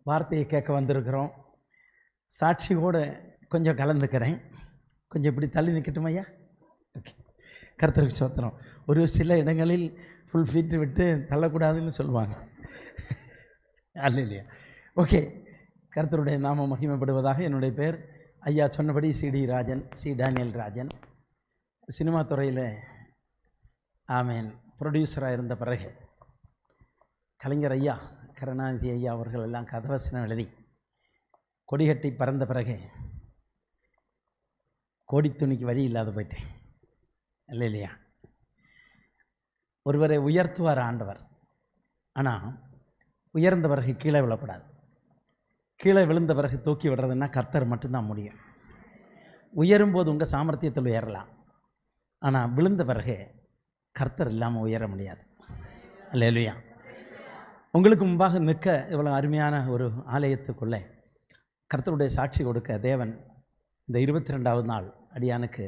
வார்த்தையை கேட்க வந்திருக்கிறோம். சாட்சியோடு கொஞ்சம் கலந்துக்கிறேன். கொஞ்சம் இப்படி தள்ளி நிற்கட்டும் ஐயா. ஓகே, கர்த்தருக்கு ஸ்தோத்திரம். ஒரு சில இடங்களில் ஃபுல் ஃபீட்டு விட்டு தள்ளக்கூடாதுன்னு சொல்லுவாங்க. அல்ல இல்லையா? ஓகே, கர்த்தருடைய நாமம் மகிமைப்படுவதாக. என்னுடைய பேர் ஐயா சொன்னபடி C Rajan, C Daniel Rajan. Cinema துறையில் ஆமேன் ப்ரொடியூசராக இருந்த பிறகு கலைஞர் ஐயா, கருணாநிதி ஐயா அவர்கள் எல்லாம் கதவசனம் எழுதி கொடிகட்டி பறந்த பிறகு கோடி துணிக்கு வழி இல்லாத போயிட்டேன். இல்லை இல்லையா? ஒருவரை உயர்த்துவார் ஆண்டவர், ஆனால் உயர்ந்த பிறகு கீழே விழக்கூடாது. கீழே விழுந்த பிறகு தூக்கி விடுறதுன்னா கர்த்தர் மட்டும்தான் முடியும். உயரும்போது உங்கள் சாமர்த்தியத்தில் உயரலாம், ஆனால் விழுந்த பிறகு கர்த்தர் இல்லாமல் உயர முடியாது. அல்லேலூயா. உங்களுக்கு முன்பாக நிற்க இவ்வளோ அருமையான ஒரு ஆலயத்துக்குள்ளே கர்த்தருடைய சாட்சி கொடுக்க தேவன் இந்த 22வது நாள் அடியானுக்கு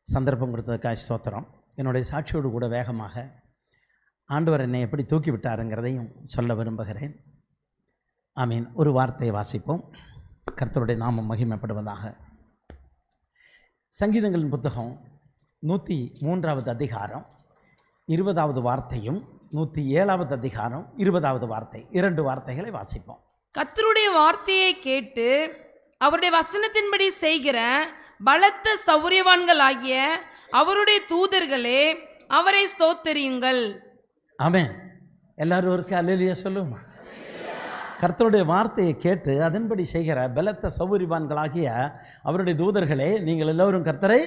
சந்தர்ப்பம் கொடுத்ததுக்காக ஸ்தோத்திரம். என்னுடைய சாட்சியோடு கூட வேகமாக ஆண்டவர் என்னை எப்படி தூக்கி விட்டாருங்கிறதையும் சொல்ல விரும்புகிறேன். ஆமீன். ஒரு வார்த்தையை வாசிப்போம். கர்த்தருடைய நாமம் மகிமைப்படுவதாக. சங்கீதங்களின் புத்தகம் 103வது அதிகாரம் 20வது வார்த்தையும் 107வது அதிகாரம் 20வது வார்த்தை, 2 வார்த்தைகளை வாசிப்போம். கர்த்தருடைய வார்த்தையை கேட்டு அவருடைய வசனத்தின்படி செய்கிற பலத்த சௌரியவான்கள் ஆகிய அவருடைய தூதர்களே, அவரை ஸ்தோத்திரியுங்கள். ஆமென். எல்லாரும் ஒருக்க அல்லேலூயா சொல்லுமா? கர்த்தருடைய வார்த்தையை கேட்டு அதன்படி செய்கிற பலத்த சௌரியவான்களாகிய அவருடைய தூதர்களே, நீங்கள் எல்லோரும் கர்த்தரை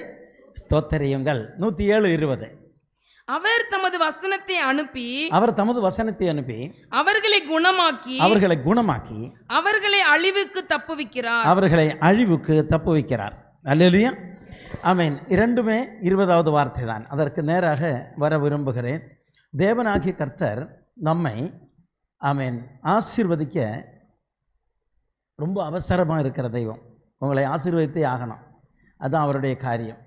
ஸ்தோத்திரியுங்கள். 107:20. அவர் தமது வசனத்தை அனுப்பி அவர்களை குணமாக்கி அவர்களை அழிவுக்கு தப்புவிக்கிறார். அல்லேலூயா. ஆமென். இரண்டுமே 20வது வார்த்தை தான். அதற்கு நேராக வர விரும்புகிறேன். தேவனாகிய கர்த்தர் நம்மை ஆமென் ஆசீர்வதிக்க ரொம்ப அவசரமாக இருக்கிற தெய்வம். உங்களை ஆசீர்வதித்தே ஆகணும், அதுதான் அவருடைய காரியம்.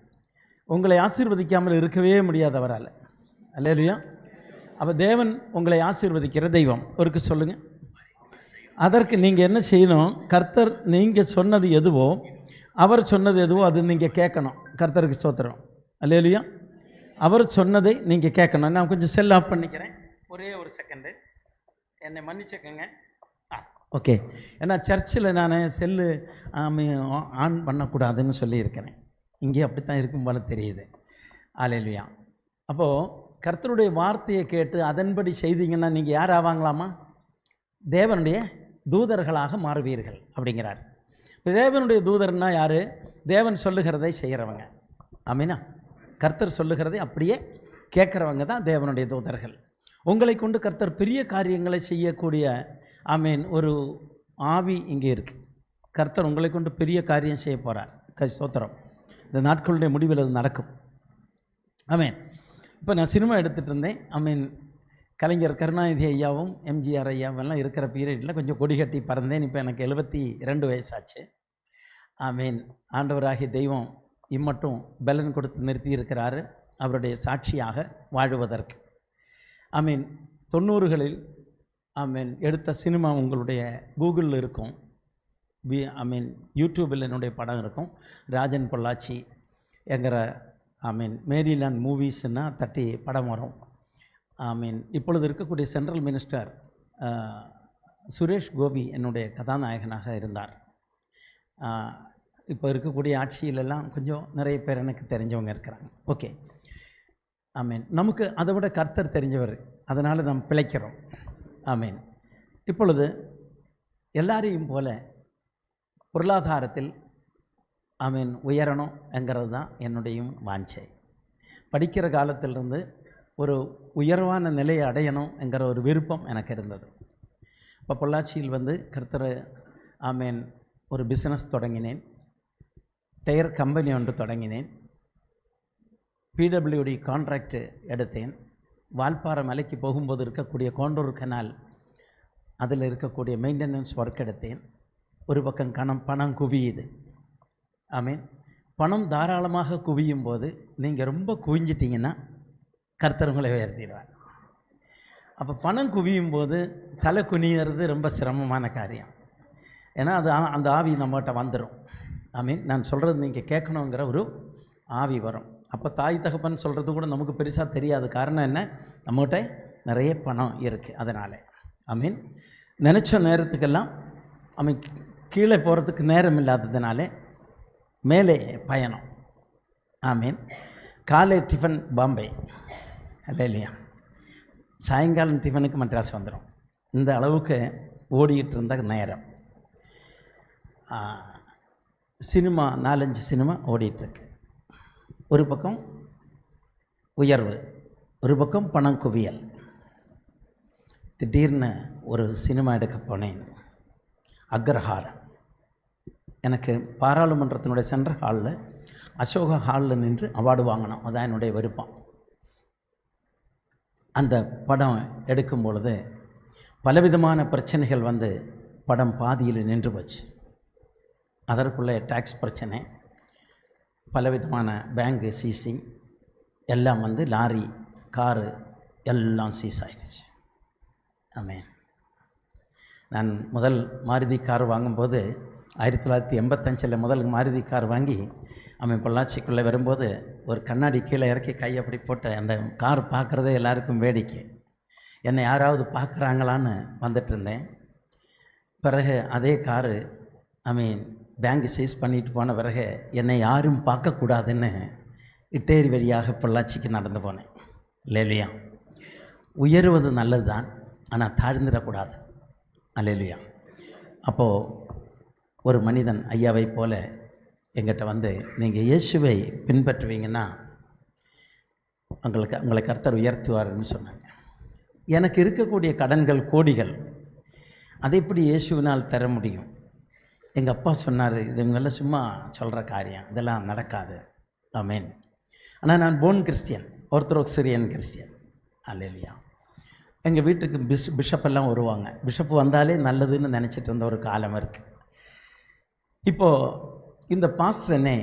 உங்களை ஆசீர்வதிக்காமல் இருக்கவே முடியாது அவரால். அல்லேலூயா. அப்போ தேவன் உங்களை ஆசீர்வதிக்கிற தெய்வம். ஒருக்கு சொல்லுங்கள். அதற்கு நீங்கள் என்ன செய்யணும்? கர்த்தர் நீங்கள் சொன்னது எதுவோ, அவர் சொன்னது எதுவோ அது நீங்கள் கேட்கணும். கர்த்தருக்கு ஸ்தோத்திரம். அல்லேலூயா. அவர் சொன்னதை நீங்கள் கேட்கணும். நான் கொஞ்சம் செல் ஆஃப் பண்ணிக்கிறேன், ஒரே ஒரு செகண்டு, என்னை மன்னிச்சுக்கோங்க. ஓகே. ஏன்னா சர்ச்சில் நான் செல்லு ஆன் பண்ணக்கூடாதுன்னு சொல்லியிருக்கிறேன். இங்கே அப்படி தான் இருக்கும் போல தெரியுது. அல்லேலூயா. அப்போது கர்த்தருடைய வார்த்தையை கேட்டு அதன்படி செய்தீங்கன்னா நீங்கள் யார் ஆவாங்களாமா? தேவனுடைய தூதர்களாக மாறுவீர்கள் அப்படிங்கிறார். இப்போ தேவனுடைய தூதர்னா யார்? தேவன் சொல்லுகிறதை செய்கிறவங்க. ஆமீனா? கர்த்தர் சொல்லுகிறதை அப்படியே கேட்குறவங்க தான் தேவனுடைய தூதர்கள். உங்களை கொண்டு கர்த்தர் பெரிய காரியங்களை செய்யக்கூடிய ஆமீன் ஒரு ஆவி இங்கே இருக்குது. கர்த்தர் உங்களை கொண்டு பெரிய காரியம் செய்ய போகிறார். ஸ்தோத்திரம். இந்த நாட்களுடைய முடிவில் அது நடக்கும். ஆமீன். இப்போ நான் சினிமா எடுத்துகிட்டு இருந்தேன். ஆமீன். கலைஞர் கருணாநிதி ஐயாவும் எம்ஜிஆர் ஐயாவெல்லாம் இருக்கிற பீரியடில் கொஞ்சம் கொடி கட்டி பறந்தேன். இப்போ எனக்கு 72 வயசாச்சு. ஆமீன். ஆண்டவராகிய தெய்வம் இம்மட்டும் பலன் கொடுத்து நிறுத்தி இருக்கிறாரு அவருடைய சாட்சியாக வாழுவதற்கு. ஆமீன். 90களில் ஆமீன் எடுத்த சினிமா உங்களுடைய கூகுளில் இருக்கும். ஆமீன் யூடியூபில் என்னுடைய படம் இருக்கும். ராஜன் பொள்ளாச்சி என்கிற ஆமீன் மேரிலாண்ட் மூவிஸ்ன்னா தட்டி படம் வரும். ஆமீன். இப்பொழுது இருக்கக்கூடிய சென்ட்ரல் மினிஸ்டர் சுரேஷ் கோபி என்னுடைய கதாநாயகனாக இருந்தார். இப்போ இருக்கக்கூடிய ஆட்சியிலெல்லாம் கொஞ்சம் நிறைய பேர் எனக்கு தெரிஞ்சவங்க இருக்கிறாங்க. ஓகே. ஆமீன். நமக்கு அதை விட கர்த்தர் தெரிஞ்சவர், அதனால் நாம் பிழைக்கிறோம். ஆமீன். இப்பொழுது எல்லாரையும் போல பொருளாதாரத்தில் ஆமீன் உயரணும் என்கிறது தான் என்னுடையும் வாஞ்சை. படிக்கிற காலத்திலிருந்து ஒரு உயர்வான நிலையை அடையணும் என்கிற ஒரு விருப்பம் எனக்கு இருந்தது. இப்போ பொள்ளாச்சியில் கர்த்தர் ஆமீன் ஒரு பிஸ்னஸ் தொடங்கினேன். டயர் கம்பெனி ஒன்று தொடங்கினேன். பிடபிள்யூடி கான்ட்ராக்டு எடுத்தேன். வால்பாறை மலைக்கு போகும்போது இருக்கக்கூடிய கோண்டூர் கனால், அதில் இருக்கக்கூடிய மெயின்டெனன்ஸ் ஒர்க் எடுத்தேன். ஒரு பக்கம் பணம் குவியுது. ஆமீன். பணம் தாராளமாக குவியும் போது நீங்கள் ரொம்ப குவிஞ்சிட்டிங்கன்னா கர்த்தர் உங்களை உயர்த்திடுவார். அப்போ பணம் குவியும் போது தலை குனியறது ரொம்ப சிரமமான காரியம். ஏன்னா அது அந்த ஆவி நம்மகிட்ட வந்துடும். நான் சொல்கிறது நீங்கள் கேட்கணுங்கிற ஒரு ஆவி வரும். அப்போ தாய் தகப்பன் சொல்கிறது கூட நமக்கு பெருசாக தெரியாது. காரணம் என்ன? நம்மகிட்ட நிறைய பணம் இருக்குது. அதனால் நினச்ச நேரத்துக்கெல்லாம் கீழே போகிறதுக்கு நேரம் இல்லாததுனால மேலே பயணம். காலை டிஃபன் பாம்பே இல்லையா, சாயங்காலம் டிஃபனுக்கு மெட்ராஸ் வந்துடும். இந்த அளவுக்கு ஓடிக்கிட்டு இருந்த நேரம். சினிமா 4-5 சினிமா ஓடிட்டுருக்கு. ஒரு பக்கம் உயர்வு, ஒரு பக்கம் பணம் குவியல். திடீர்னு ஒரு சினிமா எடுக்க போனேன், அக்ரஹாரம். எனக்கு பாராளுமன்றத்தினுடைய சென்ட்ரல் ஹாலில், அசோகா ஹாலில் நின்று அவார்டு வாங்கணும். அதான் என்னுடைய விருப்பம். அந்த படம் எடுக்கும் பொழுது பலவிதமான பிரச்சனைகள் வந்து படம் பாதியில் நின்று போச்சு. அதற்குள்ளே டேக்ஸ் பிரச்சனை, பலவிதமான பேங்கு சீசிங் எல்லாம் வந்து லாரி காரு எல்லாம் சீஸ் ஆகிடுச்சு. நான் முதல் மாருதி கார் வாங்கும்போது 1985 முதல் மாருதி கார் வாங்கி பொள்ளாச்சிக்குள்ளே வரும்போது ஒரு கண்ணாடி கீழே இறக்கி கை அப்படி போட்டு அந்த கார் பார்க்குறதே எல்லாருக்கும் வேடிக்கை. என்னை யாராவது பார்க்குறாங்களான்னு வந்துட்டு இருந்தேன். பிறகு அதே காரு பேங்க் சீஸ் பண்ணிட்டு போன பிறகு என்னை யாரும் பார்க்கக்கூடாதுன்னு இட்டேரி வழியாக பொள்ளாச்சிக்கு நடந்து போனேன். இல்லையா? உயருவது நல்லது தான், ஆனால் தாழ்ந்துடக்கூடாது. அல்லேலூயா. அப்போது ஒரு மனிதன் ஐயாவை போல எங்கிட்ட வந்து, நீங்கள் இயேசுவை பின்பற்றுவீங்கன்னா உங்களை கர்த்தர் உயர்த்துவார்னு சொன்னாங்க. எனக்கு இருக்கக்கூடிய கடன்கள் கோடிகள், அதை எப்படி இயேசுவினால் தர முடியும்? எங்கள் அப்பா சொன்னார், இதுங்கெல்லாம் சும்மா சொல்கிற காரியம், இதெல்லாம் நடக்காது. ஆனால் நான் born christian, orthodox syrian christian. Hallelujah. எங்கள் வீட்டுக்கு பிஷப்பெல்லாம் வருவாங்க. பிஷப்பு வந்தாலே நல்லதுன்னு நினச்சிட்டு இருந்த ஒரு காலம் இருக்குது. இப்போது இந்த பாஸ்டர் என்னை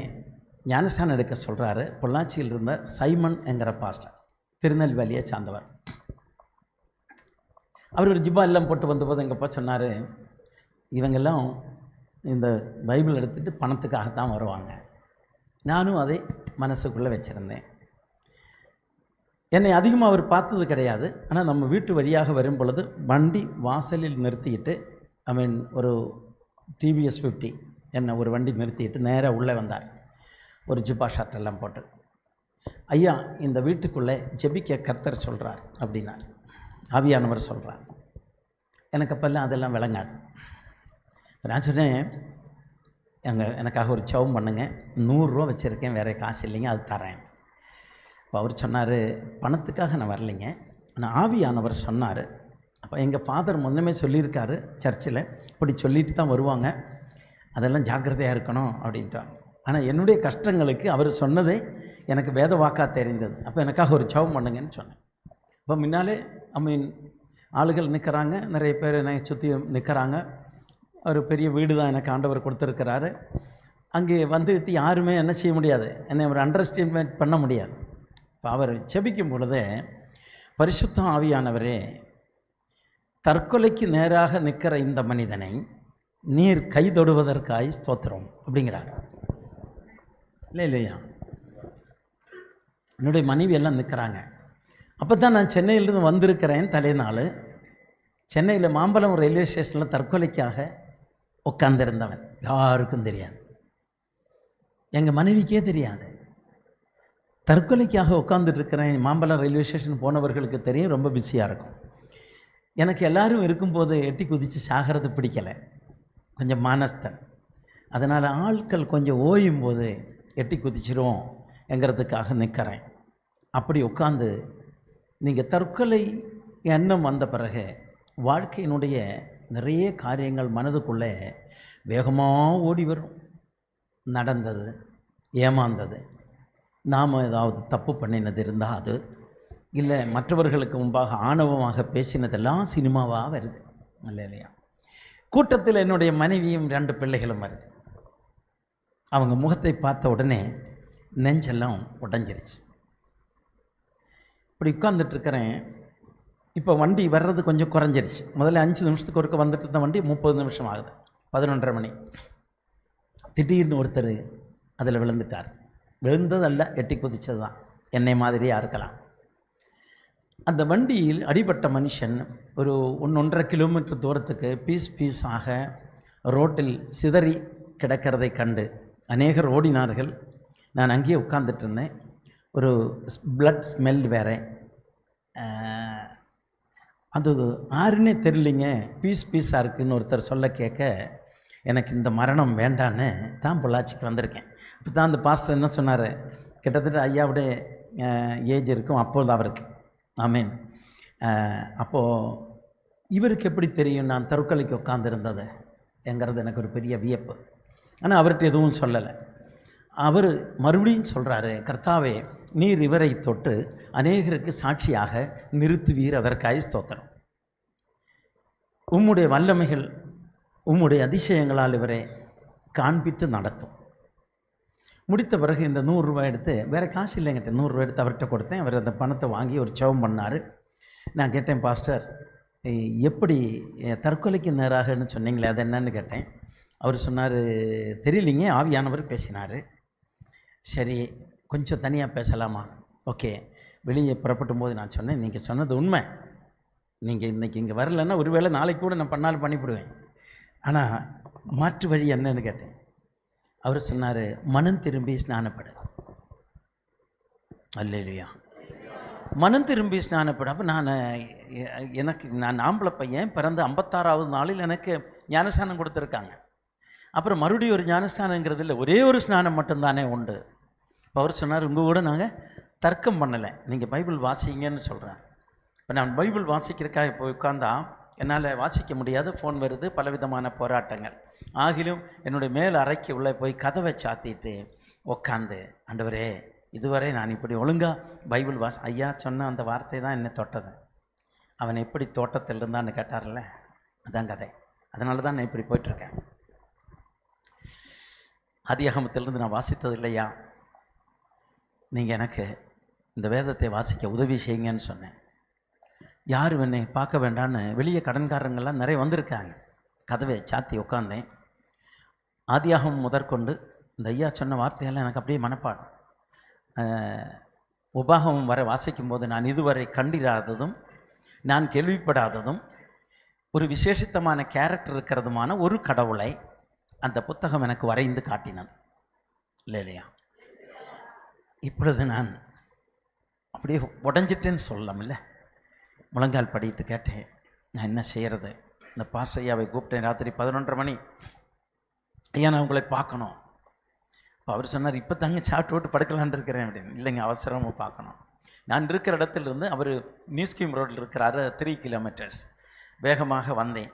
ஞானஸ்தானம் எடுக்க சொல்கிறாரு. பொள்ளாச்சியில் இருந்த சைமன் என்கிற பாஸ்டர், திருநெல்வேலியை சார்ந்தவர். அவர் ஒரு ஜிப்பா எல்லாம் போட்டு வந்தபோது எங்கள் அப்பா சொன்னார், இவங்கெல்லாம் இந்த பைபிள் எடுத்துகிட்டு பணத்துக்காகத்தான் வருவாங்க. நானும் அதை மனசுக்குள்ளே வச்சுருந்தேன். என்னை அதிகமாக அவர் பார்த்தது கிடையாது. ஆனால் நம்ம வீட்டு வழியாக வரும் பொழுது வண்டி வாசலில் நிறுத்திட்டு ஒரு டிவிஎஸ் 50 என்னை ஒரு வண்டி நிறுத்திட்டு நேராக உள்ளே வந்தார். ஒரு ஜிப்பா ஷர்ட்டெல்லாம் போட்டு, ஐயா இந்த வீட்டுக்குள்ளே ஜெபிக்க கர்த்தர் சொல்கிறார் அப்படின்னார். ஆவியானவர் சொல்கிறார். எனக்கு அப்போல்லாம் அதெல்லாம் விளங்காது. நான் சொன்னேன், எனக்காக ஒரு சவம் பண்ணுங்க, 100 ரூபா வச்சுருக்கேன், வேறு காசு இல்லைங்க, அது தரேன். இப்போ அவர் சொன்னார், பணத்துக்காக நான் வரலைங்க, ஆனால் ஆவியானவர் சொன்னார். அப்போ எங்கள் ஃபாதர் முன்னமே சொல்லியிருக்காரு சர்ச்சில், இப்படி சொல்லிட்டு தான் வருவாங்க, அதெல்லாம் ஜாக்கிரதையாக இருக்கணும் அப்படின்ட்டாங்க. ஆனால் என்னுடைய கஷ்டங்களுக்கு அவர் சொன்னதே எனக்கு வேத வாக்காக தெரிந்தது. அப்போ எனக்காக ஒரு சவம் பண்ணுங்கன்னு சொன்னேன். இப்போ முன்னாலே ஆளுகள் நிற்கிறாங்க, நிறைய பேர் என்னை சுற்றி நிற்கிறாங்க. ஒரு பெரிய வீடு தான் எனக்கு ஆண்டவர் கொடுத்துருக்கிறாரு. அங்கே வந்துட்டு யாருமே என்ன செய்ய முடியாது, என்னை அவர் அண்டர்ஸ்டாண்ட் பண்ண முடியாது. இப்போ அவர் செபிக்கும் பொழுதே, பரிசுத்த ஆவியானவரே, தற்கொலைக்கு நேராக நிற்கிற இந்த மனிதனை நீர் கைதொடுவதற்காய் ஸ்தோத்திரம் அப்படிங்கிறார். இல்லையா? என்னுடைய மனைவி எல்லாம் நிற்கிறாங்க. அப்போ தான் நான் சென்னையிலேருந்து வந்திருக்கிறேன். தலைநாள் சென்னையில் மாம்பலம் ரயில்வே ஸ்டேஷனில் தற்கொலைக்காக உட்கார்ந்திருந்தவன். யாருக்கும் தெரியாது, எங்கள் மனைவிக்கே தெரியாது. தற்கொலைக்காக உட்காந்துட்ருக்கிறேன். மாம்பலம் ரயில்வே ஸ்டேஷன் போனவர்களுக்கு தெரியும், ரொம்ப பிஸியாக இருக்கும். எனக்கு எல்லோரும் இருக்கும்போது எட்டி குதித்து சாகிறது பிடிக்கலை, கொஞ்சம் மானஸ்தன். அதனால் ஆட்கள் கொஞ்சம் ஓயும் போது எட்டி குதிச்சிரும் என்கிறதுக்காக நிற்கிறேன். அப்படி உட்காந்து, நீங்கள் தற்கொலை எண்ணம் வந்த பிறகு வாழ்க்கையினுடைய நிறைய காரியங்கள் மனதுக்குள்ளே வேகமாக ஓடி வரும். நடந்தது, ஏமாந்தது, நாம் ஏதாவது தப்பு பண்ணினது இருந்தால் அது, இல்லை மற்றவர்களுக்கு முன்பாக ஆணவமாக பேசினதெல்லாம் சினிமாவாக வருது. இல்லையா? கூட்டத்தில் என்னுடைய மனைவியும் 2 பிள்ளைகளும் வருது. அவங்க முகத்தை பார்த்த உடனே நெஞ்செல்லாம் உடஞ்சிருச்சு. இப்படி உட்கார்ந்துட்டுருக்கிறேன். இப்போ வண்டி வர்றது கொஞ்சம் குறைஞ்சிருச்சு. முதல்ல 5 நிமிஷத்துக்கு ஒருக்க வந்துட்டு இருந்த வண்டி 30 நிமிஷம் ஆகுது. 11:30 மணி. திடீர்னு ஒருத்தர் அதில் விழுந்துட்டார். விழுந்ததல்ல, எட்டி குதிச்சது தான். என்னை மாதிரியாக இருக்கலாம். அந்த வண்டியில் அடிபட்ட மனுஷன் ஒரு 1-1.5 கிலோமீட்டர் தூரத்துக்கு பீஸாக ரோட்டில் சிதறி கிடக்கிறதை கண்டு அநேகர் ஓடினார்கள். நான் அங்கேயே உட்கார்ந்துட்டு இருந்தேன். ஒரு பிளட் ஸ்மெல் வேறு. அது யாருன்னே தெரியலிங்க, பீஸாக இருக்குதுன்னு ஒருத்தர் சொல்ல கேட்க எனக்கு இந்த மரணம் வேண்டான்னு தான் பொள்ளாச்சிக்கு வந்திருக்கேன். இப்போ தான் அந்த பாஸ்டர் என்ன சொன்னார், கிட்டத்தட்ட ஐயாவுடைய ஏஜ் இருக்கும் அப்போது அவருக்கு. ஆமீன். அப்போது இவருக்கு எப்படி தெரியும் நான் தற்கொலைக்கு உட்காந்துருந்தது என்கிறது எனக்கு ஒரு பெரிய வியப்பு. ஆனால் அவர்கிட்ட எதுவும் சொல்லலை. அவர் மறுபடியும் சொல்கிறாரு, கர்த்தாவே நீர் இவரை தொட்டு அநேகருக்கு சாட்சியாக நிறுத்துவீர், அதற்காக ஸ்தோத்திரம். உம்முடைய வல்லமைகள் உம்முடைய அதிசயங்களால் இவரை காண்பித்து நடத்தும். முடித்த பிறகு இந்த 100 ரூபாய் எடுத்து, வேறு காசு இல்லைங்கிட்ட 100 ரூபாய் எடுத்து அவர்கிட்ட கொடுத்தேன். அவர் அந்த பணத்தை வாங்கி ஒரு ஜெபம் பண்ணார். நான் கேட்டேன், பாஸ்டர் எப்படி தற்கொலைக்கு நேராகன்னு சொன்னீங்களே அது என்னன்னு கேட்டேன். அவர் சொன்னார், தெரியலிங்க, ஆவியானவர் பேசினார். சரி, கொஞ்சம் தனியாக பேசலாமா? ஓகே. வெளியே புறப்படும் போது நான் சொன்னேன், நீங்கள் சொன்னது உண்மை. நீங்கள் இன்றைக்கி இங்கே வரலைன்னா ஒருவேளை நாளைக்கு கூட நான் பண்ணாலும் பண்ணிவிடுவேன். ஆனால் மாற்று வழி என்னன்னு கேட்டேன். அவர் சொன்னார், மனம் திரும்பி ஸ்நானப்படு. அல்லேலூயா. மனம் திரும்பி ஸ்நானப்படு. அப்போ நான் ஆம்பளை பையன், பிறந்த 56வது நாளில் எனக்கு ஞானஸ்நானம் கொடுத்துருக்காங்க. அப்புறம் மறுபடியும் ஒரு ஞானஸ்நானங்கிறது இல்லை, ஒரே ஒரு ஸ்நானம் மட்டும்தானே உண்டு. இப்போ அவர் சொன்னார், உங்கள் கூட நாங்கள் தர்க்கம் பண்ணலை, நீங்கள் பைபிள் வாசிங்கன்னு சொல்கிறேன். இப்போ நான் பைபிள் வாசிக்கிறதுக்காக இப்போ உட்காந்தா என்னால் வாசிக்க முடியாது, ஃபோன் வருது, பலவிதமான போராட்டங்கள். ஆகிலும் என்னுடைய மேல் அறைக்கு உள்ளே போய் கதவை சாத்திட்டு உட்காந்து, ஆண்டவரே இதுவரை நான் இப்படி ஒழுங்காக பைபிள் ஐயா சொன்ன அந்த வார்த்தை தான் என்னை தொட்டது. அவன் எப்படி தோட்டத்தில் இருந்தான்னு கேட்டார்ல, அதான் கதை. அதனால தான் நான் இப்படி போயிட்டுருக்கேன். ஆதியாகமத்திலிருந்து நான் வாசித்தது இல்லையா, நீங்கள் எனக்கு இந்த வேதத்தை வாசிக்க உதவி செய்யுங்கன்னு சொன்னேன். யாரும் என்னை பார்க்க வேண்டான்னு வெளியே கடன்காரங்கள்லாம் நிறைய வந்திருக்காங்க. கதவை சாத்தி உட்காந்தேன். ஆதியாகமம் முதற்கொண்டு இந்த ஐயா சொன்ன வார்த்தையெல்லாம் எனக்கு அப்படியே மனப்பாடம். உபாகமம் வரை வாசிக்கும்போது நான் இதுவரை கண்டிராததும் நான் கேள்விப்படாததும் ஒரு விசேஷித்தமான கேரக்டர் இருக்கிறதுமான ஒரு கடவுளை அந்த புத்தகம் எனக்கு வரைந்து காட்டினது இல்லையா. இப்பொழுது நான் அப்படியே உடஞ்சிட்டேன்னு சொல்லலாம் இல்லை. முழங்கால் படிட்டு கேட்டேன், நான் என்ன செய்கிறது? இந்த பாஸ்டர் ஐயாவை கூப்பிட்டேன். ராத்திரி 11:30 மணி. ஐயா நான் உங்களை பார்க்கணும். இப்போ அவர் சொன்னார், இப்போ தாங்க சாப்பிட்டு விட்டு படுக்கலான் இருக்கிறேன் அப்படின்னு. இல்லைங்க, அவசரமாக பார்க்கணும். நான் இருக்கிற இடத்துலேருந்து அவர் நியூ ஸ்கீம் ரோட்டில் இருக்கிறாரு, 3 கிலோமீட்டர்ஸ். வேகமாக வந்தேன்.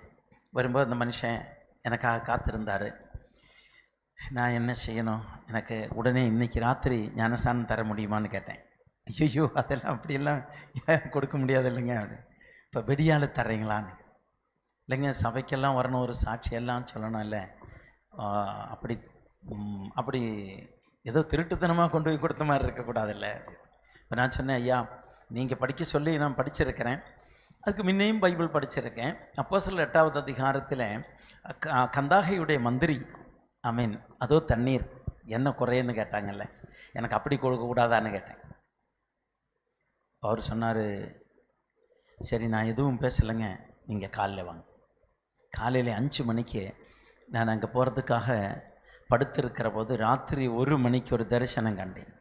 வரும்போது அந்த மனுஷன் எனக்காக காத்திருந்தார். நான் என்ன செய்யணும், எனக்கு உடனே இன்றைக்கி ராத்திரி ஞானஸ்தானம் தர முடியுமான்னு கேட்டேன். ஐயோ அதெல்லாம் அப்படியெல்லாம் கொடுக்க முடியாது இல்லைங்க அப்படின்னு. இப்போ வெடியால் தர்றீங்களான்னு. இல்லைங்க, சபைக்கெல்லாம் வரணும், ஒரு சாட்சியெல்லாம் சொல்லணும் இல்லை, அப்படி ஏதோ திருட்டுத்தனமாக கொண்டு போய் கொடுத்த மாதிரி இருக்கக்கூடாதுல்ல. இப்போ நான் சொன்னேன், ஐயா நீங்கள் படிக்க சொல்லி நான் படிச்சிருக்கிறேன், அதுக்கு முன்னையும் பைபிள் படிச்சிருக்கேன். அப்போஸ்தலர் 8வது அதிகாரத்தில் கந்தாகையுடைய மந்திரி ஆமீன் அதோ தண்ணீர் என்ன குறையன்னு கேட்டாங்கல்ல, எனக்கு அப்படி கொடுக்கக்கூடாதான்னு கேட்டேன். அவர் சொன்னார், சரி நான் எதுவும் பேசலைங்க, நீங்கள் காலையில் வாங்க. காலையில் 5 மணிக்கு நான் அங்கே போகிறதுக்காக படுத்திருக்கிற போது ராத்திரி 1 மணிக்கு ஒரு தரிசனம் கண்டேன்.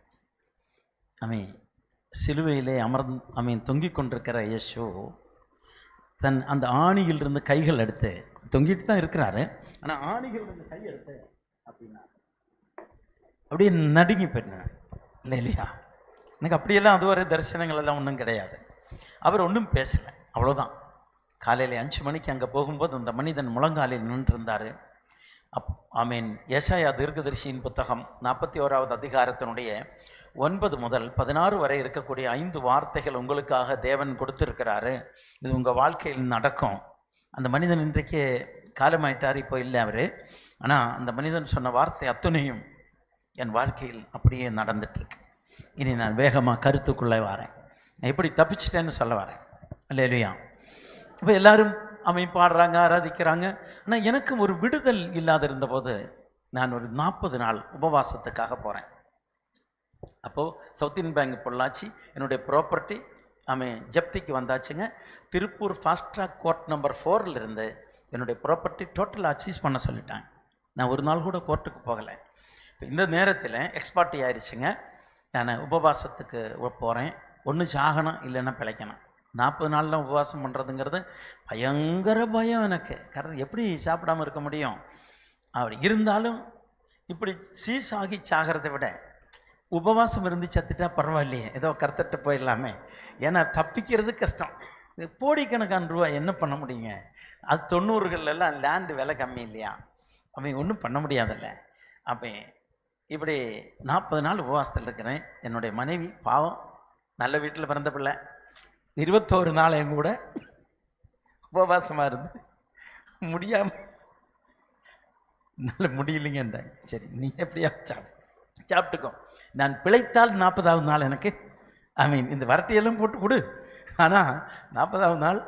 சிலுவையிலே தொங்கிக் கொண்டிருக்கிற இயேசு தன் அந்த ஆணியிலிருந்து கைகள் எடுத்து, தொங்கிட்டு தான் இருக்கிறாரு, ஆனால் ஆணிகள் இருந்து கை எடுத்து அப்படின்னா அப்படியே நடுங்கி போயிட்டேன். இல்லையா, எனக்கு அப்படியெல்லாம் அதுவரை தரிசனங்கள் எல்லாம் ஒன்றும் கிடையாது. அவர் ஒன்றும் பேசலை, அவ்வளோதான். காலையில் 5 மணிக்கு அங்கே போகும்போது அந்த மனிதன் முழங்காலில் நின்றிருந்தார். ஏசாயா தீர்க்கதரிசியின் புத்தகம் 41வது அதிகாரத்தினுடைய 9 முதல் 16 வரை இருக்கக்கூடிய 5 வார்த்தைகள் உங்களுக்காக தேவன் கொடுத்துருக்கிறாரு. இது உங்கள் வாழ்க்கையில் நடக்கும். அந்த மனிதன் இன்றைக்கு காலமாயிட்டார், இப்போ இல்லை அவர். ஆனால் அந்த மனிதன் சொன்ன வார்த்தை அத்தனையும் என் வாழ்க்கையில் அப்படியே நடந்துட்டுருக்கு. இனி நான் வேகமாக கருத்துக்குள்ளே வரேன். நான் எப்படி தப்பிச்சிட்டேன்னு சொல்ல வரேன். அல்லேலூயா. அப்போ எல்லாரும் பாடுறாங்க, ஆராதிக்கிறாங்க. ஆனால் எனக்கு ஒரு விடுதல் இல்லாத இருந்தபோது நான் ஒரு 40 நாள் உபவாசத்துக்காக போகிறேன். அப்போது சவுத் இந்தியன் பேங்க் பொள்ளாச்சி என்னுடைய ப்ராப்பர்ட்டி ஜப்திக்கு வந்தாச்சுங்க. Tiruppur fast track court number 4 இருந்து என்னுடைய ப்ராப்பர்ட்டி டோட்டலாக அச்சீஸ் பண்ண சொல்லிட்டாங்க. நான் ஒரு நாள் கூட கோர்ட்டுக்கு போகலை. இப்போ இந்த நேரத்தில் எக்ஸ்பார்ட்டி ஆயிடுச்சுங்க. நான் உபவாசத்துக்கு போகிறேன். ஒன்று சாகணும், இல்லைன்னா பிழைக்கணும். 40 நாளில் உபவாசம் பண்ணுறதுங்கிறது பயங்கர பயம் எனக்கு. எப்படி சாப்பிடாமல் இருக்க முடியும்? அப்படி இருந்தாலும் இப்படி சீஸ் ஆகி சாகிறத விட உபவாசம் இருந்து செத்துட்டா பரவாயில்லையே, ஏதோ கருத்தட்டு போயிடலாமே. ஏன்னா தப்பிக்கிறது கஷ்டம். கோடிக்கணக்கான ரூபா என்ன பண்ண முடியுங்க? அது 90கள்லாம் லேண்டு விலை கம்மி இல்லையா? ஒன்றும் பண்ண முடியாதில்ல. அப்போ இப்படி 40 நாள் உபவாசத்தில் இருக்கிறேன். என்னுடைய மனைவி பாவம், நல்ல வீட்டில் பிறந்த பிள்ளை, 21 நாள் என் கூட உபவாசமாக இருந்து முடியாமல் நல்ல முடியலைங்கன்றாங்க. சரி, நீ எப்படியா சாப்பிட்டுக்கோ, நான் பிழைத்தால் 40வது நாள் எனக்கு இந்த வரட்டியெல்லாம் போட்டு கொடு. ஆனால் 40வது நாள்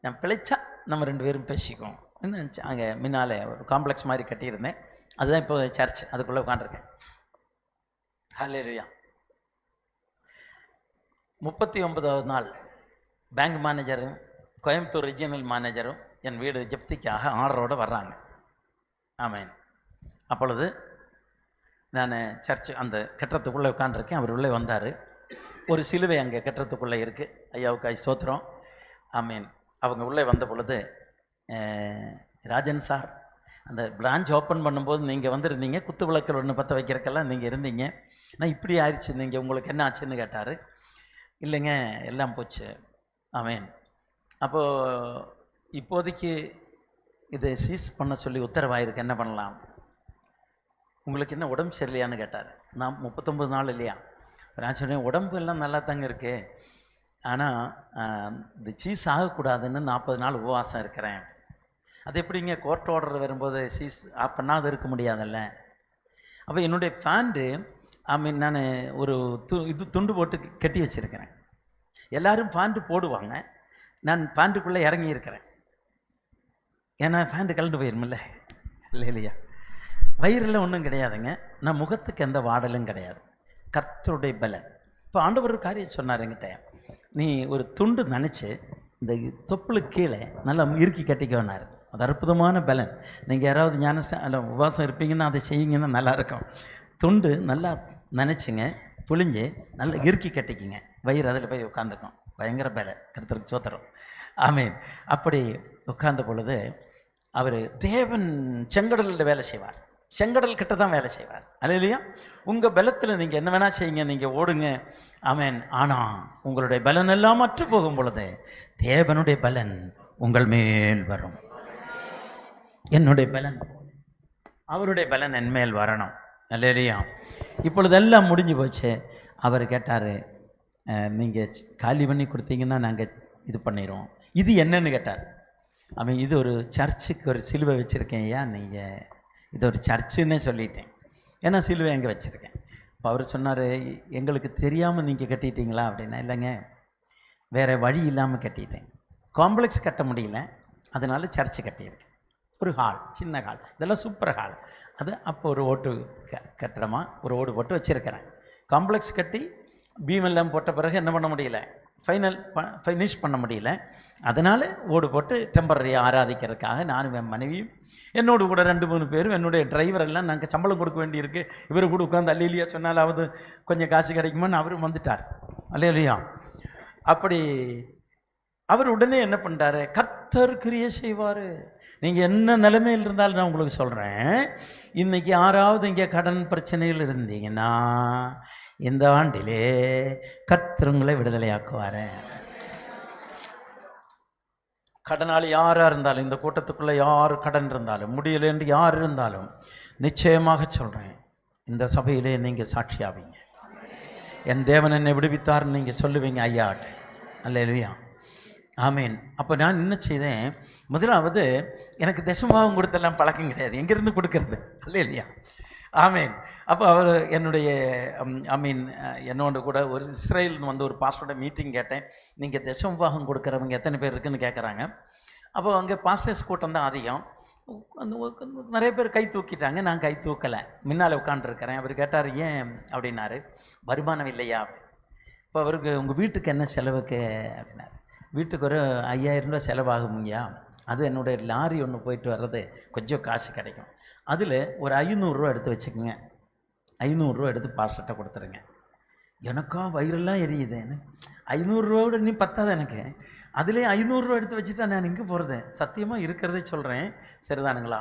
நான் பிழைச்சா நம்ம 2 பேரும் பேசிக்குவோம். என்ன அங்கே முன்னால் ஒரு காம்ப்ளெக்ஸ் மாதிரி கட்டியிருந்தேன். அதுதான் இப்போ சர்ச், அதுக்குள்ளே உட்காந்துருக்கேன். ஹல்லேலூயா. 39வது நாள் பேங்க் மேனேஜரும் கோயம்புத்தூர் ரீஜியனல் மேனேஜரும் என் வீடு ஜப்திக்காக ஆர்டரோடு வர்றாங்க. ஆமேன். அப்பொழுது நான் சர்ச்சு அந்த கட்டத்துக்குள்ளே உட்காந்துருக்கேன். அவர் உள்ளே வந்தார். ஒரு சிலுவை அங்கே கட்டத்துக்குள்ளே இருக்குது. ஐயாவுக்காய் ஸ்தோத்திரம். ஆமேன். அவங்க உள்ளே வந்த பொழுது, ராஜன் சார், அந்த பிரான்ச் ஓப்பன் பண்ணும்போது நீங்கள் வந்திருந்தீங்க, குத்து விளக்கல் ஒன்று பற்ற வைக்கிறக்கெல்லாம் நீங்கள் இருந்தீங்க. நான் இப்படி ஆயிடுச்சு, நீங்கள் உங்களுக்கு என்ன ஆச்சுன்னு கேட்டார். இல்லைங்க, எல்லாம் போச்சு. ஆமேன். அப்போது இப்போதைக்கு இதை சீஸ் பண்ண சொல்லி உத்தரவாயிருக்கு, என்ன பண்ணலாம்? உங்களுக்கு என்ன உடம்பு சரியில்லையான்னு கேட்டார். நான் 39 நாள் இல்லையா? நான் சொன்னேன், உடம்பு எல்லாம் நல்லா தாங்க இருக்குது, ஆனால் இந்த சீஸ் ஆகக்கூடாதுன்னு 40 நாள் உபவாசம் இருக்கிறேன். அது எப்படிங்க கோர்ட் ஆர்டர் வரும்போது சீஸ் பண்ணாத இருக்க முடியாதல்ல? அப்போ என்னுடைய ஃபேண்டு நான் ஒரு துண்டு போட்டு கட்டி வச்சுருக்கிறேன். எல்லோரும் ஃபேண்டு போடுவாங்க, நான் ஃபேண்டுக்குள்ளே இறங்கி இருக்கிறேன். ஏன்னா ஃபேண்டு கலந்து போயிருமில்ல, இல்லை இல்லையா? வயிறில் ஒன்றும் கிடையாதுங்க. நான் முகத்துக்கு எந்த வாடலும் கிடையாது. கர்த்தருடைய பலன். இப்போ ஆண்டவர் ஒரு காரியம் சொன்னார் என்கிட்ட, நீ ஒரு துண்டு நினச்சி இந்த தொப்புளுக்கு கீழே நல்லா இறுக்கி கட்டிக்கோனார். அது அற்புதமான பலன். நீங்கள் யாராவது ஞான உபவாசம் இருப்பீங்கன்னா அதை செய்யுங்கன்னா நல்லாயிருக்கும். துண்டு நல்லா நினச்சிங்க, புழிஞ்சு நல்லா இறுக்கி கட்டிக்குங்க, வயிறு அதில் போய் உட்காந்துக்கும். பயங்கர பலன். கர்த்தருக்கு ஸ்தோத்திரம். ஆமேன். அப்படி உட்கார்ந்த பொழுது அவர் தேவன் செங்கடலில் வேலை செய்வார். செங்கடல் கிட்ட தான் வேலை செய்வார். அல்லேலூயா. உங்கள் பலத்தில் நீங்கள் என்ன வேணால் செய்யுங்க, நீங்கள் ஓடுங்க. ஆமேன். ஆனால் உங்களுடைய பலன் எல்லாம் மற்ற போகும் பொழுது தேவனுடைய பலன் உங்கள் மேல் வரும். என்னுடைய பலன், அவருடைய பலன் என் மேல் வரணும். அல்லேலூயா. இப்பொழுதெல்லாம் முடிஞ்சு போச்சு. அவர் கேட்டார், நீங்கள் காலி பண்ணி கொடுத்தீங்கன்னா நாங்கள் இது பண்ணிடுவோம். இது என்னன்னு கேட்டார். இது ஒரு சர்ச்சுக்கு ஒரு சிலுவை வச்சுருக்கேன். ஏன் நீங்கள் இது ஒரு சர்ச்சுன்னே சொல்லிட்டேன், ஏன்னா சிலுவை எங்கே வச்சுருக்கேன். இப்போ அவர் சொன்னார், எங்களுக்கு தெரியாமல் நீங்கள் கட்டிட்டீங்களா அப்படின்னா. இல்லைங்க, வேறு வழி இல்லாமல் கட்டிட்டேன். காம்ப்ளெக்ஸ் கட்ட முடியல, அதனால் சர்ச்சு கட்டியிருக்கேன். ஒரு ஹால், சின்ன ஹால், இதெல்லாம் சூப்பர் ஹால். அது அப்போ ஒரு ஓட்டு கட்டடமாக ஒரு ஓடு போட்டு வச்சுருக்கிறேன். காம்ப்ளெக்ஸ் கட்டி பீமெல்லாம் போட்ட பிறகு என்ன பண்ண முடியல, ஃபினிஷ் பண்ண முடியல. அதனால் ஓடு போட்டு டெம்பரரியாக ஆராதிக்கிறதுக்காக நானும் என் மனைவியும் என்னோடு கூட 2-3 பேரும், என்னுடைய டிரைவர் எல்லாம் நாங்கள் சம்பளம் கொடுக்க வேண்டியிருக்கு. இவர் கூட உட்காந்து அல்லேலியா சொன்னாலாவது கொஞ்சம் காசு கிடைக்குமான்னு அவரும் வந்துட்டார். அல்லேலியா. அப்படி அவர் உடனே என்ன பண்ணிட்டாரு, கர்த்தர் கிரியை செய்வார். நீங்கள் என்ன நிலைமையில் இருந்தாலும் நான் உங்களுக்கு சொல்கிறேன், இன்றைக்கி யாராவது இங்கே கடன் பிரச்சனையில் இருந்தீங்கன்னா இந்த ஆண்டிலே கர்த்தர் உங்களை விடுதலையாக்குவார். கடனாளி யாராக இருந்தாலும், இந்த கூட்டத்துக்குள்ளே யார் கடன் இருந்தாலும், முடியலேன்று யார் இருந்தாலும், நிச்சயமாக சொல்கிறேன், இந்த சபையிலே நீங்கள் சாட்சியாவீங்க. என் தேவன் என்னை விடுவித்தார்னு நீங்கள் சொல்லுவீங்க ஐயாட்ட. அல்லேலூயா. ஆமீன். அப்போ நான் என்ன செய்தேன், முதலாவது எனக்கு தசமபாகம் கொடுத்தெல்லாம் பழக்கம் கிடையாது, எங்கேருந்து கொடுக்கறது. அல்லேலூயா. ஆமீன். அப்போ அவர் என்னுடைய என்னோட கூட ஒரு இஸ்ரேல்னு வந்து ஒரு பாஸ்டரோட மீட்டிங் கேட்டேன். நீங்கள் தசமபாகம் கொடுக்குறவங்க எத்தனை பேர் இருக்குன்னு கேட்குறாங்க. அப்போ அங்கே பாஸ்டர்ஸ் கூட்டம் தான் அதிகம். நிறைய பேர் கை தூக்கிட்டாங்க, நான் கை தூக்கலை, முன்னால் உட்காந்துருக்கிறேன். அவர் கேட்டார் ஏன் அப்படின்னாரு. வருமானம் இல்லையா? இப்போ அவருக்கு உங்கள் வீட்டுக்கு என்ன செலவுக்கு அப்படின்னாரு. வீட்டுக்கு ஒரு 5000 ரூபா செலவாகுங்கய்யா, அது என்னுடைய லாரி ஒன்று போயிட்டு வர்றது கொஞ்சம் காசு கிடைக்கும், அதில் ஒரு 500 ரூபா எடுத்து வச்சுக்கோங்க, 500 ரூபா எடுத்து பாஸ்டர்கிட்ட கொடுத்துருங்க. எனக்கா வயிறெல்லாம் எரியுது. 500 ரூபாவோட நீ பத்தாது எனக்கு, அதுலேயே 500 ரூபா எடுத்து வச்சுட்டா நான் எங்கே போகிறது? சத்தியமாக இருக்கிறதே சொல்கிறேன், சரிதானுங்களா?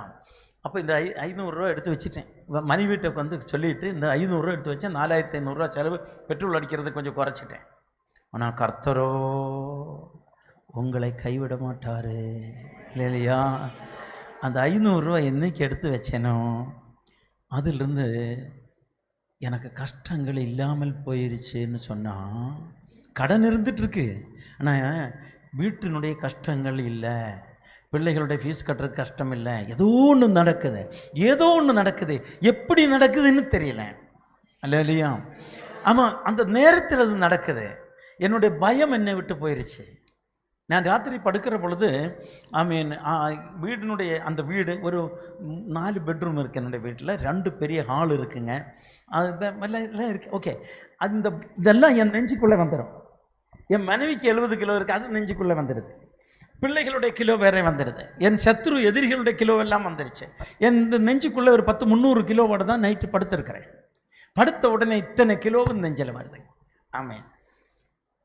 அப்போ இந்த 500 ரூபா எடுத்து வச்சுட்டேன். மனைவி வீட்டுக்கு வந்து சொல்லிவிட்டு இந்த 500 ரூபா எடுத்து வச்சேன். 4500 ரூபா செலவு, பெட்ரோல் அடிக்கிறது கொஞ்சம் குறைச்சிட்டேன். ஆனால் கர்த்தரோ உங்களை கைவிட மாட்டார், இல்லையா? அந்த 500 ரூபா என்னைக்கு எடுத்து வச்சேனோ அதிலிருந்து எனக்கு கஷ்டங்கள் இல்லாமல் போயிருச்சுன்னு சொன்னால், கடன் இருந்துகிட்ருக்கு, ஆனால் வீட்டினுடைய கஷ்டங்கள் இல்லை, பிள்ளைகளுடைய ஃபீஸ் கட்டுறதுக்கு கஷ்டம் இல்லை, ஏதோ ஒன்று நடக்குது, ஏதோ ஒன்று நடக்குது. எப்படி நடக்குதுன்னு தெரியல, இல்லையா? ஆமாம், அந்த நேரத்தில் அது நடக்குது. என்னுடைய பயம் என்னை விட்டு போயிடுச்சு. நான் ராத்திரி படுக்கிற பொழுது வீடினுடைய அந்த வீடு ஒரு 4 பெட்ரூம் இருக்குது. என்னுடைய வீட்டில் 2 பெரிய ஹால் இருக்குங்க, அது எல்லாம் இருக்குது. ஓகே, அந்த இதெல்லாம் என் நெஞ்சுக்குள்ளே வந்துடும். என் மனைவிக்கு 70 கிலோ இருக்குது, அது நெஞ்சுக்குள்ளே வந்துடுது. பிள்ளைகளுடைய கிலோ வேற வந்துடுது. என் சத்ரு எதிரிகளுடைய கிலோ எல்லாம் வந்துடுச்சு. என் நெஞ்சுக்குள்ளே ஒரு 10-300 கிலோவோட தான் நைட்டு படுத்துருக்கிறேன். படுத்த உடனே இத்தனை கிலோவும் நெஞ்சில் வருது. ஆமீன்.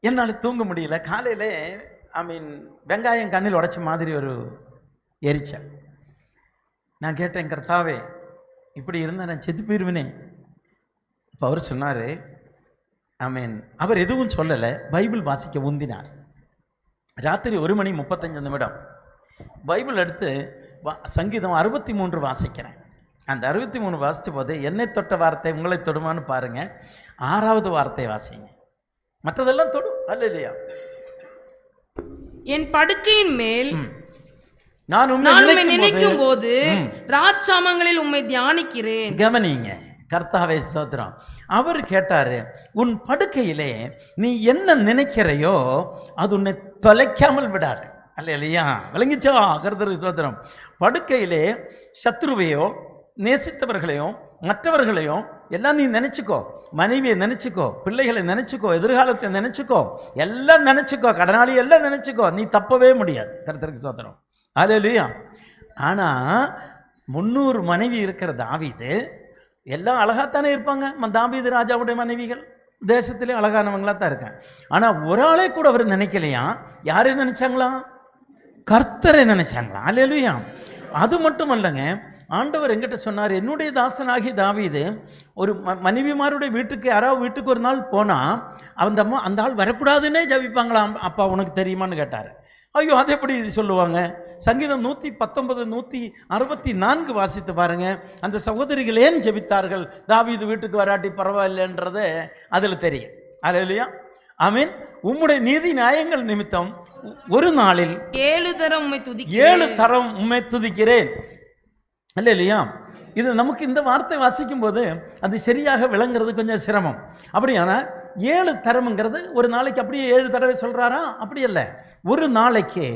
என்னால் தூங்க முடியல. காலையில் வெங்காயம் கண்ணில் உடைச்ச மாதிரி ஒரு எரிச்சல். நான் கேட்டேன், கர்த்தாவே இப்படி இருந்தால் நான் செத்து போயிடுவேனே. இப்போ அவர் சொன்னார், அவர் எதுவும் சொல்லலை, பைபிள் வாசிக்க உந்தினார். ராத்திரி 1:35 பைபிள் எடுத்து சங்கீதம் 63 வாசிக்கிறேன். அந்த 63 வாசித்த போது என்னை தொட்ட வார்த்தை உங்களை தொடுமான்னு பாருங்கள். 6வது வார்த்தை வாசிங்க, மற்றதெல்லாம் தொடும், அல்ல இல்லையா? என் படுக்கையின் மேல் நான் உம்மை நினைக்கும் போது ராஜாமங்களில் உம்மை தியானிக்கிறேன். கவனிங்க, கர்த்தாவே ஸ்தோத்திரம். அவர் கேட்டாரு, உன் படுக்கையிலே நீ என்ன நினைக்கிறையோ அது உன்னை தொலைக்காமல் விடாது, அல்ல இல்லையா? விளங்கிச்சோ? கர்த்தருக்கு ஸ்தோத்திரம். படுக்கையிலே சத்ருவையோ நேசித்தவர்களையோ மற்றவர்களையோ எல்லாம் நீ நினச்சிக்கோ, மனைவியை நினச்சிக்கோ, பிள்ளைகளை நினச்சிக்கோ, எதிர்காலத்தை நினச்சிக்கோ, எல்லாம் நினச்சிக்கோ, கடனாளி எல்லாம் நினச்சிக்கோ, நீ தப்பவே முடியாது. கர்த்தருக்கு ஸ்தோத்திரம். அல்லேலூயா. ஆனால் 300 மனைவி இருக்கிற தாவீது எல்லாம் அழகாத்தானே இருப்பாங்க. தாவீது ராஜாவுடைய மனைவிகள் தேசத்திலே அழகானவங்களாக தான் இருக்காங்க. ஆனால் ஒரு ஆளே கூட அவர் நினைக்கலையா. யாரை நினைச்சாங்களா? கர்த்தரை நினைச்சாங்களா? அல்லேலூயா. அது மட்டும் இல்லைங்க, ஆண்டவர் எங்கிட்ட சொன்னார், என்னுடைய தாசனாகி தாவீது ஒரு மனைவிமாருடைய வீட்டுக்கு யாராவது வீட்டுக்கு ஒரு நாள் போனால் அந்த ஆள் வரக்கூடாதுன்னே ஜபிப்பாங்களாம். அப்பா உனக்கு தெரியுமான்னு கேட்டார். ஐயோ, அதை எப்படி சொல்லுவாங்க? சங்கீதம் 119 164 வாசித்து பாருங்க. அந்த சகோதரிகள் ஏன் ஜெபித்தார்கள் தாவீது வீட்டுக்கு வராட்டி பரவாயில்லைன்றது அதில் தெரியும். அல்லேலூயா. ஆமென். உம்முடைய நீதி நியாயங்கள் நிமித்தம் ஒரு நாளில் 7 தரம் உம்மை துதிக்கிறேன். அல்ல இல்லையா? இது நமக்கு இந்த வார்த்தை வாசிக்கும் போது அது சரியாக விளங்குறது கொஞ்சம் சிரமம். அப்படியானா 7 தரம்ங்கிறது ஒரு நாளைக்கு அப்படியே 7 தடவை சொல்கிறாரா? அப்படி இல்லை, ஒரு நாளைக்கு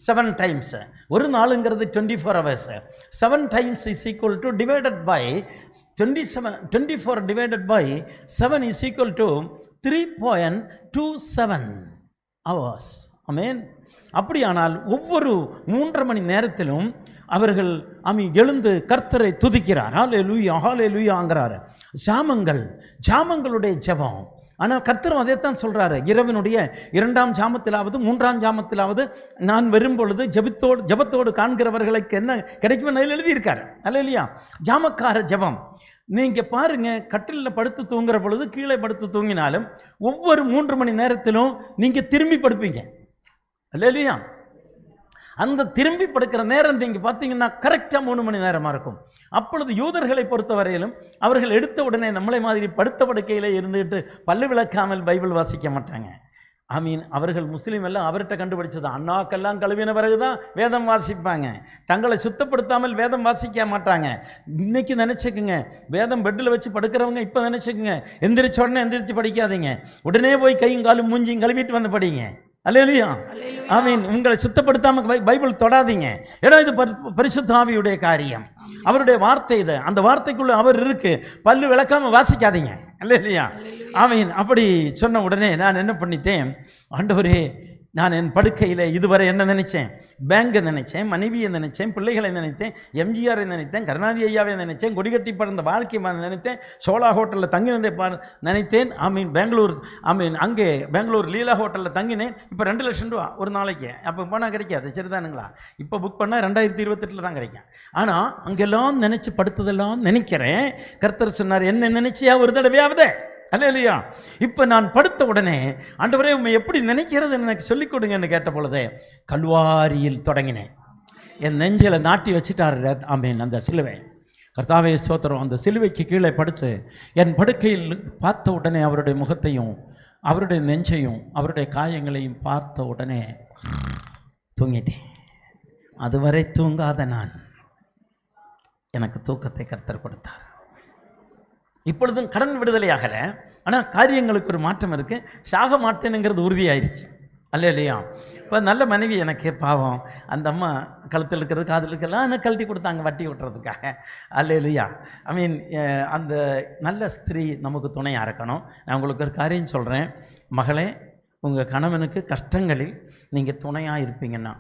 7 டைம்ஸ். ஒரு நாளுங்கிறது 24 hours. 7 times is equal to divided by 24 divided by 7 is equal to 3.27 hours. ஆமென். அப்படியானால் ஒவ்வொரு 3.5 மணி நேரத்திலும் அவர்கள் எழுந்து கர்த்தரை துதிக்கிறார். ஹல்லேலூயா ஹல்லேலூயாங்கிறாரு. ஜாமங்களுடைய ஜெபம். ஆனால் கர்த்தரும் அதைத்தான் சொல்கிறாரு, இரவினுடைய 2ஆம் ஜாமத்திலாவது 3ஆம் ஜாமத்திலாவது நான் வரும்பொழுது ஜெபத்தோடு காண்கிறவர்களுக்கு என்ன கிடைக்கும் எழுதியிருக்காரு. ஹல்லேலூயா. ஜாமக்கார ஜெபம். நீங்கள் பாருங்கள், கட்டிலில் படுத்து தூங்குற பொழுது கீழே படுத்து தூங்கினாலும் ஒவ்வொரு 3 மணி நேரத்திலும் நீங்கள் திரும்பி படுப்பீங்க. ஹல்லேலூயா. அந்த திரும்பி படுக்கிற நேரம் நீங்கள் பார்த்தீங்கன்னா கரெக்டாக 3 மணி நேரமாக இருக்கும். அப்பொழுது யூதர்களை பொறுத்தவரையிலும் அவர்கள் எடுத்த உடனே நம்மளை மாதிரி படுத்த படுக்கையில் இருந்துட்டு பல்லு விளக்காமல் பைபிள் வாசிக்க மாட்டாங்க. அவர்கள் முஸ்லீம் எல்லாம் அவர்கிட்ட கண்டுபிடிச்சது. அண்ணாக்கெல்லாம் கழுவின பிறகு தான் வேதம் வாசிப்பாங்க. தங்களை சுத்தப்படுத்தாமல் வேதம் வாசிக்க மாட்டாங்க. இன்னைக்கு நினச்சிக்குங்க, வேதம் பெட்டில் வச்சு படுக்கிறவங்க இப்போ நினச்சிக்குங்க, எந்திரிச்ச உடனே எந்திரிச்சு படிக்காதீங்க, உடனே போய் கையும் காலும் மூஞ்சியும் கழுவிட்டு வந்து படிங்க. அல்லேலூயா. உங்களை சுத்தப்படுத்தாம பைபிள் தொடாதீங்க. ஏன்னா இது பரிசுத்த ஆவியுடைய காரியம், அவருடைய வார்த்தை இது. அந்த வார்த்தைக்குள்ள அவர் இருக்கு. பல்லு விளக்காம வாசிக்காதீங்க. அல்லேலூயா. அப்படி சொன்ன உடனே நான் என்ன பண்ணிட்டேன், ஆண்டவரே, நான் என் படுக்கையில் இதுவரை என்ன நினைச்சேன், பேங்கை நினைச்சேன், மனைவியை நினைச்சேன், பிள்ளைகளை நினைத்தேன், எம்ஜிஆரை நினைத்தேன், கருணாநிதி ஐயாவை நினைத்தேன், கொடிகட்டி பறந்த வாழ்க்கையை நினைத்தேன், சோலா ஹோட்டலில் தங்கினதை நினைத்தேன். பெங்களூர் அங்கே பெங்களூர் லீலா ஹோட்டலில் தங்கினேன். இப்போ 2 லட்சம் ரூபா ஒரு நாளைக்கு. அப்போ போனால் கிடைக்காது, சரிதானுங்களா? இப்போ புக் பண்ணால் 2028 தான் கிடைக்கும். ஆனால் அங்கெல்லாம் நினச்சி படுத்ததெல்லாம் நினைக்கிறேன். கர்த்தர் சொன்னார், என்ன நினைச்சியா ஒரு தடவையாவது? அல்லேலூயா. இப்போ நான் படுத்த உடனே, ஆண்டவரே உண்மை எப்படி நினைக்கிறது எனக்கு சொல்லிக் கொடுங்கன்னு கேட்ட பொழுது, கல்வாரியில் தொடங்கினேன். என் நெஞ்சில் நாட்டி வச்சுட்டார். அந்த சிலுவை. கர்த்தாவே ஸ்தோத்திரம். அந்த சிலுவைக்கு கீழே படுத்து என் படுக்கையில் பார்த்த உடனே அவருடைய முகத்தையும் அவருடைய நெஞ்சையும் அவருடைய காயங்களையும் பார்த்த உடனே தூங்கிட்டேன். அதுவரை தூங்காத நான், எனக்கு தூக்கத்தை கர்த்தர் கொடுத்தார். இப்பொழுதும் கடன் விடுதலை ஆகலை, ஆனால் காரியங்களுக்கு ஒரு மாற்றம் இருக்குது. சாக மாட்டேனுங்கிறது உறுதியாயிருச்சு. அல்லேலூயா. இப்போ நல்ல மனைவி எனக்கு. பாவம் அந்த அம்மா கழுத்தில் இருக்கிறது காதில் இருக்கிறதெல்லாம் எனக்கு கழட்டி கொடுத்தாங்க வட்டி விட்டுறதுக்காக. அல்லேலூயா. அந்த நல்ல ஸ்திரீ நமக்கு துணையாக இருக்கணும். நான் உங்களுக்கு ஒரு காரியம் சொல்கிறேன், மகளே, உங்கள் கணவனுக்கு கஷ்டங்களில் நீங்கள் துணையாக இருப்பீங்கன்னா,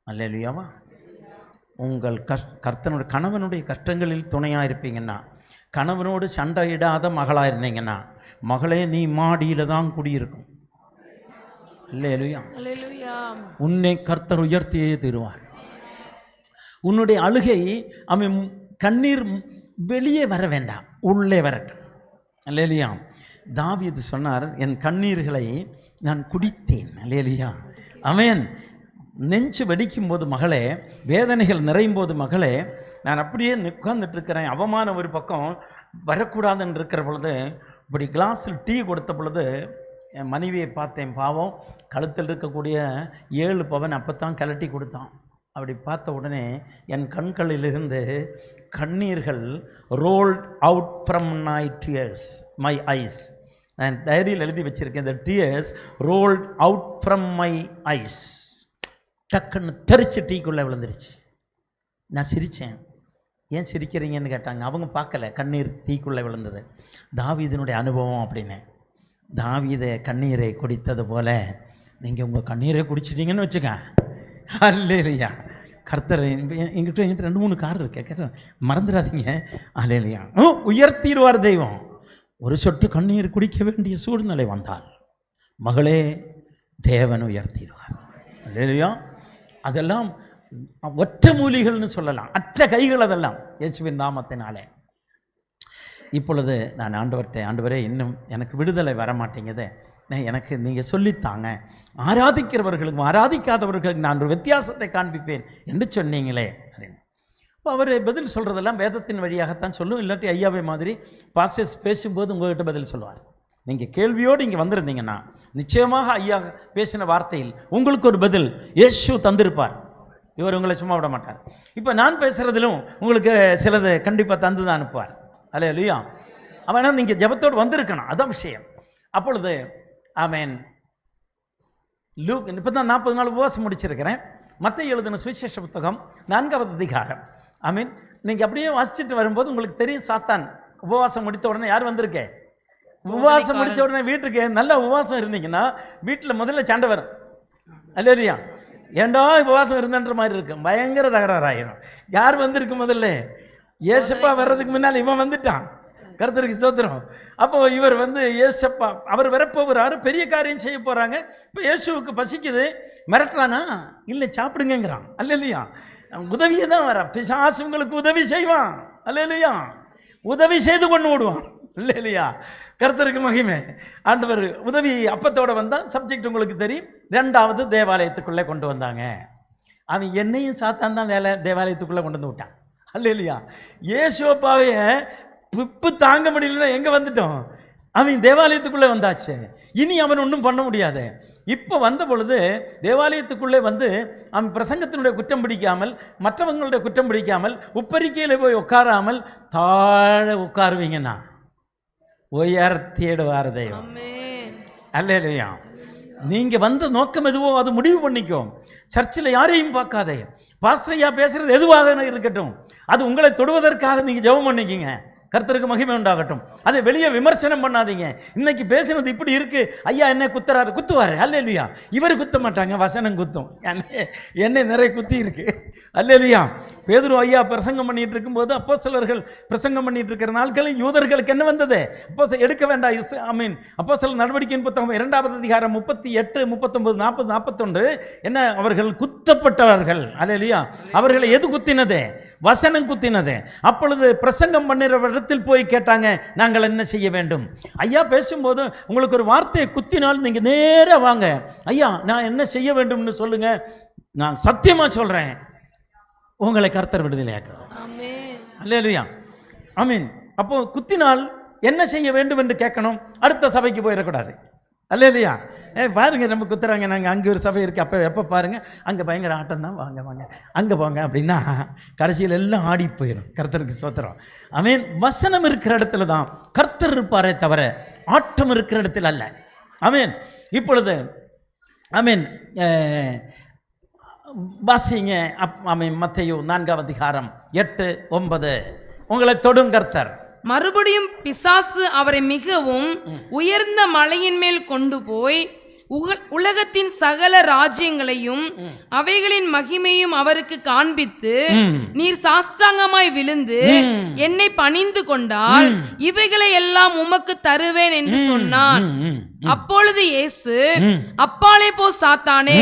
அல்லேலூயாவா, உங்கள் கர்த்தனுடைய கணவனுடைய கஷ்டங்களில் துணையாக இருப்பீங்கன்னா, கணவனோடு சண்டையிடாத மகளாக இருந்தீங்கன்னா, மகளே நீ மாடியில் தான் குடியிருக்கும். அல்லேலூயா. உன்னை கர்த்தர் உயர்த்தியே தருவார். உன்னுடைய அழுகை கண்ணீர் வெளியே வர வேண்டாம், உள்ளே வரட்டும். அல்லேலூயா. தாவீது சொன்னார், என் கண்ணீர்களை நான் குடித்தேன். அல்லேலூயா. ஆமென். நெஞ்சு வெடிக்கும் போது மகளே, வேதனைகள் நிறையும் போது மகளே, நான் அப்படியே உட்கார்ந்துட்டு இருக்கிறேன். அவமானம் ஒரு பக்கம் வரக்கூடாதுன்னு இருக்கிற பொழுது, இப்படி கிளாஸில் டீ கொடுத்த பொழுது என் மனைவியை பார்த்தேன். பாவம், கழுத்தில் இருக்கக்கூடிய 7 பவன் அப்போ தான் கலட்டி கொடுத்தான். அப்படி பார்த்த உடனே என் கண்களிலிருந்து கண்ணீர்கள் rolled out from my tears, my eyes. நான் டைரியில் எழுதி வச்சுருக்கேன், இந்த tears rolled out from my eyes. டக்குன்னு தெரிச்சு டீக்குள்ளே விழுந்துருச்சு. நான் சிரித்தேன். ஏன் சிரிக்கிறீங்கன்னு கேட்டாங்க. அவங்க பார்க்கல கண்ணீர் டீக்குள்ளே விழுந்தது. தாவீதினுடைய அனுபவம் அப்படின்னு. தாவீதை கண்ணீரை குடித்தது போல் நீங்கள் உங்கள் கண்ணீரை குடிச்சிட்டீங்கன்னு வச்சுக்க. அல்லேலூயா. கர்த்தர் எங்கிட்ட 2-3 கார் இருக்கு, கேட்ட மறந்துடாதீங்க. அல்லேலூயா. உயர்த்திடுவார் தெய்வம். ஒரு சொட்டு கண்ணீர் குடிக்க வேண்டிய சூழ்நிலை வந்தால், மகளே, தேவன் உயர்த்திடுவார். அல்லேலூயா. அதெல்லாம் ஒற்ற மூலிகள்னு சொல்லலாம், அற்ற கைகள் அதெல்லாம், இயேசுவின் நாமத்தினாலே. இப்பொழுது நான் ஆண்டவர்கிட்ட, ஆண்டவரே, இன்னும் எனக்கு விடுதலை வரமாட்டேங்குது, எனக்கு நீங்கள் சொல்லித்தாங்க, ஆராதிக்கிறவர்களுக்கும் ஆராதிக்காதவர்களுக்கு நான் ஒரு வித்தியாசத்தை காண்பிப்பேன் என்று சொன்னீங்களே அப்படின்னு. இப்போ அவர் பதில் சொல்கிறதெல்லாம் வேதத்தின் வழியாகத்தான் சொல்லும். இல்லாட்டி ஐயாவை மாதிரி பாஸ்டர்ஸ் பேசும்போது உங்கள்கிட்ட பதில் சொல்லுவார். நீங்கள் கேள்வியோடு இங்கே வந்திருந்தீங்கன்னா நிச்சயமாக ஐயா பேசின வார்த்தையில் உங்களுக்கு ஒரு பதில் இயேசு தந்திருப்பார். இவர் உங்களை சும்மா விட மாட்டார். இப்போ நான் பேசுகிறதிலும் உங்களுக்கு சிலது கண்டிப்பாக தந்து தான் அனுப்புவார். அல்லேலூயா. அவனால் நீங்கள் ஜெபத்தோடு வந்திருக்கணும், அதான் விஷயம். அப்பொழுது ஆமென். லூக் இப்போ தான் 40 நாள் உபவாசம் முடிச்சிருக்கிறேன். மத்தேயு எழுதின சுவிசேஷ புத்தகம் 4வது அதிகாரம். ஆமென். நீங்கள் அப்படியே வாசிச்சுட்டு வரும்போது உங்களுக்கு தெரியும், சாத்தான் உபவாசம் முடித்த உடனே யார் வந்திருக்கே? உபவாசம் முடித்த உடனே வீட்டுக்கு நல்ல உபவாசம் இருந்தீங்கன்னா வீட்டில் முதல்ல சண்டை வரும். அல்லேலூயா. ஏண்டா உபவாசம் இருந்தன்ற மாதிரி இருக்கும், பயங்கர தகராறாயிரும். யார் வந்திருக்கு முதல்ல? ஏசப்பா வர்றதுக்கு முன்னால் இவன் வந்துட்டான். கர்த்தருக்கு ஸ்தோத்திரம். அப்போ இவர் ஏசப்பா அவர் வரப்போகிறாரு, பெரிய காரியம் செய்ய போகிறாங்க. இப்போ இயேசுவுக்கு பசிக்குது, மிரட்டுறானா? இல்லை, சாப்பிடுங்கிறான். அல்லேலூயா. உதவியை தான் வர பிசாசு உங்களுக்கு உதவி செய்வான். அல்லேலூயா. உதவி செய்து கொண்டு விடுவான். அல்லேலூயா. கர்த்தருக்கு மகிமை. ஆண்டவர் உதவி அப்பத்தோடு வந்தால் சப்ஜெக்ட் உங்களுக்கு தெரியும். 2வது தேவாலயத்துக்குள்ளே கொண்டு வந்தாங்க. அவன் என்னையும் சாத்தான் தான் தேவாலயத்துக்குள்ளே கொண்டு வந்து விட்டான். அல்லேலூயா. இயேசுப்பாவைய பிப்பு தாங்க முடியலன்னா எங்கே வந்துட்டோம்? அவன் தேவாலயத்துக்குள்ளே வந்தாச்சு. இனி அவன் ஒன்றும் பண்ண முடியாது. இப்போ வந்த பொழுது தேவாலயத்துக்குள்ளே வந்து அவன் பிரசங்கத்தினுடைய குற்றம் பிடிக்காமல், மற்றவங்களுடைய குற்றம் பிடிக்காமல், உப்பரிக்கையில் போய் உட்காராமல் தாழ உட்காருவீங்கன்னா உயர்த்திடுவார் தெய்வம். அல்லேலூயா. நீங்கள் வந்த நோக்கம் எதுவோ அது முடிவு பண்ணிக்கோ. சர்ச்சில் யாரையும் பார்க்காதே. பாஸ்டர் ஐயா பேசுகிறது எதுவாக இருக்கட்டும், அது உங்களை தொடுவதற்காக நீங்கள் ஜெபம் பண்ணிக்கிங்க. கர்த்தருக்கு மகிமை உண்டாகட்டும். அதை வெளியே விமர்சனம் பண்ணாதீங்க. இன்னைக்கு பேசினது இப்படி இருக்கு, ஐயா என்ன குத்துறாரு, குத்துவாரு. அல்லேலூயா. இவர் குத்த மாட்டாங்க, வசனம் குத்தும். என்னை நிறைய குத்தி இருக்கு. அல்லேலூயா. பேதுரு ஐயா பிரசங்கம் பண்ணிட்டு இருக்கும்போது அப்போஸ்தலர்கள் பிரசங்கம் பண்ணிட்டு இருக்கிற நாட்களில் யூதர்களுக்கு என்ன வந்தது? எடுக்க வேண்டாம். ஆமீன். அப்போஸ்தலர் நடவடிக்கையின் புத்தகம் 2ஆம் அதிகாரம் 38, 39, 40, 41 என்ன, அவர்கள் குத்தப்பட்டவர்கள். அல்லேலூயா. அவர்களை எது குத்தினது? வசனம் குத்தினது. அப்பொழுது பிரசங்கம் பண்ணுற இடத்தில் போய் கேட்டாங்க, நாங்கள் என்ன செய்ய வேண்டும்? ஐயா பேசும்போது உங்களுக்கு ஒரு வார்த்தையை குத்தினால் நீங்கள் நேராக வாங்க, ஐயா நான் என்ன செய்ய வேண்டும்னு சொல்லுங்க, நான் சத்தியமா சொல்றேன் உங்களை கர்த்தர் விடுதலையாக்குவார். அல்லேலூயா. ஆமீன். அப்போ குத்தினால் என்ன செய்ய வேண்டும் என்று கேட்கணும், அடுத்த சபைக்கு போயிடக்கூடாது. அல்லேலூயா. பாருங்க நம்ம குத்துறாங்க, நாங்கள் அங்கே ஒரு சபை இருக்குது, அப்போ எப்போ பாருங்கள் அங்கே பயங்கர ஆட்டம் தான், வாங்க வாங்க அங்கே போங்க அப்படின்னா கடைசியில் எல்லாம் ஆடி போயிடும். கர்த்தருக்கு ஸ்தோத்திரம். ஆமீன். வசனம் இருக்கிற இடத்துல தான் கர்த்தர் இருப்பாரே தவிர ஆட்டம் இருக்கிற இடத்துல அல்ல. ஆமீன். இப்பொழுது ஆமீன் வாசிங்க. ஆமீன். மத்தேயு 4ஆம் அதிகாரம் 8, 9. உங்களை தொடும் கர்த்தர். மறுபடியும் பிசாசு அவரை மிகவும் உயர்ந்த மலையின் மேல் கொண்டு போய் உலகத்தின் சகல ராஜ்யங்களையும் அவைகளின் மகிமையும் அவருக்கு காண்பித்து, நீர் சாஷ்டாங்கமாய் விழுந்து என்னை பணிந்து கொண்டால் இவைகளை எல்லாம் உமக்கு தருவேன் என்று சொன்னான். அப்பொழுது இயேசு, அப்பாலே போ சாத்தானே,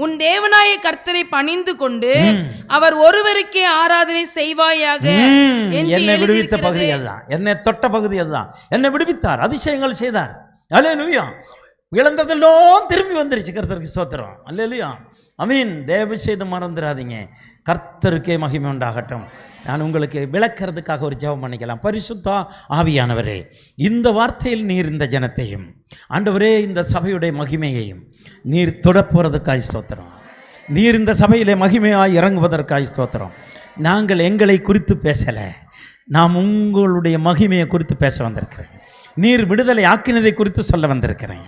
உன் தேவனாய கர்த்தரை பணிந்து கொண்டு அவர் ஒருவருக்கே ஆராதனை செய்வாயாக. என்னை விடுவித்த பகுதி அதுதான், என்னை தொட்ட பகுதி அதுதான். என்னை விடுவித்தார், அதிசயங்கள் செய்தார். அல்லேலூயா. இழந்ததெல்லாம் திரும்பி வந்துருச்சு. கர்த்தருக்கு ஸ்தோத்திரம். அல்லேலூயா. ஆமீன். தயவு செய்து மறந்துடாதீங்க. கர்த்தருக்கே மகிமை உண்டாகட்டும். நான் உங்களுக்கு விளக்கிறதுக்காக ஒரு ஜெபம் பண்ணிக்கலாம். பரிசுத்த ஆவியானவரே, இந்த வார்த்தையில் நீர் இந்த ஜனத்தையும், ஆண்டவரே இந்த சபையுடைய மகிமையையும் நீர் தொடப்போறதுக்காய் ஸ்தோத்திரம். நீர் இந்த சபையிலே மகிமையாய் இறங்குவதற்காய் ஸ்தோத்திரம். நாங்கள் எங்களை குறித்து பேசலை, நாம் உங்களுடைய மகிமையை குறித்து பேச வந்திருக்கிறேன். நீர் விடுதலை ஆக்கினதை குறித்து சொல்ல வந்திருக்கிறேன்.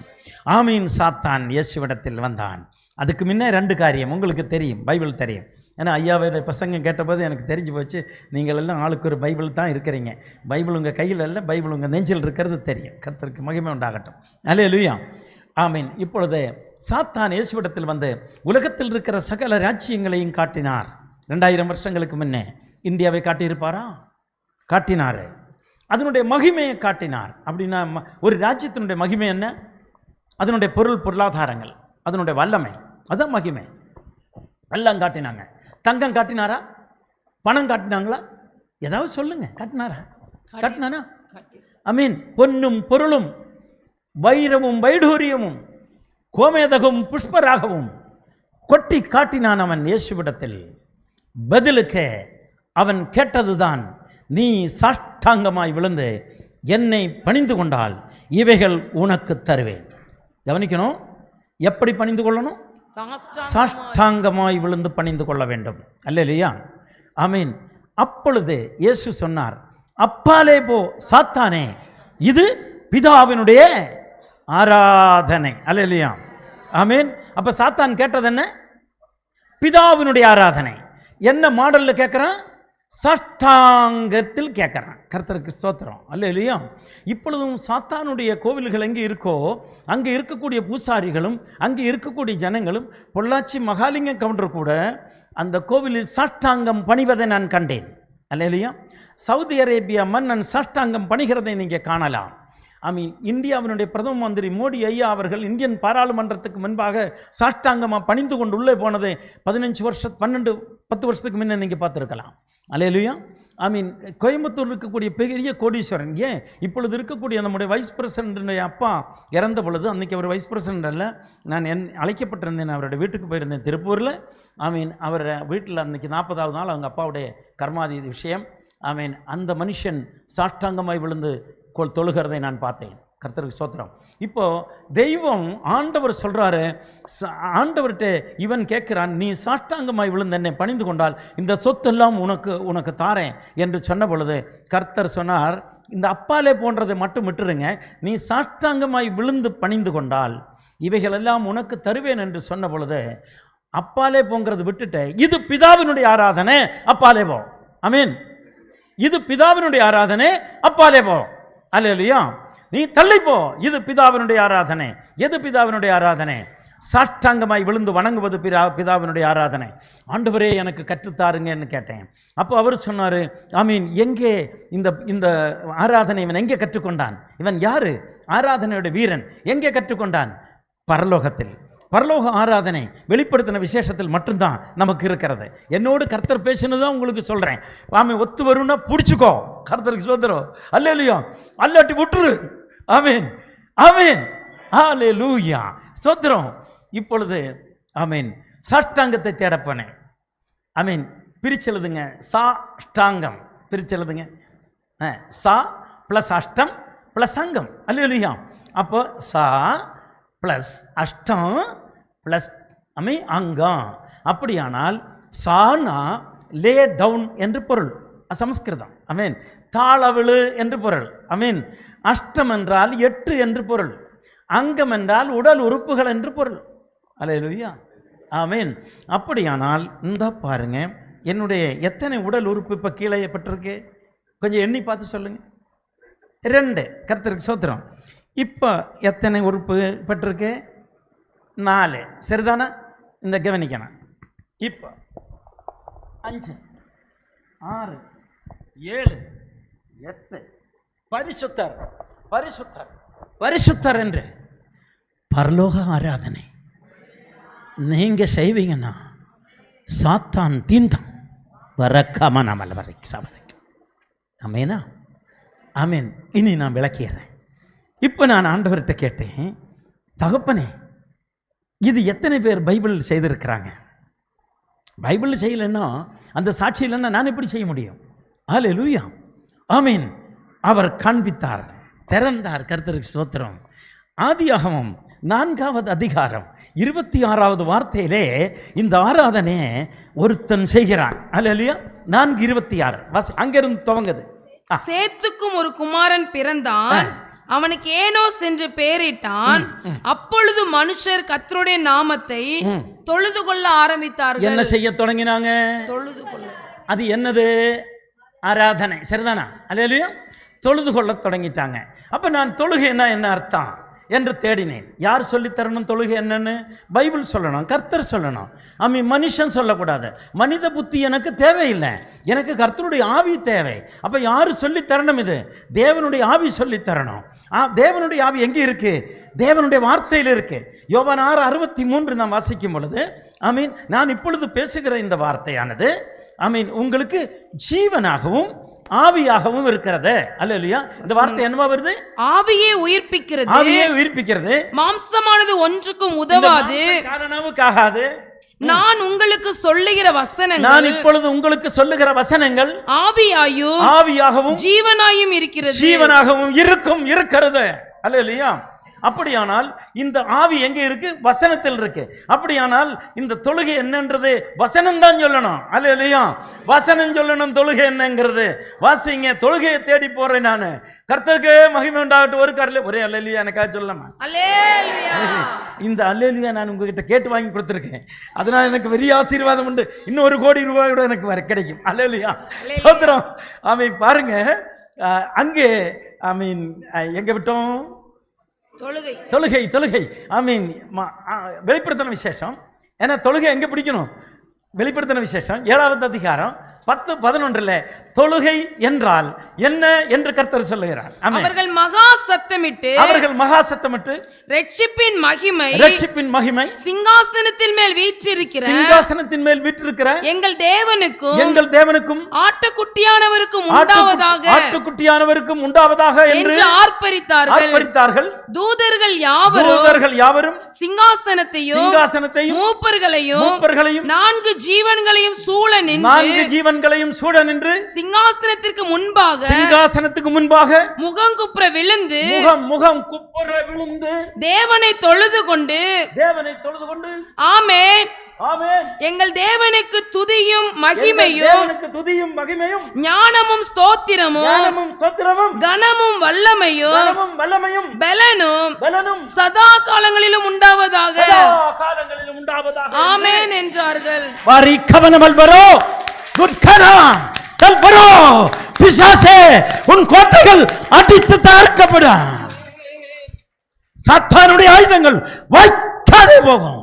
ஆமீன். சாத்தான் இயேசுவிடத்தில் வந்தான். அதுக்கு முன்னே 2 காரியம் உங்களுக்கு தெரியும், பைபிள் தெரியும். ஏன்னா ஐயாவுடைய பிரசங்கம் கேட்டபோது எனக்கு தெரிஞ்சு போச்சு, நீங்கள் எல்லாம் ஆளுக்கு ஒரு பைபிள் தான் இருக்கிறீங்க. பைபிள் உங்கள் கையில் இல்லை, பைபிள் உங்கள் நெஞ்சில் இருக்கிறது தெரியும். கர்த்தருக்கு மகிமை உண்டாகட்டும். அல்லேலூயா. ஆமீன். இப்பொழுது சாத்தான் இயேசுவிடத்தில் வந்து உலகத்தில் இருக்கிற சகல ராஜ்யங்களையும் காட்டினார். 2000 வருஷங்களுக்கு முன்னே இந்தியாவை காட்டியிருப்பாரா? காட்டினார். அதனுடைய மகிமையை காட்டினார். அப்படின்னா ஒரு ராஜ்யத்தினுடைய மகிமை என்ன? அதனுடைய பொருளாதாரங்கள், அதனுடைய வல்லமை, அதுதான் மகிமை. எல்லாம் காட்டினாங்க. தங்கம் காட்டினாரா? பணம் காட்டினாங்களா? ஏதாவது சொல்லுங்க. காட்டினாரா? ஆமீன். பொன்னும் பொருளும் வைரமும் வைடூரியமும் கோமேதகமும் புஷ்பராகவும் கொட்டி காட்டினான் அவன் இயேசுவிடத்தில். பதிலுக்கு அவன் கேட்டதுதான், நீ சாஷ்டாங்கமாய் விழுந்து என்னை பணிந்து கொண்டால் இவைகள் உனக்கு தருவேன். கவனிக்கணும். எப்படி பணிந்து கொள்ளணும்? சாஷ்டாங்கமாய் விழுந்து பணிந்து கொள்ள வேண்டும். அல்லேலூயா. ஆமீன். அப்பொழுது இயேசு சொன்னார், அப்பாலே போ சாத்தானே, இது பிதாவினுடைய ஆராதனை. அல்லேலூயா. ஆமீன். அப்ப சாத்தான் கேட்டது என்ன? பிதாவினுடைய ஆராதனை. என்ன மாடல்ல கேட்கிறான்? சாஷ்டாங்கத்தில் கேட்குறான். கர்த்தருக்கு ஸ்தோத்திரம். அல்லேலூயா. இப்பொழுதும் சாத்தானுடைய கோவில்கள் எங்கே இருக்கோ அங்கே இருக்கக்கூடிய பூசாரிகளும் அங்கே இருக்கக்கூடிய ஜனங்களும், பொள்ளாச்சி மகாலிங்க கவுண்டர் கூட அந்த கோவிலில் சாஷ்டாங்கம் பணிவதை நான் கண்டேன். அல்லேலூயா. சவுதி அரேபியா மன்னன் சாஷ்டாங்கம் பணிகிறதை நீங்கள் காணலாம். இந்தியாவினுடைய பிரதம மந்திரி மோடி ஐயா அவர்கள் இந்தியன் பாராளுமன்றத்துக்கு முன்பாக சாஷ்டாங்கமாக பணிந்து கொண்டு உள்ளே போனதை 10 வருஷத்துக்கு முன்னே நீங்கள் பார்த்துருக்கலாம். அல்லேலூயா. கோயம்புத்தூர் இருக்கக்கூடிய பெரிய கோடீஸ்வரன், ஏன் இப்பொழுது இருக்கக்கூடிய நம்முடைய வைஸ் பிரசிடென்ட்டுடைய அப்பா இறந்த பொழுது, அன்றைக்கி அவர் வைஸ் பிரசிடென்ட் அல்ல, நான் அழைக்கப்பட்டிருந்தேன். அவருடைய வீட்டுக்கு போயிருந்தேன் திருப்பூரில். அவர் வீட்டில் அன்றைக்கி 40வது நாள் அவங்க அப்பாவுடைய கர்மாதி விஷயம். அந்த மனுஷன் சாஷ்டாங்கமாய் விழுந்து தொழுகிறதை நான் பார்த்தேன். கர்த்தருக்கு ஸ்தோத்திரம். இப்போ தெய்வம் ஆண்டவர் சொல்றாரு, ஆண்டவர்கிட்ட இவன் கேட்கிறான், நீ சாஷ்டாங்கமாய் விழுந்து என்னை பணிந்து கொண்டால் இந்த சொத்தெல்லாம் உனக்கு தாரேன் என்று சொன்ன பொழுது கர்த்தர் சொன்னார், இந்த அப்பாலே போன்றதை மட்டும் விட்டுருங்க, நீ சாஷ்டாங்கமாய் விழுந்து பணிந்து கொண்டால் இவைகளெல்லாம் உனக்கு தருவேன் என்று சொன்ன பொழுது அப்பாலே போங்கிறது விட்டுட்டு, இது பிதாவினுடைய ஆராதனை, அப்பாலே போ. ஆமென். இது பிதாவினுடைய ஆராதனை, அப்பாலே போ. அல்லேலூயா. நீ தள்ளி போ, இது பிதாவினுடைய ஆராதனை. எது பிதாவினுடைய ஆராதனை? சாஷ்டாங்கமாய் விழுந்து வணங்குவது பிதாவினுடைய ஆராதனை. ஆண்டவரே எனக்கு கற்றுத்தாருங்கன்னு கேட்டேன். அப்போ அவர் சொன்னார், ஆமீன், எங்கே இந்த ஆராதனை இவன் எங்கே கற்றுக்கொண்டான்? இவன் யாரு? ஆராதனையோட வீரன். எங்கே கற்றுக்கொண்டான்? பரலோகத்தில். பரலோக ஆராதனை வெளிப்படுத்தின விசேஷத்தில் மட்டும்தான் நமக்கு இருக்கிறது. என்னோடு கர்த்தர் பேசினதான் உங்களுக்கு சொல்கிறேன். ஆமீன். ஒத்து வரும்னா பிடிச்சிக்கோ. கர்த்தருக்கு ஸ்தோத்திரம். அல்லேலூயா. அல்லாட்டி விட்டுரு. ஆமீன், ஆமீன், அல்லேலூயா, ஸ்தோத்திரம். இப்பொழுது ஆமீன், சாஷ்டாங்கத்தை தேடப்போனேன். ஆமீன். பிரிச்செழுதுங்க, சாஷ்டாங்கம் பிரிச்செழுதுங்க. சா ப்ளஸ் அஷ்டம் ப்ளஸ் அங்கம். அல்லேலூயா. அப்போ சா ப்ளஸ் அஷ்டம் ப்ளஸ் அங்கம். அப்படியானால் சானா லே டவுன் என்று பொருள், சமஸ்கிருதம். ஆமீன். தாளவிழு என்று பொருள். ஆமீன். அஷ்டம் என்றால் 8 என்று பொருள். அங்கம் என்றால் உடல் உறுப்புகள் என்று பொருள். அல்லேலூயா. ஆமீன். அப்படியானால் இந்த பாருங்க, என்னுடைய எத்தனை உடல் உறுப்பு இப்போ கீழே பட்டிருக்கு? கொஞ்சம் எண்ணி பார்த்து சொல்லுங்க. 2. கர்த்தருக்கு ஸ்தோத்திரம். இப்போ எத்தனை உறுப்பு பட்டிருக்கு? 4. சரிதானா? இந்த கவனிக்கணும். இப்போ 5, 6, 7, 8. பரிசுத்தர், பரிசுத்தர், பரிசுத்தர் என்று பரலோக ஆராதனை நீங்க செய்வீங்கன்னா சாத்தான் தீண்டான் வரக்காம நாமல் வரைக்கும் சபரைக்கும். ஆமேனா? ஆமீன். இனி நான் விளக்கிடுறேன். இப்போ நான் ஆண்டவர்கிட்ட கேட்டேன், தகப்பனே, இது எத்தனை பேர் பைபிள் செய்திருக்கிறாங்க? பைபிள் செய்யலைன்னா, அந்த சாட்சி இல்லைன்னா நான் எப்படி செய்ய முடியும்? அல்லேலூயா. ஆமீன். அவர் காண்பித்தார், திறந்தார். கர்த்தருக்கு ஸ்தோத்திரம். ஆதியாகமம் 4வது அதிகாரம் 26வது வார்த்தையிலே இந்த ஆராதனை ஒருத்தன் செய்கிறான். அல்லேலூயா. 4:26 அங்கிருந்து துவங்குது. சேத்துக்கும் ஒரு குமாரன் பிறந்தான், அவனுக்கு ஏனோஸ் என்று பெயரிட்டான். அப்பொழுது மனுஷர் கர்த்தருடைய நாமத்தை தொழுது கொள்ள ஆரம்பித்தார்கள். என்ன செய்ய தொடங்கினாங்க? தொழுது கொள்ள. அது என்னது? ஆராதனை. சரிதானா? அல்லேலூயா. தொழுது கொள்ள தொடங்கிட்டாங்க. அப்போ நான் தொழுகைன்னா என்ன அர்த்தம் என்று தேடினேன். யார் சொல்லித்தரணும் தொழுகை என்னன்னு? பைபிள் சொல்லணும், கர்த்தர் சொல்லணும். மனுஷன் சொல்லக்கூடாது. மனித புத்தி எனக்கு தேவையில்லை, எனக்கு கர்த்தருடைய ஆவி தேவை. அப்போ யார் சொல்லித்தரணும்? இது தேவனுடைய ஆவி சொல்லித்தரணும். தேவனுடைய ஆவி எங்கே இருக்கு? தேவனுடைய வார்த்தையில் இருக்கு. யோவான் 6:63 நாம் வாசிக்கும் பொழுது, ஆமீன், நான் இப்பொழுது பேசுகிற இந்த வார்த்தையானது ஆமீன் உங்களுக்கு ஜீவனாகவும் ஆவியாகவும் இருக்கிறது. அல்லேலூயா. இந்த வார்த்தை என்னவா வருது? ஆவியே உயிர்ப்பிக்கிறது. ஆவியே உயிர்ப்பிக்கிறது. மாம்சமானது ஒன்றுக்கும் உதவாது, காரணமாகாது. நான் உங்களுக்கு சொல்லுகிற வசனங்கள், நான் இப்பொழுது உங்களுக்கு சொல்லுகிற வசனங்கள் ஆவியாகவும் ஜீவனாயும் இருக்கிறது, ஜீவனாகவும் இருக்கிறது. அல்லேலூயா. அப்படியானால் இந்த ஆவி எங்கே இருக்கு? வசனத்தில் இருக்கு. அப்படியானால் இந்த தொழுகை என்னன்றது வசனம் தான் சொல்லணும். அல்லேலூயா. வசனம் சொல்லணும் தொழுகை என்னங்கிறது. வாசிங்க. தொழுகையை தேடி போறேன் நான். கர்த்தருக்கு மகிமை உண்டாகட்டும். ஒரு காரில் ஒரே அல்லேலூயா எனக்காக சொல்லலாமா? இந்த அல்லேலூயா நான் உங்ககிட்ட கேட்டு வாங்கி கொடுத்துருக்கேன். அதனால எனக்கு பெரிய ஆசீர்வாதம் உண்டு. இன்னும் 1 கோடி ரூபாய் கூட எனக்கு கிடைக்கும். அல்லேலூயா. ஸ்தோத்திரம். ஆமீன். பாருங்க, அங்கே ஆமீன் எங்க விட்டோம்? தொழுகை. ஆமீன். வெளிப்படுத்தின விசேஷம். ஏன்னா தொழுகை எங்க பிடிக்கணும்? வெளிப்படுத்தின விசேஷம் 7வது அதிகாரம் 10-11 தொழுகை என்றால் என்ன என்று கர்த்தர் சொல்லுகிறார். அவர்கள் மகா சத்தமிட்டு ரட்சிப்பின் மகிமை சிங்காசனத்தின் மேல் வீற்றிருக்கிற எங்கள் தேவனுக்கும் ஆட்டுக்குட்டியானவருக்கும் உண்டாவதாக என்று ஆர்ப்பரித்தார்கள். தூதர்கள் யாவரும் சிங்காசனத்தையும் மூப்பர்களையும் 4 ஜீவன்களையும் சூழ நின்று சிங்காசனத்திற்கு முன்பாக முகங்குப்புற விழுந்து தேவனை தொழுது கொண்டு ஆமென் எங்கள் தேவனுக்கு துதியும் மகிமையும் ஞானமும் ஸ்தோத்திரமும் கனமும் வல்லமையும் பலனும் சதா காலங்களிலும் உண்டாவதாக ஆமென் என்றார்கள். பிசாசே, உன் கோட்டைகள் அடித்து தகர்க்கப்படும். சாத்தானுடைய ஆயுதங்கள் வைக்காதே போகும்.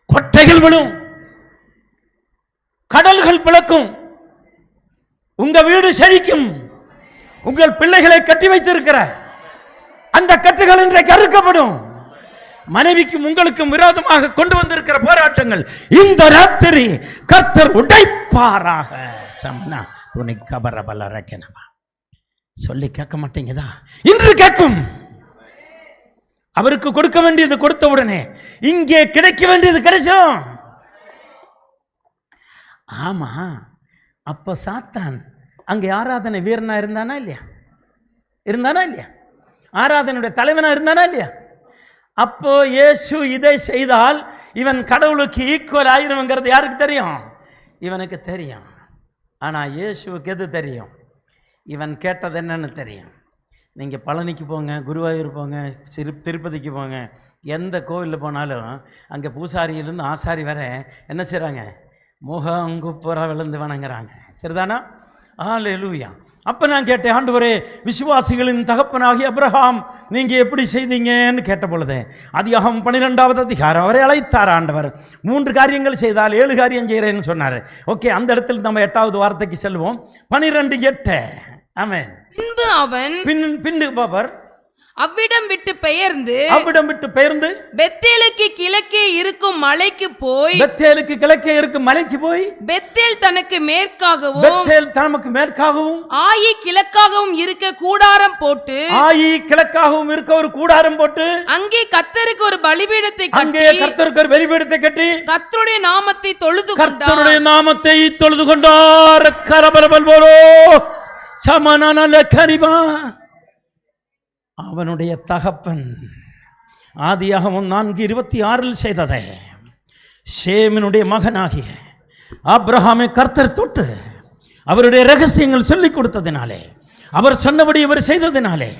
கொட்டைகள் விழும், கடல்கள் பிளக்கும், உங்க வீடு செழிக்கும். உங்கள் பிள்ளைகளை கட்டி வைத்திருக்கிற அந்த கட்டுகள் இன்றைக்கு அறுக்கப்படும். மனைவிக்கும் உங்களுக்கும் விரோதமாக கொண்டு வந்திருக்கிற போராட்டங்கள் இந்த ராத்திரி கர்த்தர் உடைப்பாராக. சொல்லி கேட்க மாட்டீங்கதா? இன்று கேட்கும். அவருக்கு கொடுக்க வேண்டியது கொடுத்த உடனே இங்கே கிடைக்க வேண்டியது கிடைக்கும். ஆமா, அப்ப சாத்தான் அங்கே ஆராதனை வீரனா இருந்தானா இல்லையா? ஆராதனுடைய தலைவனா இருந்தானா இல்லையா? அப்போ இயேசு இதை செய்தால் இவன் கடவுளுக்கு ஈக்குவல் ஆயிருங்கிறது யாருக்கு தெரியும்? இவனுக்கு தெரியும். ஆனா இயேசுவுக்கு எது தெரியும்? இவன் கேட்டது என்னன்னு தெரியும். நீங்கள் பழனிக்கு போங்க, குருவாயூர் போங்க, திருப்பதிக்கு போங்க, எந்த கோவிலில் போனாலும் அங்கே பூசாரியிலிருந்து ஆசாரி வர என்ன செய்கிறாங்க? முகங்குப்புற விழுந்து வணங்குறாங்க. சரிதானா? ஹல்லேலூயா. அப்போ நான் கேட்டேன், ஆண்டவரே, விசுவாசிகளின் தகப்பனாகிய அபிரகாம் நீங்கள் எப்படி செய்தீங்கன்னு கேட்ட பொழுது அதிகாரம் 12வது அதிகாரம் அவரை அழைத்தார் ஆண்டவர். 3 காரியங்கள் செய்தால் 7 காரியம் செய்கிறேன்னு சொன்னார். ஓகே, அந்த இடத்துல நம்ம 8வது வார்த்தைக்கு செல்வோம். 12:8. ஆமென். பின்பு அவன் பின்னு பாப்பர் அவ்விடம் விட்டு பெயர்ந்து பெத்தேலுக்கு கிழக்கே இருக்கும் மலைக்கு போய் பெத்தேல் தனக்கு மேற்காகவும் ஆயி கிழக்காகவும் இருக்க ஒரு கூடாரம் போட்டு அங்கே கர்த்தருக்கு ஒரு பலிபீடத்தை கட்டி கர்த்தருடைய நாமத்தை தொழுது கொண்டார். கரபரபல் போலோ சமனான கரிபா. அவனுடைய தகப்பன் ஆதியாகமம் 4:26 செய்ததை சேமினுடைய மகனாகிய ஆபிரகாமை கர்த்தர் தொட்டு அவருடைய ரகசியங்கள் சொல்லிக் கொடுத்ததினாலே, அவர் சொன்னபடி இவர் செய்ததினாலே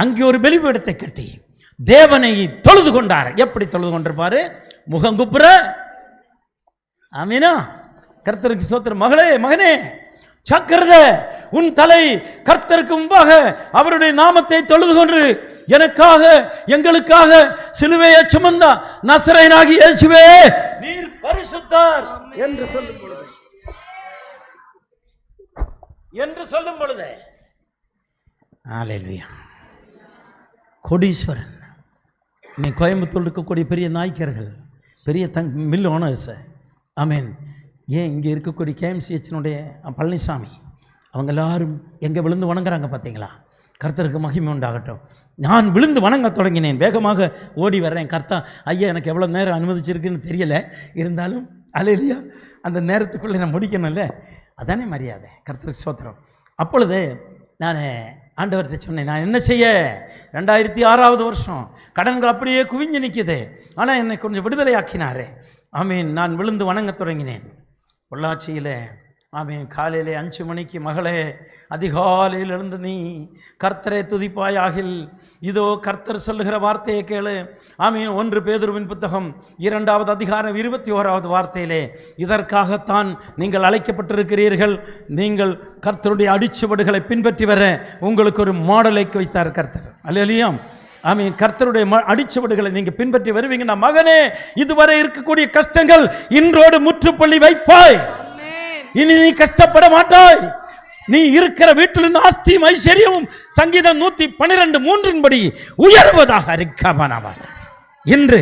அங்கே ஒரு பலிபீடத்தை கட்டி தேவனை தொழுது கொண்டார். எப்படி தொழுது கொண்டிருப்பாரு? முகங்குப்புற. ஆமீனா? கர்த்தருக்கு ஸ்தோத்திரம். மகனே சக்கரத, உன் தலை கர்த்தருக்கு முன்பாக அவருடைய நாமத்தை தொழுது கொண்டு எனக்காக எங்களுக்காக சிலுவையை சுமந்த நசரேயனாகிய இயேசுவே நீர் பரிசுத்தர் என்று சொல்லும் பொழுது ஹல்லேலூயா. கோடீஸ்வரன், நீ கோயம்புத்தூர் இருக்கக்கூடிய பெரிய நாய்க்கர்கள், பெரிய மில் ஓனர்ஸ், ஆமீன், ஏன் இங்கே இருக்கக்கூடிய கேஎம்சிஹெச்சினுடைய பழனிசாமி, அவங்க எல்லாரும் எங்கே விழுந்து வணங்குறாங்க பார்த்தீங்களா? கர்த்தருக்கு மகிமை உண்டாகட்டும். நான் விழுந்து வணங்க தொடங்கினேன், வேகமாக ஓடி வர்றேன். கர்த்தா, ஐயா எனக்கு எவ்வளோ நேரம் அனுமதிச்சிருக்குன்னு தெரியலை, இருந்தாலும் அல்லேலூயா, அந்த நேரத்துக்குள்ளே நான் முடிக்கணும்ல, அதானே மரியாதை. கர்த்தருக்கு ஸ்தோத்திரம். அப்பொழுது நான் ஆண்டவர்கிட்ட சொன்னேன், நான் என்ன செய்ய? 2006வது வருஷம் கடன்கள் அப்படியே குவிஞ்சு நிற்கிது, ஆனால் என்னை கொஞ்சம் விடுதலை ஆக்கினாரே. ஆமீன். நான் விழுந்து வணங்க தொடங்கினேன். பொள்ளாச்சியில் ஆமீன், காலையிலே 5 மணிக்கு, மகளே அதிகாலையில் எழுந்து நீ கர்த்தரை துதிப்பாயாகில், இதோ கர்த்தர் சொல்லுகிற வார்த்தையை கேளு. ஆமீன். 1 பேதுருவின் புத்தகம் 2வது அதிகாரம் 21வது வார்த்தையிலே, இதற்காகத்தான் நீங்கள் அழைக்கப்பட்டிருக்கிறீர்கள், நீங்கள் கர்த்தருடைய அடிச்சுவடுகளை பின்பற்றி வர உங்களுக்கு ஒரு மாடலை வைத்தார் கர்த்தர். அல்லேலூயா. ஆமீன். கர்த்தருடைய அடிச்சுவடுகளை நீங்க பின்பற்றி வருவீங்கன்னா, மகனே, இதுவரை இருக்கக்கூடிய கஷ்டங்கள் இன்றோடு முற்றுப்புள்ளி வைப்பாய். இனி நீ கஷ்டப்பட மாட்டாய். நீ இருக்கிற வீட்டிலிருந்து ஆஸ்தியும் ஐஸ்வர்யமும் சங்கீதம் 112:3 படி உயர்வதாக இருக்காமனாவார். இன்று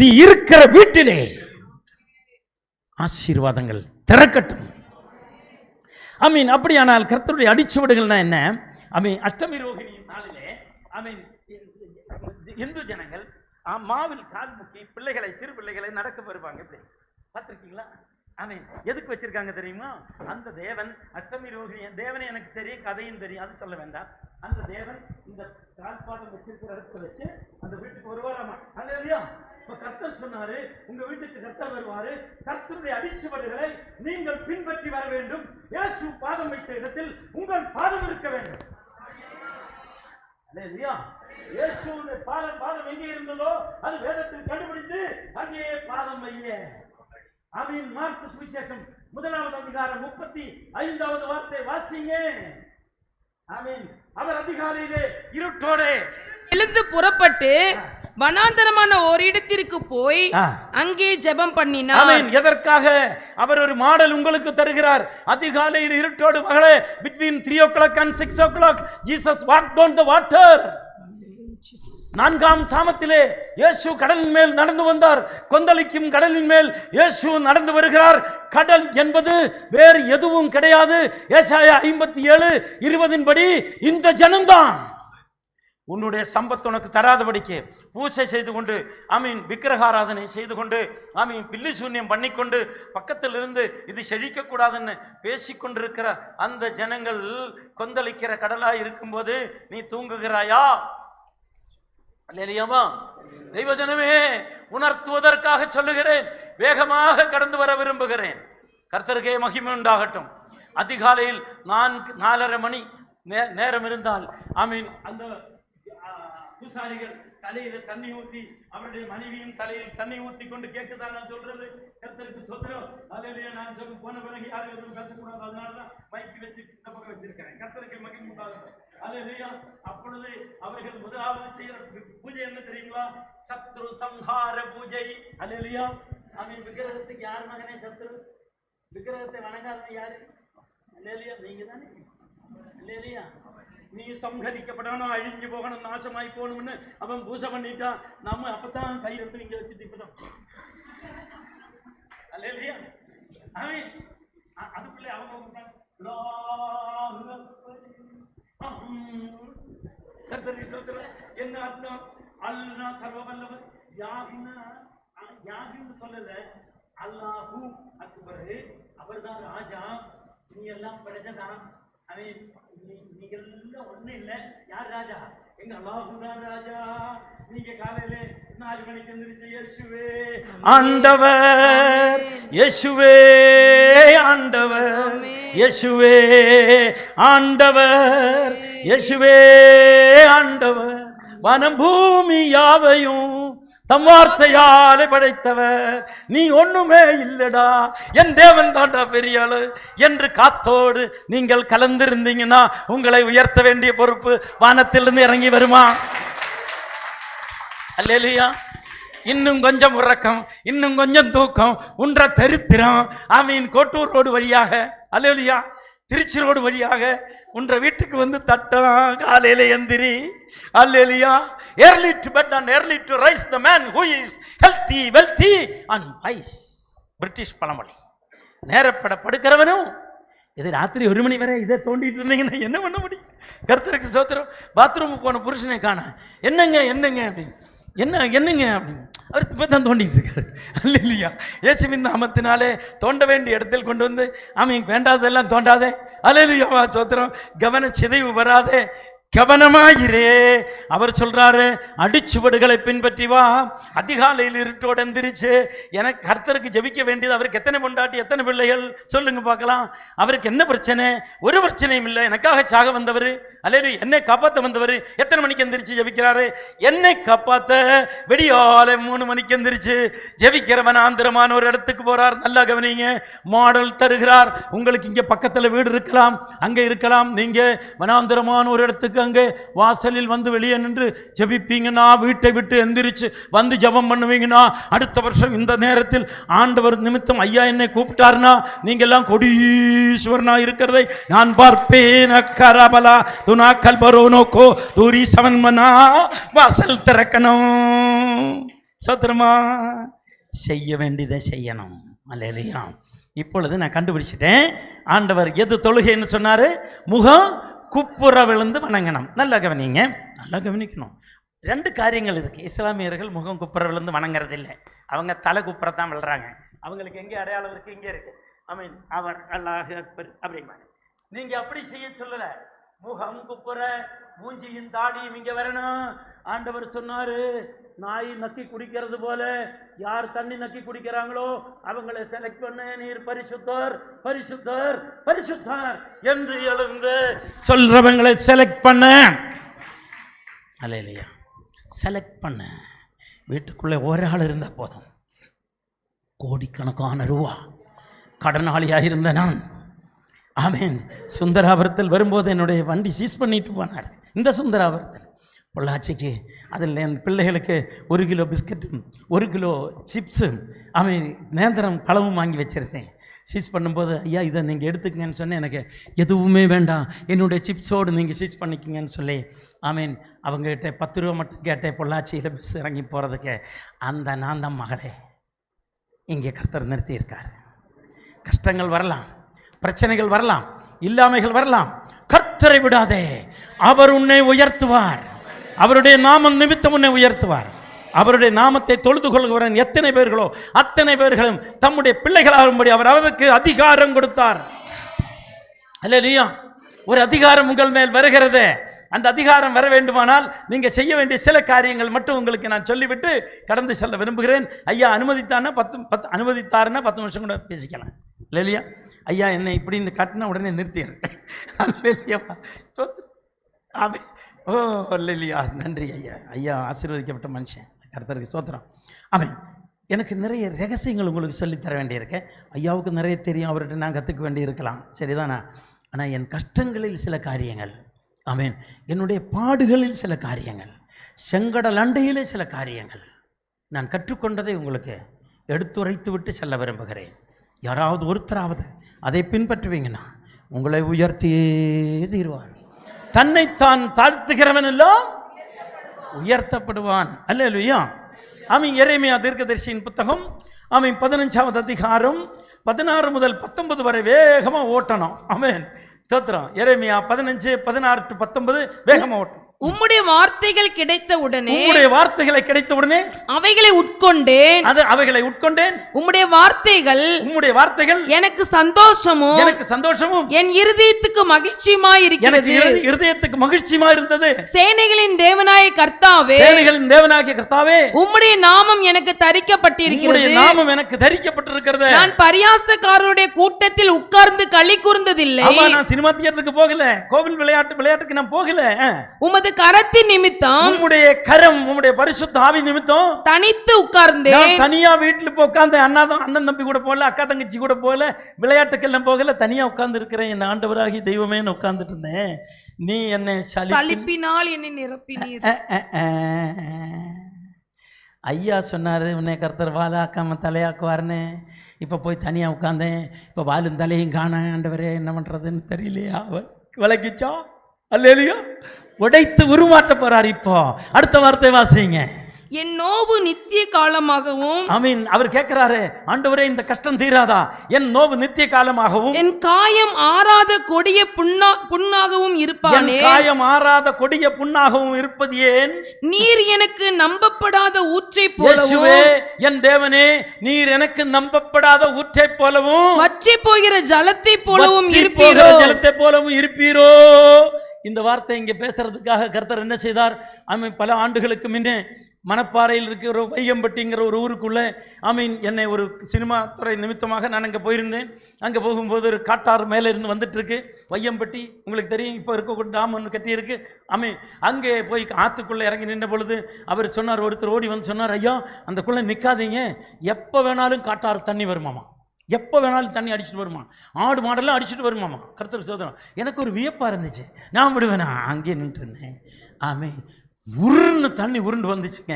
நீ இருக்கிற வீட்டிலே ஆசீர்வாதங்கள் திறக்கட்டும். ஆமீன். அப்படியானால் கர்த்தருடைய அடிச்சுவடுகள்னா என்ன? ஆமீன். அஷ்டமி ரோகிணியின் நாளிலே ஆமீன், இந்து ஜனங்கள் மாவில் கால் முக்கி பிள்ளைகளை, சிறு பிள்ளைகளை நடக்க வருவாங்க. எப்படி பார்த்துருக்கீங்களா? ஆமென். எதுக்கு வச்சிருக்காங்க தெரியுமா? அந்த தேவன் அஷ்டமி ரோகிணி தேவனை எனக்கு தெரியும், கதையும் தெரியும், அது சொல்ல வேண்டாம். அந்த தேவன் இந்த கால்பாதம் வச்சிருக்கிற இடத்துல வச்சு அந்த வீட்டுக்கு வருவாராமா. அல்லேலூயா. இப்ப கர்த்தர் சொன்னாரு, உங்க வீட்டுக்கு கர்த்தர் வருவாரு, கர்த்தருடைய அடிச்சுவடுகளை நீங்கள் பின்பற்றி வர வேண்டும். இயேசு பாதம் வைத்த இடத்தில் உங்கள் பாதம் இருக்க வேண்டும். அல்லேலூயா. இயேசுவுடைய பாதம் எங்கே இருந்ததோ அது வேதத்தில் கண்டுபிடித்து அங்கேயே பாதம் வைங்க. ஆமென். மார்க்கு சுவிசேஷம் 1வது அதிகாரம் 35வது வார்த்தை வாசிங்க. ஆமென். அவர் அதிகாலையிலே இருட்டோடே எழுந்து புறப்பட்டு வனாந்தரமான ஓரிடத்திற்கு போய் அங்கே ஜெபம் பண்ணினார். ஆமென். எதற்காக? அவர் ஒரு மாடல் உங்களுக்கு தருகிறார். அதிகாலையில் இருட்டோடு மகளே, between 3 o'clock and 6 o'clock Jesus walked on the water. 4ஆம் சாமத்திலே இயேசு கடலின் மேல் நடந்து வந்தார். கொந்தளிக்கும் கடலின் மேல் இயேசு நடந்து வருகிறார். கடல் என்பது வேறு எதுவும் கிடையாது. ஏசாயா 57:20 படி இந்த ஜனம்தான் உன்னுடைய சம்பத்து உனக்கு தராதபடிக்கு பூசை செய்து கொண்டு, ஆமீன், விக்கிரகாராதனை செய்து கொண்டு, ஆமீன், பில்லி சூன்யம் பண்ணிக்கொண்டு, பக்கத்தில் இருந்து இது செழிக்க கூடாதுன்னு பேசிக்கொண்டிருக்கிற அந்த ஜனங்கள் கொந்தளிக்கிற கடலாய் இருக்கும்போது நீ தூங்குகிறாயா? அல்லேலூயா. தெய்வஜனமே, உணர்த்துவதற்காக சொல்லுகிறேன். வேகமாக கடந்து வர விரும்புகிறேன். கர்த்தருக்கே மகிமை உண்டாகட்டும். அதிகாலையில் 4:30 மணி நேரம் இருந்தால், ஆமீன், அந்த பூசாரிகள் தலையில தண்ணி ஊத்தி, அவருடைய மனைவியும் தலையில் தண்ணி ஊத்தி கொண்டு கேட்குதான் நான் சொல்றது. கர்த்தருக்கு ஸ்தோத்திரம். அல்லேலூயா. நான் சொல்ல போன பிறகு யாரும் எதுவும் பேசக்கூடாது, அதனாலதான் மைக்கு வச்சு இந்த பக்கம் வச்சிருக்கிறேன். கர்த்தருக்கு மகிமை உண்டாகட்டும். அல்லேலூயா. அப்பொழுது அவர்கள் முதலாவது செய்யற பூஜை என்ன தெரியுங்களா? சத்ரு சம்ஹார பூஜை. அல்லேலூயா. ஆமீன். விக்கிரகத்துக்கு யார் மகனே சத்ரு? விக்கிரகத்தை வணங்காதவன் யாரு? அல்லேலூயா. நீங்க தானே. அல்லேலூயா. நீ சம்ஹரிக்கப்படணும், அழிஞ்சு போகணும், நாசமாய் போகணும்னு அவன் பூஜை பண்ணிட்டான். நம்ம அப்பதான் கை எடுத்து இங்க வச்சுட்டு இப்பதான். அல்லேலூயா. ஆமீன். அதுக்குள்ளே அவங்க என்ன அர்த்தம்? அல்லாஹ் சர்வ வல்லவர். யாகுன்னு சொல்லல, அல்லாஹு அக்பர். அவர் தான் ராஜா. நீ எல்லாம் படைச்சதான். நீங்க எல்லாம் ஒண்ணு இல்ல. யார் ராஜா? எங்க அல்லாஹு தான் ராஜா. நீங்க காலையில 4 மணிக்கு எந்திரிச்சு இயேசுவே ஆண்டவர், இயேசுவே ஆண்டவர், இயேசுவே ஆண்டவர், இயேசுவே ஆண்டவர், வனம் பூமி யாவையும் தம் வார்த்தையாலே படைத்தவர். நீ ஒண்ணுமே இல்லடா, என் தேவன் தாண்டா பெரிய ஆளு என்று காத்தோடு நீங்கள் கலந்திருந்தீங்கன்னா உங்களை உயர்த்த வேண்டிய பொறுப்பு வானத்திலிருந்து இறங்கி வருமா? அல்லேலூயா. இன்னும் கொஞ்சம் உறக்கம், இன்னும் கொஞ்சம் தூக்கம், உன்ற தரித்திரம், ஆமீன், கோட்டூர் ரோடு வழியாக, அல்லேலூயா, திருச்சி ரோடு வழியாக உன்ற வீட்டுக்கு வந்து தட்டம். காலையில எந்திரி. அல்லேலூயா. early to bed and early to rise the man who is healthy, wealthy and wise. British பழமொழி. நேரப்பட படுக்கிறவனும் இது ராத்திரி 1 மணி வரை இதை தோண்டிட்டு இருந்தீங்கன்னா என்ன பண்ண முடியும்? கர்த்தருக்கு ஸ்தோத்திரம். பாத்ரூமுக்கு போன புருஷனை காண என்னங்க அப்படின்னு, என்னங்க அப்படின்னு அவர் இப்போ தான் தோண்டிட்டு இருக்காரு. அல்லேலூயா. இயேசுவின் நாமத்தினாலே தோண்ட வேண்டிய இடத்தில் கொண்டு வந்து, ஆமீன், வேண்டாததெல்லாம் தோண்டாதே. அல்லேலூயா. ஸ்தோத்திரம். கவன சிதைவு வராதே, கவனமாயிரே. அவர் சொல்றாரு, அடிச்சுவடுகளை பின்பற்றி வா. அதிகாலையில் இருட்டோடு எந்திரிச்சு எனக்கு கர்த்தருக்கு ஜெபிக்க வேண்டியது. அவருக்கு எத்தனை பொண்டாட்டி, எத்தனை பிள்ளைகள் சொல்லுங்க பார்க்கலாம். அவருக்கு என்ன பிரச்சனை? ஒரு பிரச்சனையும் இல்லை. எனக்காக சாக வந்தவர், அல்லேலூயா, என்னை காப்பாற்ற வந்தவர் எத்தனை மணிக்கு எந்திரிச்சு ஜெபிக்கிறாரு? என்னை காப்பாற்ற வெடியாலை 3 மணிக்கு எந்திரிச்சு ஜெபிக்கிறவன் ஆந்திரமான ஒரு இடத்துக்கு போறார். நல்லா கவனிங்க. மாடல் தருகிறார். உங்களுக்கு இங்க பக்கத்துல வீடு இருக்கலாம், அங்க இருக்கலாம். நீங்க வனாந்திரமான ஒரு இடத்துக்கு அங்கே வாசலில் வந்து வெளியே நின்று ஜெபிப்பீங்கன்னா, வீட்டை விட்டு எந்திரிச்சு வந்து ஜெபம் பண்ணுவீங்கன்னா, அடுத்த வருஷம் இந்த நேரத்தில் ஆண்டவர் நிமித்தம் ஐயா என்னை கூப்பிட்டாருன்னா நீங்க எல்லாம் கொடீஸ்வரனா இருக்கிறதை நான் பார்ப்பேன். கரபலா துனா கல்பரோனோக்கோ தூரி சவன்மனா. வாசல் திறக்கணும். சோத்திரமா செய்ய வேண்டியதை செய்யணும். அல்லேலூயா. இப்பொழுது நான் கண்டுபிடிச்சிட்டேன். ஆண்டவர் எது தொழுகைன்னு சொன்னாரு? முகம் குப்புற விழுந்து வணங்கணும். நல்லா கவனிங்க, நல்லா கவனிக்கணும். 2 காரியங்கள் இருக்குது. இஸ்லாமியர்கள் முகம் குப்புற விழுந்து வணங்குறது இல்லை, அவங்க தலை குப்புறத்தான் விழுறாங்க. அவங்களுக்கு எங்கே அடையாளம் இருக்குது? இங்கே இருக்குது. அவர் அல்லாஹ் அக்பர் அப்படிங்கிறாங்க. நீங்கள் அப்படி செய்ய சொல்லலை. முகம் குப்புற மூஞ்சியின் தாடியும் இங்கே வரணும். ஆண்டவர் சொன்னார், நாய் நக்கி குடிக்கிறது போல யார் தண்ணி நக்கி குடிக்கிறாங்களோ அவங்களை செலக்ட் பண்ண, நீர் பரிசுத்தர் பரிசுத்தர் பரிசுத்தர் என்று எழுந்து சொல்றவங்களை செலக்ட் பண்ண. அல்லேலூயா. செலக்ட் பண்ண. வீட்டுக்குள்ளே ஒரு ஆள் இருந்தால் போதும். கோடிக்கணக்கான ரூபா கடனாளியாக இருந்த நான், ஆமேன், சுந்தராபுரத்தில் வரும்போது என்னுடைய வண்டி சீஸ் பண்ணிட்டு போனார். இந்த சுந்தராபுரத்தில் பொள்ளாச்சிக்கு அதில் என் பிள்ளைகளுக்கு 1 கிலோ பிஸ்கட்டும் 1 கிலோ சிப்ஸும் நேந்திரம் பழமும் வாங்கி வச்சுருந்தேன். சீஸ் பண்ணும்போது, ஐயா இதை நீங்கள் எடுத்துக்கங்கன்னு சொன்னேன். எனக்கு எதுவுமே வேண்டாம், என்னுடைய சிப்ஸோடு நீங்கள் சீஸ் பண்ணிக்கிங்கன்னு சொல்லி அவங்ககிட்ட 10 ரூபா மட்டும் கேட்டேன் பொள்ளாச்சியில் பஸ் இறங்கி போகிறதுக்கு. அந்த நான் தான் மகளே இங்கே கர்த்தர் நிறுத்தியிருக்கார். கஷ்டங்கள் வரலாம், பிரச்சனைகள் வரலாம், இல்லாமைகள் வரலாம், கர்த்தரை விடாதே. அவர் உன்னை உயர்த்துவார். அவருடைய நாமம் நிமித்தம் உன்னை உயர்த்துவார். அவருடைய நாமத்தை தொழுது கொள்கிறவன் எத்தனை பேர்களோ அத்தனை பேர்களும் தம்முடைய பிள்ளைகளாகும்படி அவர் அவருக்கு அதிகாரம் கொடுத்தார். அல்லேலூயா. ஒரு அதிகாரம் உங்கள் மேல் வருகிறது. அந்த அதிகாரம் வர வேண்டுமானால் நீங்கள் செய்ய வேண்டிய சில காரியங்கள் மட்டும் உங்களுக்கு நான் சொல்லிவிட்டு கடந்து செல்ல விரும்புகிறேன். ஐயா அனுமதித்தாருன்னா 10 நிமிஷம் கூட பேசிக்கலாம். இல்லையா? ஐயா என்னை இப்படின்னு காட்டினா உடனே நிறுத்திடுறேன். ஓ இல்லையா, நன்றி ஐயா. ஐயா ஆசீர்வதிக்கப்பட்ட மனுஷன், கர்த்தருக்கு ஸ்தோத்திரம். எனக்கு நிறைய ரகசியங்கள் உங்களுக்கு சொல்லித்தர வேண்டியிருக்கேன். ஐயாவுக்கு நிறைய தெரியும், அவர்கிட்ட நான் கற்றுக்க வேண்டி இருக்கலாம், சரிதானா? ஆனால் என் கஷ்டங்களில் சில காரியங்கள், என்னுடைய பாடுகளில் சில காரியங்கள், செங்கடல் அண்டையிலே சில காரியங்கள் நான் கற்றுக்கொண்டதை உங்களுக்கு எடுத்துரைத்து விட்டு செல்ல விரும்புகிறேன். யாராவது ஒருத்தராவது அதை பின்பற்றுவீங்கன்னா உங்களை உயர்த்தியே தீர்வார். தன்னைத்தான் தாழ்த்துகிறவன் எல்லாம் உயர்த்தப்படுவான். அல்லேலூயா. எரேமியா தீர்க்கதரிசியின் புத்தகம் 15வது அதிகாரம் 16 முதல் 19 வரை வேகமாக ஓட்டணும். ஸ்தோத்திரம். எரேமியா 15, 16 to 19 வேகமாக ஓட்டணும். உம்முடைய வார்த்தைகள் கிடைத்த உடனே, உம்முடைய வார்த்தைகளை கிடைத்த உடனே அவைகளை உட்கொண்டேன். அவைகளை உட்கொண்டேன். உம்முடைய வார்த்தைகள் எனக்கு சந்தோஷமும் என் இருதயத்துக்கு மகிழ்ச்சியுமாய் இருக்கிறது. இருதயத்துக்கு மகிழ்ச்சியுமாய் இருந்தது. சேனைகளின் தேவனாகிய கர்த்தாவே, உம்முடைய நாமம் எனக்கு தரிக்கப்பட்டிருக்கிறது. நான் பரியாசக்காரருடைய கூட்டத்தில் உட்கார்ந்து களி கூர்ந்ததில்லை. நான் சினிமா தியேட்டருக்கு போகல, கோவில் விளையாட்டுக்கு நான் போகல. உமது கரத்தின் நிமித்தம், உம்முடைய கரம், உம்முடைய பரிசுத்த ஆவி நிமித்தம் தனித்து உட்கார்ந்தேன். தனியா வீட்டுல போய் உட்கார்ந்து, அண்ணன் தம்பி கூட போகல, அக்கா தங்கச்சி கூட போகல, விளையாட்டுக்கெல்லாம் போகல, தனியா உட்கார்ந்து இருக்கிறேன். என் ஆண்டவராகி தெய்வமே உட்கார்ந்துட்டு இருந்தேன். நீ என்னை சலிப்பினால் என்னை நிரப்பினீர். ஐயா சொன்னாரு, உன்னை கர்த்தர் வாலாக்காம தலையாக்குவார்னு. இப்ப போய் தனியா உட்கார்ந்தேன். இப்ப வாலும் தலையும் காண, ஆண்டவரே என்ன பண்றதுன்னு தெரியலையா? விளக்கிச்சா? அல்லேலூயா. உடைத்து உருமாற்ற போறார். இப்போ அடுத்த வார்த்தை வாசிங்க. என் நோவு நித்திய காலமாகவும், அவர் கேட்கிறாரு, ஆண்டவரே இந்த கஷ்டம் தீராதா? என் நோவு நித்திய காலமாகவும், என் காயம் ஆறாத கொடிய புண்ணாகவும் இருப்பானே. காயம் ஆறாத கொடிய புண்ணாகவும் இருப்பது ஏன்? நீர் எனக்கு நம்பப்படாத ஊற்றை போலவும், என் தேவனே நீர் எனக்கு நம்பப்படாத ஊற்றை போலவும், வற்றி போகிற ஜலத்தை போலவும் இருப்பீரோ. இந்த வார்த்தை இங்கே பேசுறதுக்காக கர்த்தர் என்ன செய்தார்? பல ஆண்டுகளுக்கு முன்னே மணப்பாறையில் இருக்கிற வையம்பட்டிங்கிற ஒரு ஊருக்குள்ளே என்னை ஒரு சினிமா துறை நிமித்தமாக நான் அங்கே போயிருந்தேன். அங்கே போகும்போது ஒரு காட்டாறு மேலே இருந்து வந்துட்டு இருக்கு. வையம்பட்டி உங்களுக்கு தெரியும், இப்போ இருக்கக்கூடிய டாம் ஒன்று கட்டியிருக்கு. அங்கே போய் ஆற்றுக்குள்ளே இறங்கி நின்ற பொழுது அவர் சொன்னார், ஒருத்தர் ஓடி வந்து சொன்னார், ஐயா அந்தக்குள்ளே நிற்காதீங்க, எப்போ வேணாலும் காட்டாறு தண்ணி வருமாமா, எப்போ வேணாலும் தண்ணி அடிச்சுட்டு வருமா, ஆடு மாடெல்லாம் அடிச்சுட்டு வருமாமா. கர்த்தர் சோதனம். எனக்கு ஒரு வியப்பாக இருந்துச்சு. நான் விடுவேனா? அங்கேயே நின்று இருந்தேன். உருன்னு தண்ணி உருண்டு வந்துச்சுங்க.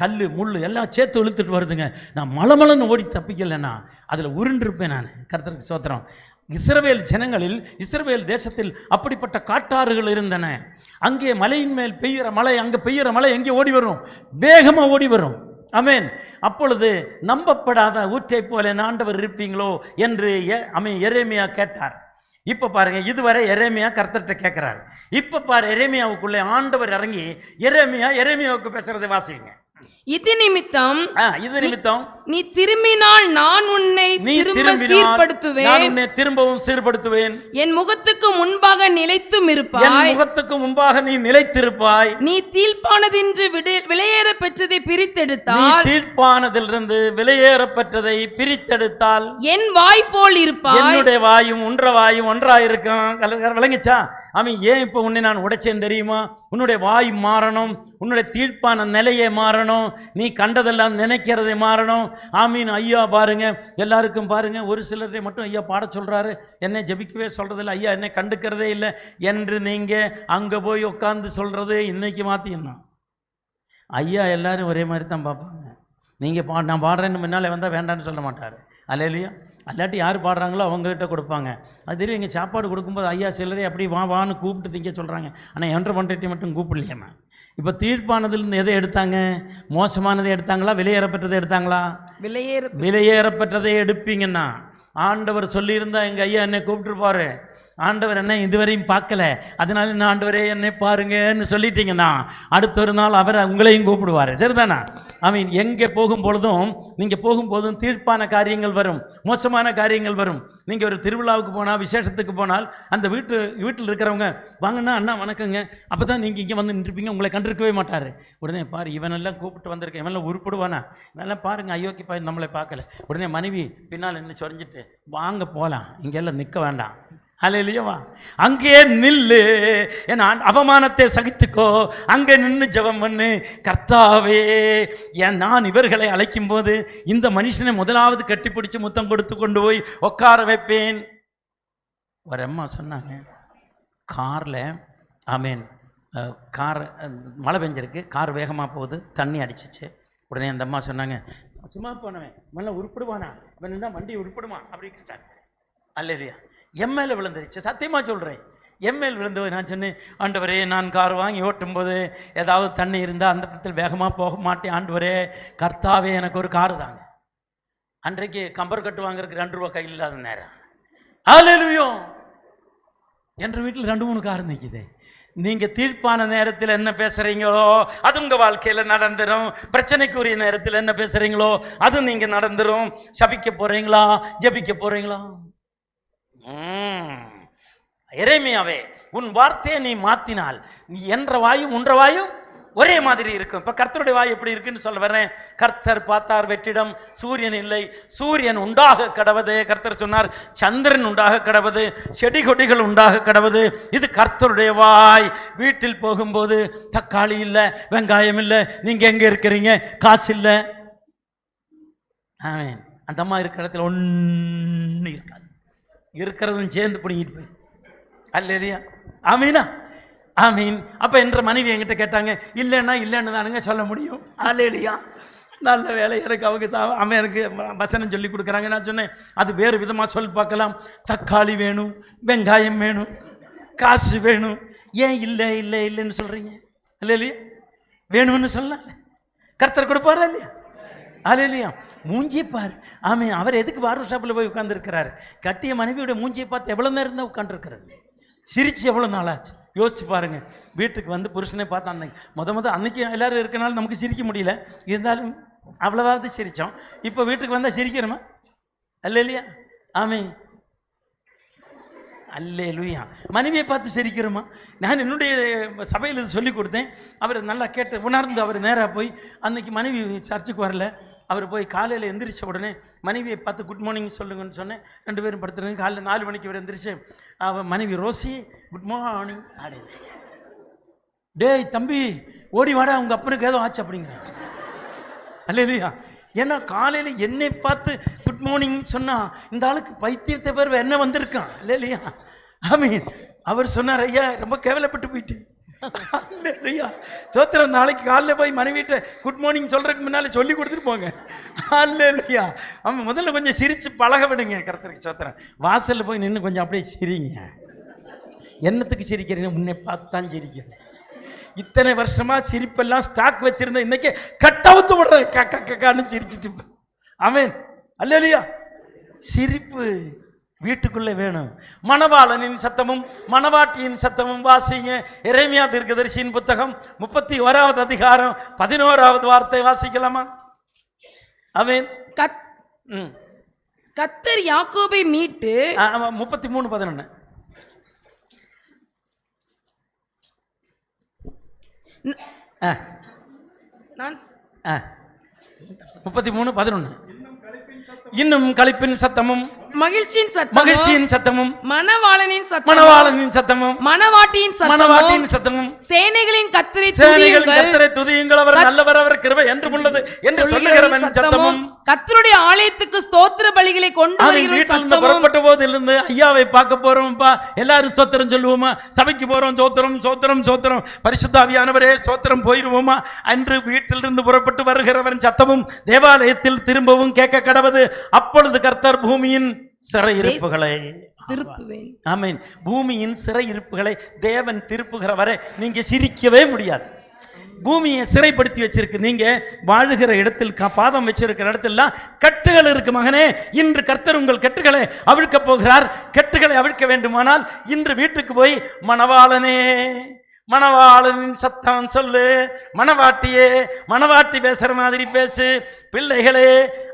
கல் முள் எல்லாம் சேர்த்து இழுத்துட்டு வருதுங்க. நான் மலமலன்னு ஓடி தப்பிக்கலைன்னா அதில் உருண்டிருப்பேன் நான். கர்த்தருக்கு சோத்திரம். இஸ்ரவேல் ஜனங்களில், இஸ்ரவேல் தேசத்தில் அப்படிப்பட்ட காட்டாறுகள் இருந்தன. அங்கே மலையின் மேல் பெய்கிற மழை, அங்கே பெய்கிற மழை எங்கே ஓடி வரும்? வேகமாக ஓடி வரும். அப்பொழுது நம்பப்படாத ஊற்றை போல ஆண்டவர் இருப்பீங்களோ என்று எரேமியா கேட்டார். இப்போ பாருங்க, இதுவரை எரேமியா கர்த்தர்கிட்ட கேட்குறாரு. இப்போ பாரு, எரேமியாவுக்குள்ளே ஆண்டவர் இறங்கி எரேமியாவுக்கு பேசுறதை வாசிங்க. இது நிமித்தம் இது நிமித்தம் நீ திரும்பினால் நான் உன்னை திரும்ப சீர்படுத்துவேன், நான் உன்னை திரும்பவும் சீர்படுத்துவேன், என் முகத்துக்கு முன்பாக நிலைத்தும் இருப்பாய், என் முகத்துக்கு முன்பாக நீ நிலைத்திருப்பாய். நீ தீர்ப்பானதென்று விலையேற பெற்றதை பிரித்தெடுத்தால், தீர்ப்பானதிலிருந்து விலையேற பெற்றதை பிரித்தெடுத்தால் என் வாய் போல் இருப்பாய். என்னுடைய வாயும் உன்ற வாயும் ஒன்றாயிருக்கும். விளங்கிச்சா? அவன் ஏன் இப்போ உன்னை நான் உடைச்சேன் தெரியுமா? உன்னுடைய வாய் மாறணும், உன்னுடைய தீர்ப்பான நிலையை மாறணும், நீ கண்டதெல்லாம் நினைக்கிறதை மாறணும். ஆமீன். ஐயா பாருங்க, எல்லாருக்கும் பாருங்க, ஒரு சிலரை மட்டும் ஐயா பாட சொல்றாரு, என்னை ஜெபிக்கவே சொல்றதில்லை, ஐயா என்னை கண்டுக்கிறதே இல்லை என்று நீங்க அங்க போய் உட்காந்து சொல்றது இன்னைக்கு மாத்தினா. ஐயா எல்லாரும் ஒரே மாதிரி தான் பார்ப்பாங்க. நீங்க நான் பாடுறேன்னு முன்னாலே வந்தால் வேண்டான்னு சொல்ல மாட்டார். அல்லையா? அல்லாட்டி யார் பாடுறாங்களோ அவங்ககிட்ட கொடுப்பாங்க. அது தெரியும். இங்கே சாப்பாடு கொடுக்கும்போது ஐயா சிலரே அப்படி வான்னு கூப்பிட்டு திங்க சொல்கிறாங்க. ஆனால் என்ற பண்றட்டி மட்டும் கூப்பிடலையம்மா. இப்போ தீர்ப்பானதுலேருந்து எதை எடுத்தாங்க? மோசமானதை எடுத்தாங்களா, விலையேறப்பட்டதை எடுத்தாங்களா? விலையேறப்பட்டதை எடுப்பீங்கன்னா ஆண்டவர் சொல்லியிருந்தா எங்கள் ஐயா என்னை கூப்பிட்டுருப்பாரு. ஆண்டவர் என்ன இதுவரையும் பார்க்கல, அதனால என்ன ஆண்டவரே என்னை பாருங்கன்னு சொல்லிட்டீங்கன்னா அடுத்த ஒரு நாள் அவர் உங்களையும் கூப்பிடுவார். சரிதானா? மீன் எங்கே போகும் பொழுதும் நீங்கள் போகும்போதும் தீர்ப்பான காரியங்கள் வரும், மோசமான காரியங்கள் வரும். நீங்கள் ஒரு திருவிழாவுக்கு போனால், விசேஷத்துக்கு போனால், அந்த வீட்டில் இருக்கிறவங்க வாங்கன்னா அண்ணா வணக்கங்க, அப்போ தான் நீங்கள் இங்கே வந்து நின்றுப்பீங்க, உங்களை கண்டிருக்கவே மாட்டார். உடனே பாரு, இவனெல்லாம் கூப்பிட்டு வந்திருக்கேன், இவனெல்லாம் உருப்படுவானா, இவனெல்லாம் பாருங்கள் அயோக்கிய பாய் நம்மளை பார்க்கல. உடனே மனைவி பின்னால் நின்று சொரிஞ்சிட்டு வாங்க போகலாம், இங்கெல்லாம் நிற்க வேண்டாம், அல்லேலூயா, அங்கே நில்லு, என் அவமானத்தை சகித்துக்கோ, அங்கே நின்று ஜெபம் பண்ணு. கர்த்தாவே, நான் இவர்களை அழைக்கும் போது இந்த மனுஷனை முதலாவது கட்டிப்பிடிச்சு முத்தம் கொடுத்து கொண்டு போய் உட்கார வைப்பேன். ஒரு அம்மா சொன்னாங்க, காரில் கார் மழை பெஞ்சிருக்கு, கார் வேகமாக போகுது, தண்ணி அடிச்சிச்சு. உடனே அந்த அம்மா சொன்னாங்க, சும்மா போனவன் மழை உருப்பிடுவானா, இவன் தான் வண்டி உருப்பிடுமா அப்படின்னு கேட்டாங்க. அல்லேலூயா. எம்எல்ஏ விழுந்துருச்சு, சத்தியமாக சொல்கிறேன். எம்எல் விழுந்து நான் சொன்னேன், ஆண்டவரே நான் கார் வாங்கி ஓட்டும்போது ஏதாவது தண்ணி இருந்தால் அந்த இடத்துல வேகமாக போக மாட்டேன், ஆண்டவரே கர்த்தாவே எனக்கு ஒரு காரு தாங்க. அன்றைக்கு கம்பர் கட்டு வாங்குறதுக்கு 2 ரூபா கையில் இல்லாத நேரம். அல்லேலூயா. என்ற வீட்டில் 2-3 கார் நிற்குது. நீங்கள் தீர்ப்பான நேரத்தில் என்ன பேசுகிறீங்களோ அது உங்கள் வாழ்க்கையில் நடந்துடும். பிரச்சனைக்குரிய நேரத்தில் என்ன பேசுகிறீங்களோ அது நீங்கள் நடந்துடும். சபிக்க போகிறீங்களா, ஜெபிக்க போகிறீங்களா? எரேமியாவே, உன் வார்த்தையை நீ மாத்தினால் நீ என்ற வாயும் உன்ற வாயும் ஒரே மாதிரி இருக்கும். இப்போ கர்த்தருடைய வாய் எப்படி இருக்குன்னு சொல்ல வரேன். கர்த்தர் பார்த்தார், வெற்றிடம் சூரியன் இல்லை, சூரியன் உண்டாக கடவது. கர்த்தர் சொன்னார், சந்திரன் உண்டாக கடவது, செடி கொடிகள் உண்டாக கடவது. இது கர்த்தருடைய வாய். வீட்டில் போகும்போது தக்காளி இல்லை, வெங்காயம் இல்லை, நீங்கள் எங்கே இருக்கிறீங்க, காசு இல்லை, ஆமேன், அந்த அம்மா இருக்கிற இடத்துல ஒன்றும் இருக்காது, இருக்கிறதும் சேர்ந்து பிடிங்கிட்டு போய். அல்லேலூயா. ஆமீனா? ஆமீன். அப்போ என்ற மனைவி என்கிட்ட கேட்டாங்க, இல்லைன்னு தானுங்க சொல்ல முடியும். அல்லேலூயா. நல்ல வேலை, எனக்கு அவங்க எனக்கு வசனம் சொல்லி கொடுக்குறாங்க. நான் சொன்னேன், அது வேறு விதமாக சொல்லி பார்க்கலாம். தக்காளி வேணும், வெங்காயம் வேணும், காசு வேணும், ஏன் இல்லைன்னு சொல்கிறீங்க? அல்லேலூயா. வேணும்னு சொல்லலாம், கர்த்தர் கொடுப்பாரா இல்லையா? அல்லேலூயா. மூஞ்சியை பாரு. ஆமே, அவர் எதுக்கு பார்பர் ஷாப்பில் போய் உட்காந்துருக்கிறாரு? கட்டிய மனைவியோட மூஞ்சியை பார்த்து எவ்வளோ நேரம் தான் உட்காந்துருக்கிறது? சிரிச்சு எவ்வளோ நாளாச்சு யோசிச்சு பாருங்க. வீட்டுக்கு வந்து புருஷனை பார்த்து அந்த அன்னைக்கு எல்லாரும் இருக்கனால நமக்கு சிரிக்க முடியல, இருந்தாலும் அவ்வளவாவது சிரித்தோம். இப்போ வீட்டுக்கு வந்தால் சிரிக்கிறோமா? அல்லேலூயா. ஆமே, அல்லேலூயா. மனைவியை பார்த்து சிரிக்கிறோமா? நான் என்னுடைய சபையில் இது சொல்லி கொடுத்தேன். அவர் நல்லா கேட்டு உணர்ந்து அவர் நேராக போய், அன்னைக்கு மனைவி சர்ச்சுக்கு வரல, அவர் போய் காலையில் எந்திரிச்ச உடனே மனைவியை பார்த்து குட் மார்னிங் சொல்லுங்கன்னு சொன்னேன். 2 பேரும் படுத்துருங்க. காலையில் 4 மணிக்கு அவர் எந்திரிச்சு, அவன் மனைவி ரோசி குட் மார்னிங் அப்படின்னு, டேய் தம்பி ஓடி வாடா, உங்கள் அப்பனுக்கு ஏதோ ஆச்சு அப்படிங்கிறான். அல்லேலூயா. ஏன்னா காலையில் என்னை பார்த்து குட் மார்னிங் சொன்னால் இந்த ஆளுக்கு பைத்தியத்தை பேர் என்ன வந்திருக்கான். இல்லையா? ஆமீன். அவர் சொன்னார், ஐயா ரொம்ப கேவலப்பட்டு போயிட்டு. இல்லையா? சோத்திரம். நாளைக்கு காலையில் போய் மனைவிட்ட குட் மார்னிங் சொல்கிறதுக்கு முன்னாலே சொல்லி கொடுத்துட்டு போங்க. இல்லையா? ஆமாம், முதல்ல கொஞ்சம் சிரித்து பழக விடுங்க. கர்த்தருக்கு சோத்திரம். வாசலில் போய் நின்று கொஞ்சம் அப்படியே சிரிங்க. என்னத்துக்கு சிரிக்கிறீங்க? முன்னே பார்த்து தான் சிரிக்கிறேன். இத்தனை வருஷமா சிரிப்பெல்லாம் ஸ்டாக் வச்சிருந்த இன்னைக்கு கட்டவுத்து விடுறேன், கக்கான்னு சிரிச்சுட்டு. ஆமென். அல்லேலூயா. சிரிப்பு வீட்டுக்குள்ளே வேணும். மணவாளனின் சத்தமும் மணவாட்டியின் சத்தமும் வாசிங்க. எரேமியா தீர்க்கதரிசியின் புத்தகம் 31வது அதிகாரம் 11வது வார்த்தை வாசிக்கலாமா? ஆமென். கர்த்தர் யாக்கோபை மீட்டு 33:11 33:11 இன்னும் களிப்பின் சத்தமும் மகிழ்ச்சியின் சத்தமும் மணவாளனின் சத்தமும் மணவாட்டியின் சத்தமும் சேனைகளின் கர்த்தரை துதியுங்கள், அவர் நல்லவர், அவர் கிருபை என்றும் உள்ளது என்று சொல்லுகிறவன் சத்தமும் கர்த்தருடைய ஆலயத்துக்கு ஸ்தோத்திர பலிகளை கொண்டு வருகிற சத்தமும். புறப்பட்ட போதிலிருந்து ஐயாவை பார்க்க போறோம்ப்பா, எல்லாரும் சோத்திரம் சொல்லுவோமா? சபைக்கு போறோம், சோத்திரம் சோத்திரம் சோத்திரம், பரிசுத்த ஆவியானவரே சோத்திரம் போயிருவோமா? அன்று வீட்டிலிருந்து புறப்பட்டு வருகிறவன் சத்தமும் தேவாலயத்தில் திரும்பவும் கேட்க கடவது. அப்பொழுது கர்த்தர் பூமியின் சிறையிருப்புகளை திருப்புவேன். ஆமென். பூமியின் சிறையிருப்புகளை தேவன் திருப்புகிற வரை நீங்க சிரிக்கவே முடியாது. பூமியை சிறைப்படுத்தி வச்சிருக்கு. நீங்க வாழுகிற இடத்தில் பாதம் வச்சிருக்கிற இடத்துல கட்டுகள் இருக்கு. மகனே, இன்று கர்த்தர் உங்கள் கட்டுகளை அவிழ்க்க போகிறார். கட்டுகளை அவிழ்க்க வேண்டுமானால் இன்று வீட்டுக்கு போய் மணவாளனே, மணவாளனின் சத்தம் சொல்லு, மணவாட்டியே, மணவாட்டி பேசுற மாதிரி பேசு, பிள்ளைகளே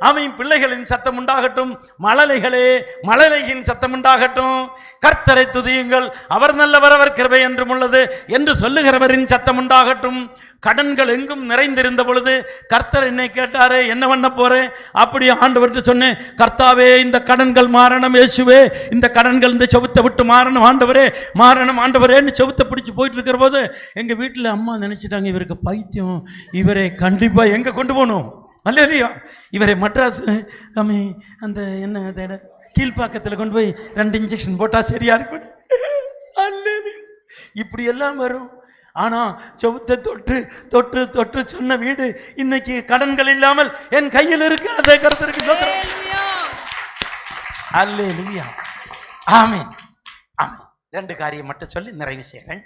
அவன் பிள்ளைகளின் சத்தம் உண்டாகட்டும், மழலைகளே மழலையின் சத்தம் உண்டாகட்டும், கர்த்தரை துதியுங்கள், அவர் நல்லவர், அவர் கிருபை என்றும் உள்ளது என்று சொல்லுகிறவரின் சத்தம் உண்டாகட்டும். கடன்கள் எங்கும் நிறைந்திருந்த பொழுது கர்த்தர் என்னை கேட்டாரே, என்ன பண்ண போறேன்? அப்படி ஆண்டவர்கிட்ட சொன்னேன், கர்த்தாவே இந்த கடன்கள் மாறணும், இயேசுவே இந்த கடன்கள் இந்த செவுத்தை விட்டு மாறணும் ஆண்டவரே, மாறணும் ஆண்டவரேன்னு செவுத்தை பிடிச்சி போயிட்டு இருக்கிற போது எங்க வீட்டில் அம்மா நினைச்சிட்டாங்க, இவருக்கு பைத்தியம், இவரை கண்டிப்பா எங்க கொண்டு போகணும், அல்லையா, இவரை மட்ராஸ் அந்த என்ன கீழ்ப்பாக்கத்தில் கொண்டு போய் 2 இன்ஜெக்ஷன் போட்டா சரியா இருக்கும். இப்படி எல்லாம் வரும். ஆனா செவுத்தை தொட்டு தொட்டு தொட்டு சொன்ன வீடு இன்னைக்கு கடன்கள் இல்லாமல் என் கையில் இருக்கிறது. கர்த்தருக்கு ஸ்தோத்திரம். அல்லேலூயா. ஆமென். ஆமென். 2 காரியம் மட்டும் சொல்லி நிறைவு செய்கிறேன்.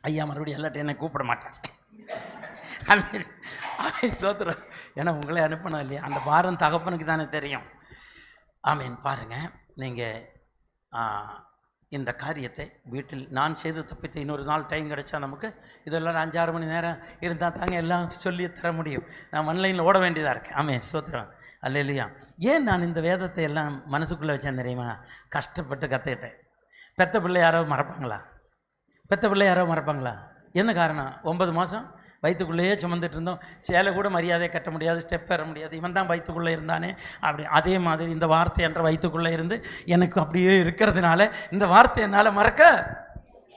ஐயா மறுபடியும் எல்லாத்தையும் என்னை கூப்பிட மாட்டார். ஸ்தோத்திரம். ஏன்னா உங்களே அனுப்பணும் இல்லையா, அந்த பாரம் தகப்பனுக்கு தானே தெரியும். ஆமீன். பாருங்க, நீங்கள் இந்த காரியத்தை வீட்டில் நான் செய்து தப்பித்து இன்னொரு நாள் டைம் கிடைச்சா நமக்கு இதெல்லாம் 5-6 மணி நேரம் இருந்தால் தாங்க எல்லாம் சொல்லி தர முடியும். நான் ஆன்லைனில் ஓட வேண்டியதாக இருக்கேன். ஆமீன். ஸ்தோத்திரம். அல்லேலூயா. ஏன் நான் இந்த வேதத்தை எல்லாம் மனசுக்குள்ளே வச்சேன் தெரியுமா? கஷ்டப்பட்டு கற்றுக்கிட்டேன். பெத்த பிள்ளை யாரோ மறப்பாங்களா? பெத்த பிள்ளை யாரோ மறப்பாங்களா? என்ன காரணம்? 9 மாதம் வயிற்றுக்குள்ளேயே சுமந்துட்டு இருந்தோம். சேலை கூட மரியாதையை கட்ட முடியாது, ஸ்டெப் ஏற முடியாது. இவன் தான் வயிற்றுக்குள்ளே இருந்தானே. அப்படி அதே மாதிரி இந்த வார்த்தை என்ற வயிற்றுக்குள்ளே இருந்து எனக்கு அப்படியே இருக்கிறதுனால இந்த வார்த்தை என்னால் மறக்க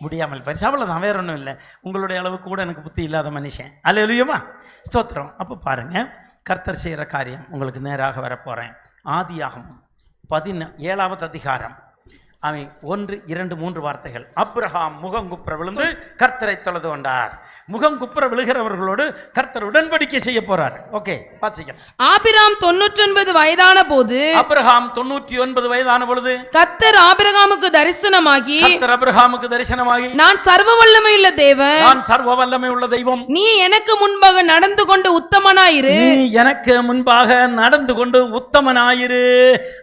முடியாமல் போயிடுச்சு. அவ்வளோதான், வேற ஒன்றும் இல்லை. உங்களுடைய அளவு கூட எனக்கு புத்தி இல்லாத மனுஷன். அல்லேலூயா. ஸ்தோத்திரம். அப்போ பாருங்கள், கர்த்தர் செய்கிற காரியம் உங்களுக்கு நேராக வரப்போகிறேன். ஆதியாகமம் 17வது அதிகாரம் அவன் 1, 2, 3 வார்த்தைகள். அப்ரஹாம் முகங்குப்புற விழுந்து கர்த்தரை தொழுது கொண்டார். முகங்குப்புற விழுகிறவர்களோடு கர்த்தர் உடன்படிக்கை செய்ய போறார். ஓகே, வாசிக்கலாம். ஆபிரகாம் 99 வயதான போது, அப்ரஹாம் 99 வயதான பொழுது கர்த்தர் ஆபிரகாமுக்கு தரிசனமாகி, நான் சர்வ வல்லமையுள்ள தேவன், நான் சர்வ வல்லமை உள்ள தெய்வம், நீ எனக்கு முன்பாக நடந்து கொண்டு உத்தமனாயிரு, நீ எனக்கு முன்பாக நடந்து கொண்டு உத்தமனாயிரு.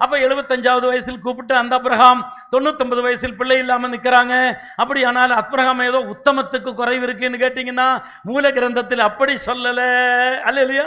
அப்ப 75வது வயசில் கூப்பிட்டு அந்த அப்ரஹாம் 99 வயசில் பிள்ளை இல்லாம நிற்கிறாங்க. அப்படி ஆனால் அப்ரஹாம் ஏதோ உத்தமத்துக்கு குறைவு இருக்குன்னு கேட்டீங்கன்னா மூல கிரந்தத்தில் அப்படி சொல்லல. அல்லேலூயா.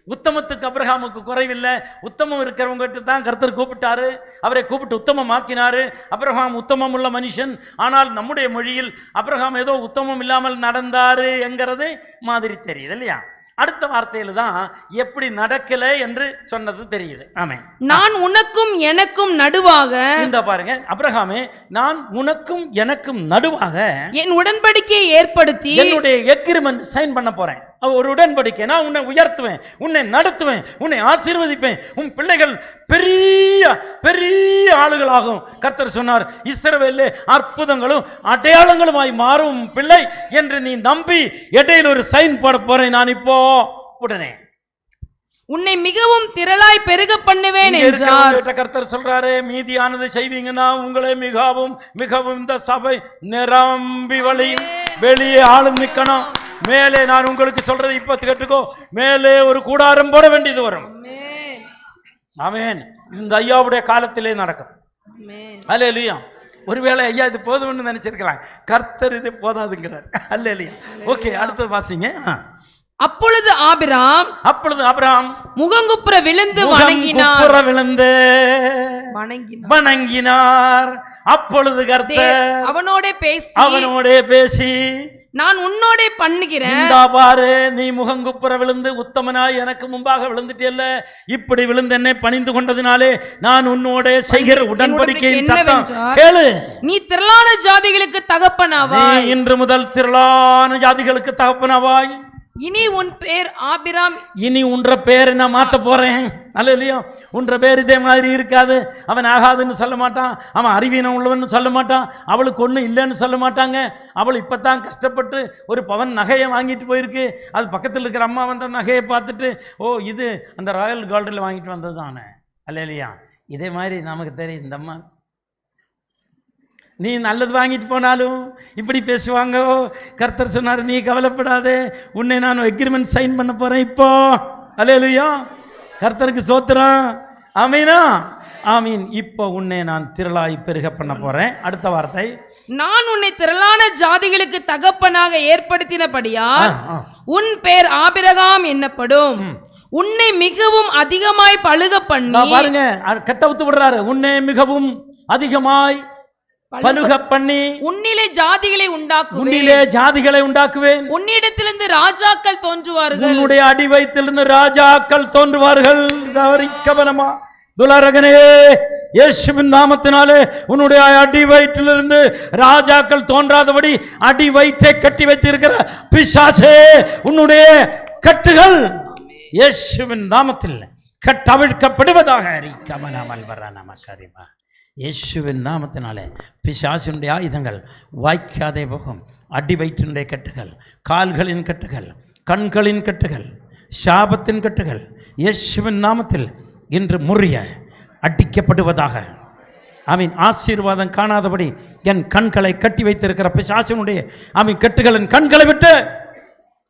உத்தமத்துக்கு அப்ரஹாமுக்கு குறைவில்லை. உத்தமம் இருக்கிறவங்க தான் கர்த்தர் கூப்பிட்டாரு. அவரை கூப்பிட்டு உத்தமமாக்கினாரு. அப்ரஹாம் உத்தமம் உள்ள மனுஷன். ஆனால் நம்முடைய மொழியில் அப்ரஹாம் ஏதோ உத்தமம் இல்லாமல் நடந்தாரு என்கிறது மாதிரி தெரியுது இல்லையா? அடுத்த வார்த்தையில தான் எப்படி நடக்கல என்று சொன்னது தெரியுது. ஆமென். நான் உனக்கும் எனக்கும் நடுவாக, இந்த பாருங்க, அப்ரஹாமே நான் உனக்கும் எனக்கும் நடுவாக என் உடன்படிக்கையை ஏற்படுத்தி என்னுடைய எக்ரிமெண்ட் சைன் பண்ண போறேன். ஒரு உடன்படிக்கை. நான் உன்னை உயர்த்துவேன், உன்னை நடத்துவேன், உன்னை ஆசீர்வதிப்பேன், உன் பிள்ளைகள் பெரிய பெரிய ஆளுகளாகும். கர்த்தர் சொன்னார், இஸ்ரவேலிலே அற்புதங்களும் அடையாளங்களுமாய் மாறும் பிள்ளை என்று நீ நம்பி இடையில் ஒரு சைன் போட போறேன் நான் இப்போ உடனே. உன்னை மிகவும் திரளாய் பெருக பண்ணுவேன் என்றார். கர்த்தர் சொல்றாரு, மீதியானது செய்வீங்கன்னா உங்களை மிகவும் மிகவும் இந்த சபை நிரம்பி வழியும், வெளியே ஆளும் நிக்கணும். மேலே நான் உங்களுக்கு சொல்றது இப்ப கேட்டுக்கோ, மேலே ஒரு கூடாரம் போட வேண்டியது வரும். ஆமென். இந்த ஐயாவுடைய காலத்திலே நடக்கும். அல்லேலூயா. ஒருவேளை ஐயா இது போதும்னு நினைச்சிருக்கலாம், கர்த்தர் இது போதாதுங்கிறார். அல்லேலூயா. ஓகே, அடுத்து வாசிங்க. அப்பொழுது ஆபிரகாம் முகங்குப்புற விழுந்து வணங்கினார். அப்பொழுது கர்த்தர் அவனோட பேசி நான் உன்னோட பண்ணுகிறேன், பாரு, நீ முகங்குப்புற விழுந்து உத்தமனாய் எனக்கு முன்பாக விழுந்துட்டியல்ல, இப்படி விழுந்து என்னை பணிந்து கொண்டதினாலே நான் உன்னோட செய்கிற உடன்படிக்கையின் சத்தம் கேளு. நீ திரளான ஜாதிகளுக்கு தகப்பனாவாய். இன்று முதல் திரளான ஜாதிகளுக்கு தகப்பனாவாய். இனி உன் பேர் ஆபிராம். இனி உன்ற பேரை நான் மாற்ற போறேன். அல்லேலூயா. உன்ற பேர் இதே மாதிரி இருக்காது. அவன் ஆகாதுன்னு சொல்ல மாட்டான், அவன் அறிவீனம் உள்ளவன்னு சொல்ல மாட்டான், அவளுக்கு ஒன்றும் இல்லைன்னு சொல்ல மாட்டாங்க. அவள் இப்போத்தான் கஷ்டப்பட்டு ஒரு பவன் நகையை வாங்கிட்டு போயிருக்கு. அது பக்கத்தில் இருக்கிற அம்மா வந்த நகையை பார்த்துட்டு, ஓ இது அந்த ராயல் கோல்டில் வாங்கிட்டு வந்தது தானே. அல்லேலூயா. இதே மாதிரி நமக்கு தெரியும், இந்த அம்மா நீ நல்லது வாங்கிட்டு போனாலும் இப்படி பேசுவாங்க. கர்த்தர் சொன்னார், நீ கவலைப்படாதே, உன்னை நான் எக்ரிமெண்ட் சைன் பண்ண போறேன் இப்போ. அல்லேலூயா. கர்த்தருக்கு ஸ்தோத்திரம். ஆமீனா. ஆமீன். இப்போ உன்னை நான் திரளாய் பெருக பண்ண போறேன். அடுத்த வார்த்தை, நான் உன்னை திரளான ஜாதிகளுக்கு தகப்பனாக ஏற்படுத்தினபடியா உன் பேர் ஆபிரகாம் என்னப்படும். உன்னை மிகவும் அதிகமாய் பலுக பண்ணி, பாருங்க கட்டவுத்து விடுறாரு, உன்னை மிகவும் அதிகமாய் பலுக பண்ணி உன்னிலே ஜாதிகளை உண்டாக்குவேன். உன்னிடத்திலிருந்து ராஜாக்கள் தோன்றுவார்கள். உன்னுடைய அடி வயிற்றிலிருந்து ராஜாக்கள் தோன்றுவார்கள். கவனமா துலரகனே, இயேசுவின் நாமத்தினாலே உன்னுடைய அடி வயிற்றிலிருந்து ராஜாக்கள் தோன்றாதபடி அடி வயிற்றை கட்டி வைத்திருக்கிற பிசாசே, உன்னுடைய கட்டுகள் இயேசுவின் நாமத்தில் கட்டவிழ்க்கப்படுவதாக. கமனாமல் வர நமஸ்காரிமா. இயேசுவின் நாமத்தினாலே பிசாசினுடைய ஆயுதங்கள் வாய்க்காதே போகும். அடி வயிற்றினுடைய கட்டுகள், கால்களின் கட்டுகள், கண்களின் கட்டுகள், சாபத்தின் கட்டுகள் இயேசுவின் நாமத்தில் இன்று முறிய அடிக்கப்படுவதாக. ஆமீன். ஆசீர்வாதம் காணாதபடி என் கண்களை கட்டி வைத்திருக்கிற பிசாசினுடைய ஆமீன் கட்டுகளின் கண்களை விட்டு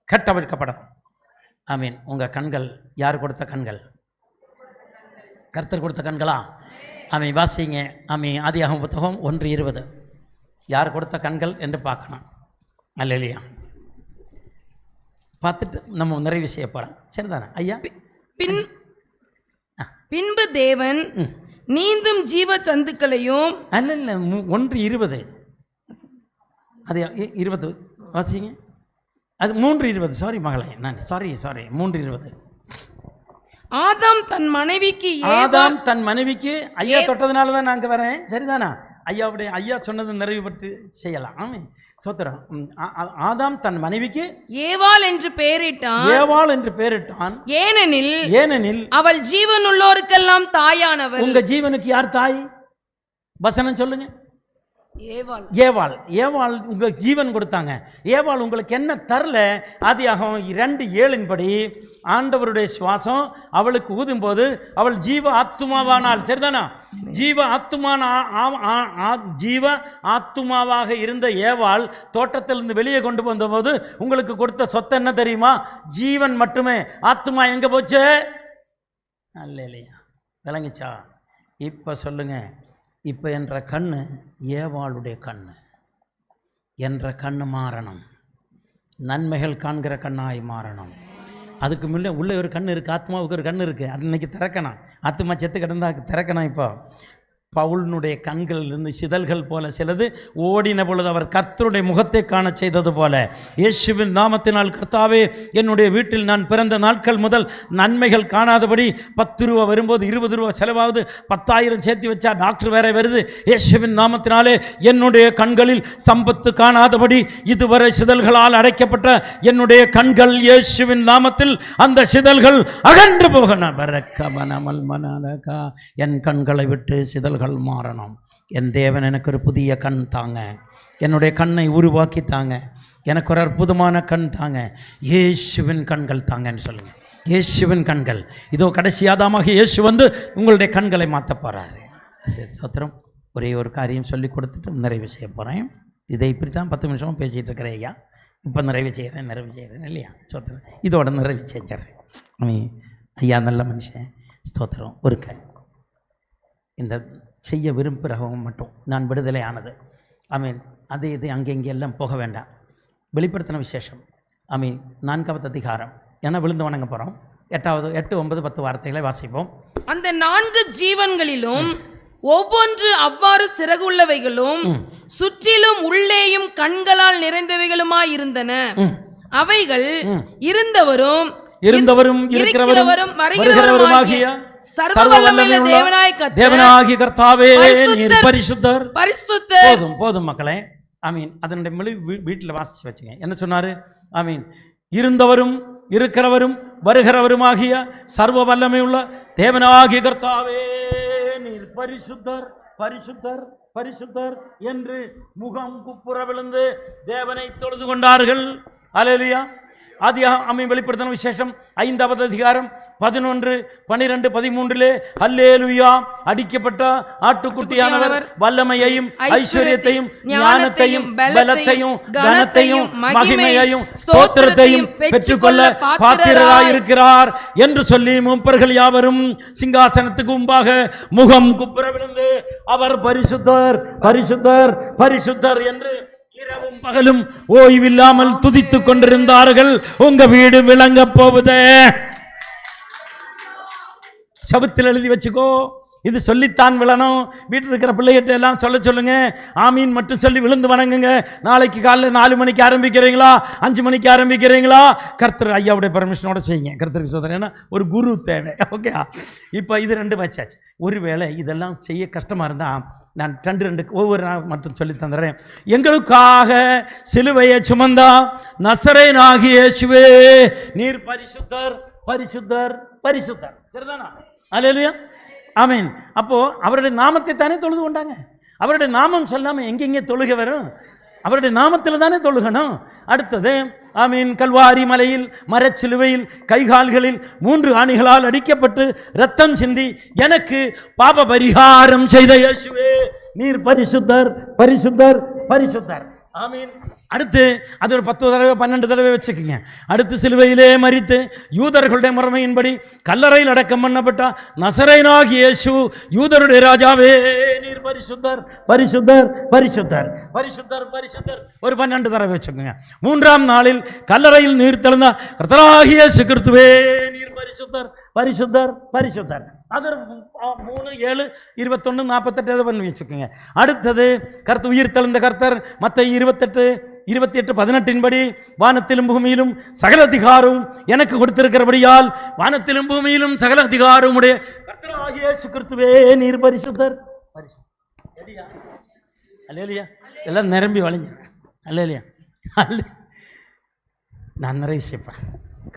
கட்டவிழ்க்கப்படும். ஆமீன். உங்கள் கண்கள் யார் கொடுத்த கண்கள்? கர்த்தர் கொடுத்த கண்களா? ஆமீன். வாசிங்க. ஆமீன். ஆதியாகமம் புத்தகம் 1:20. யார் கொடுத்த கண்கள் என்று பார்க்கணும். அல்லேலூயா. பார்த்துட்டு நம்ம நிறைவு செய்ய போகிறோம். சரிதானே ஐயா? பின்பு தேவன் நீந்தும் ஜீவ ஜந்துக்களையும், அல்ல 1:20, அது 20 வாசிங்க. அது 3:20. சாரி மகளே, நான் சாரி 3:20. ஆதாம் தன் மனைவிக்கு ஐயா தொட்டதுனால தான் நான் வரேன். சரிதானா? ஐயா சொன்னது நிறைவு பற்றி செய்யலாம். ஆமாம், சோத்திரம். ஆதாம் தன் மனைவிக்கு ஏவாள் என்று பெயரிட்டான். ஏனெனில் அவள் ஜீவனுள்ளோருக்கெல்லாம் தாயானவள். உங்க ஜீவனுக்கு யார் தாய்? வசனம் சொல்லுங்க. ஏவாள் உங்க ஜீவன் கொடுத்தாங்க. ஏவாள் உங்களுக்கு என்ன தரல? ஆதியாகமம் 2:7 படி ஆண்டவருடைய சுவாசம் அவளுக்கு ஊதும் போது அவள் ஜீவ ஆத்துமாவானாள். சரிதானா? ஜீவ ஆத்துமாவாக இருந்த ஏவாள் தோட்டத்திலிருந்து வெளியே கொண்டு வந்தபோது உங்களுக்கு கொடுத்த சொத்து என்ன தெரியுமா? ஜீவன் மட்டுமே. ஆத்துமா எங்க போச்சு? அல்ல இல்லையா? விளங்கிச்சா? இப்போ சொல்லுங்க. இப்போ என்ற கண்ணு ஏவாளுடைய கண்ணு. என்ற கண்ணு மாறணும். நன்மைகள் காண்கிற கண்ணாய் மாறணும். அதுக்கு முன்னே உள்ளே ஒரு கண் இருக்குது. ஆத்மாவுக்கு ஒரு கண் இருக்குது. அது இன்னைக்கு திறக்கணும். ஆத்மா செத்து கிடந்தா திறக்கணும். இப்போ பவுலினுடைய கண்களிலிருந்து சிதல்கள் போல சிலது ஓடின பொழுது அவர் கர்த்தருடைய முகத்தை காண செய்தது போல இயேசுவின் நாமத்தினால் கர்த்தாவே, என்னுடைய வீட்டில் நான் பிறந்த நாட்கள் முதல் நன்மைகள் காணாதபடி 10 ரூபா வரும்போது 20 ரூபா செலவாகுது, 10,000 சேர்த்து வச்சா டாக்டர் வேற வருது. இயேசுவின் நாமத்தினாலே என்னுடைய கண்களில் சம்பத்து காணாதபடி இதுவரை சிதல்களால் அடைக்கப்பட்ட என்னுடைய கண்கள் இயேசுவின் நாமத்தில் அந்த சிதல்கள் அகன்று போகணும். என் கண்களை விட்டு சிதல்கள் மாறணும். என் தேவன் எனக்கு ஒரு புதிய கண் தாங்க. என்னுடைய கண்ணை உருவாக்கி தாங்க. எனக்கு ஒரு அற்புதமான கண் தாங்க. இயேசுவின் கண்கள் தாங்கன்னு சொல்லுங்க. இயேசுவின் கண்கள். இதோ கடைசி ஆதாமாக இயேசு வந்து உங்களுடைய கண்களை மாற்ற போகிறாரு. சரி, சோத்திரம். ஒரே ஒரு காரியம் சொல்லி கொடுத்துட்டு நிறைவு செய்ய போகிறேன். இதை இப்படி தான் 10 நிமிஷமாக பேசிகிட்டு இருக்கிறேன் ஐயா. இப்போ நிறைவு செய்கிறேன் இல்லையா? சோத்திரம். இதோட நிறைவு செஞ்சிடறேன். ஐயா நல்ல மனுஷன். ஸ்தோத்திரம். ஒரு இந்த செய்ய விரும்புகிறவங்க மட்டும் நான் விடுதலை ஆனது. ஆமீன். அது இது அங்கே இங்கே எல்லாம் போக வேண்டாம். வெளிப்படுத்தின விசேஷம் ஆமீன் 4வது அதிகாரம். ஏன்னா விழுந்து வணங்க போகிறோம். 8, 9, 10 வார்த்தைகளை வாசிப்போம். அந்த 4 ஜீவன்களிலும் ஒவ்வொன்று அவ்வாறு சிறகுள்ளவைகளும் சுற்றிலும் உள்ளேயும் கண்களால் நிறைந்தவைகளுமாய் இருந்தன. அவைகள் இருந்தவரும் இருக்கிறவரும் வருகிறவருமாகிய சர்வவல்லமையுள்ள தேவனாகிய கர்த்தாவே நீர் பரிசுத்தர். பரிசுத்தர். போதும் மக்களே. ஆமீன். அதனுடைய மொழி வீட்டில் வாசிச்சு வச்சுங்க. என்ன சொன்னாரு? ஆமீன். இருந்தவரும் இருக்கிறவரும் வருகிறவருமாகிய சர்வ வல்லமையுள்ள தேவனாகிய கர்த்தாவே நீர் பரிசுத்தர், பரிசுத்தர், பரிசுத்தர் என்று முகம் குப்புற விழுந்து தேவனை தொழுது கொண்டார்கள். அல்லேலூயா. ஆதியாகமம் வெளிப்படுத்தின விசேஷம் 5வது அதிகாரம் 11, 12, 13 அல்லேலூயா. அடிக்கப்பட்ட ஆட்டுக்குட்டியானவர் வல்லமையையும் ஐஸ்வர்யத்தையும் ஞானத்தையும் பலத்தையும் கனத்தையும் மகிமையையும் ஸ்தோத்திரத்தையும் பெற்றுக்கொள்ள பாத்திரராயிருக்கிறார் என்று சொல்லி மூப்பர்கள் யாவரும் சிங்காசனத்துக்கு முன்பாக முகம் குப்புற விழுந்து அவர் பரிசுத்தர், பரிசுத்தர், பரிசுத்தர் என்று இரவும் பகலும் ஓய்வில்லாமல் துதித்துக் கொண்டிருந்தார்கள். உங்க வீடு விளங்க போகுதே. சபத்தில் எழுதி வச்சுக்கோ. இது சொல்லித்தான் விழணும். வீட்டில் இருக்கிற பிள்ளைகிட்ட எல்லாம் சொல்லுங்க. ஆமீன் மட்டும் சொல்லி விழுந்து வணங்குங்க. நாளைக்கு காலையில் 4 மணிக்கு ஆரம்பிக்கிறீங்களா, 5 மணிக்கு ஆரம்பிக்கிறீங்களா, கர்த்தர் ஐயாவுடைய பர்மிஷனோட செய்யுங்க. கர்த்தருக்கு சோதனை. ஏன்னா ஒரு குரு தேவை. ஓகே. இப்போ இது 2 வச்சாச்சு. ஒருவேளை இதெல்லாம் செய்ய கஷ்டமாக இருந்தால் நான் 2 ஒவ்வொரு நாள் மட்டும் சொல்லி தந்துடுறேன். எங்களுக்காக சிலுவையை சுமந்தா நசரேயனாகிய இயேசுவே நீர் பரிசுத்தர், பரிசுத்தர், பரிசுத்தர். சரிதானா? அல்லேலூயா. ஆமீன். அப்போ அவருடைய நாமத்தை தானே தொழுது கொண்டாங்க. அவருடைய நாமம் சொல்லாமல் எங்கெங்கே தொழுகை வரும்? அவருடைய நாமத்தில் தானே தொழுகணும். அடுத்தது ஆமீன். கல்வாரி மலையில் மரச்சிலுவையில் கைகால்களில் 3 ஆணிகளால் அடிக்கப்பட்டு ரத்தம் சிந்தி எனக்கு பாப பரிகாரம் செய்த இயேசுவே நீர் பரிசுத்தர், பரிசுத்தர், பரிசுத்தர். ஆமீன். அடுத்து அது ஒரு 10 தடவை 12 தடவை வச்சுக்கோங்க. அடுத்து சிலுவையிலே மரித்து யூதர்களுடைய முறைமையின்படி கல்லறையில் அடக்கம் பண்ணப்பட்ட நசரேயனாகிய இயேசு யூதருடைய ராஜாவே நீர் பரிசுத்தர், பரிசுத்தர், பரிசுத்தர், பரிசுத்தர், பரிசுத்தர் ஒரு 12 தடவை வச்சுக்கோங்க. 3ஆம் நாளில் கல்லறையில் நீர் தெழுந்த கர்த்தராகிய இயேசு கிறிஸ்துவே நீர் பரிசுத்தர், பரிசுத்தர், பரிசுத்தர். அது 3, 7, 21, 48 பண்ணி வச்சுக்கோங்க. அடுத்தது கர்த்தர் உயிர் தெழுந்த கர்த்தர் மத்தேயு 28, 18 படி வானத்திலும் பூமியிலும் சகல அதிகாரமும் எனக்கு கொடுத்திருக்கிறபடியால் வானத்திலும் பூமியிலும் சகல அதிகாரமும் உடைய கர்த்தராகிய இயேசு கிறிஸ்துவே நீர் பரிசுத்தர், பரிசுத்தர். அல்லேலூயா. எல்லாம் நிரம்பி வழிஞ்சிருக்கேன். அல்லேலூயா. நான் நிறைய விஷயப்பேன்.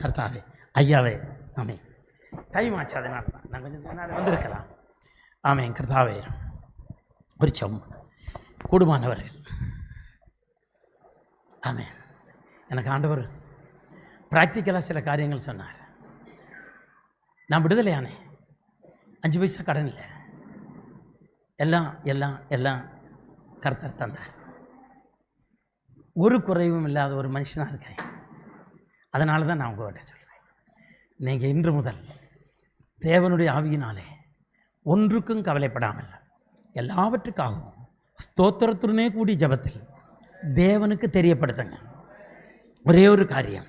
கர்த்தாவே ஐயாவே ஆமீன். டைம் ஆச்சு, அதனால தான் நான் கொஞ்சம் நாள் வந்திருக்கலாம். ஆமீன். கர்த்தாவே ஒரு கூடுமானவர்கள். ஆமீன். எனக்கு ஆண்டவர் ப்ராக்டிக்கலாக சில காரியங்கள் சொன்னார். நான் விடுதலையானேன். 5 பைசா கடன் இல்லை. எல்லாம் எல்லாம் எல்லாம் கர்த்தர் தந்தார். ஒரு குறைவும் இல்லாத ஒரு மனுஷனாக இருக்கேன். அதனால தான் நான் உங்கள்கிட்ட சொல்கிறேன். நீங்கள் இன்று முதல் தேவனுடைய ஆவியினாலே ஒன்றுக்கும் கவலைப்படாமல் எல்லாவற்றுக்காகவும் ஸ்தோத்திரத்துடனே கூடி ஜெபத்தில் தேவனுக்கு தெரியப்படுத்துங்க. ஒரே ஒரு காரியம்.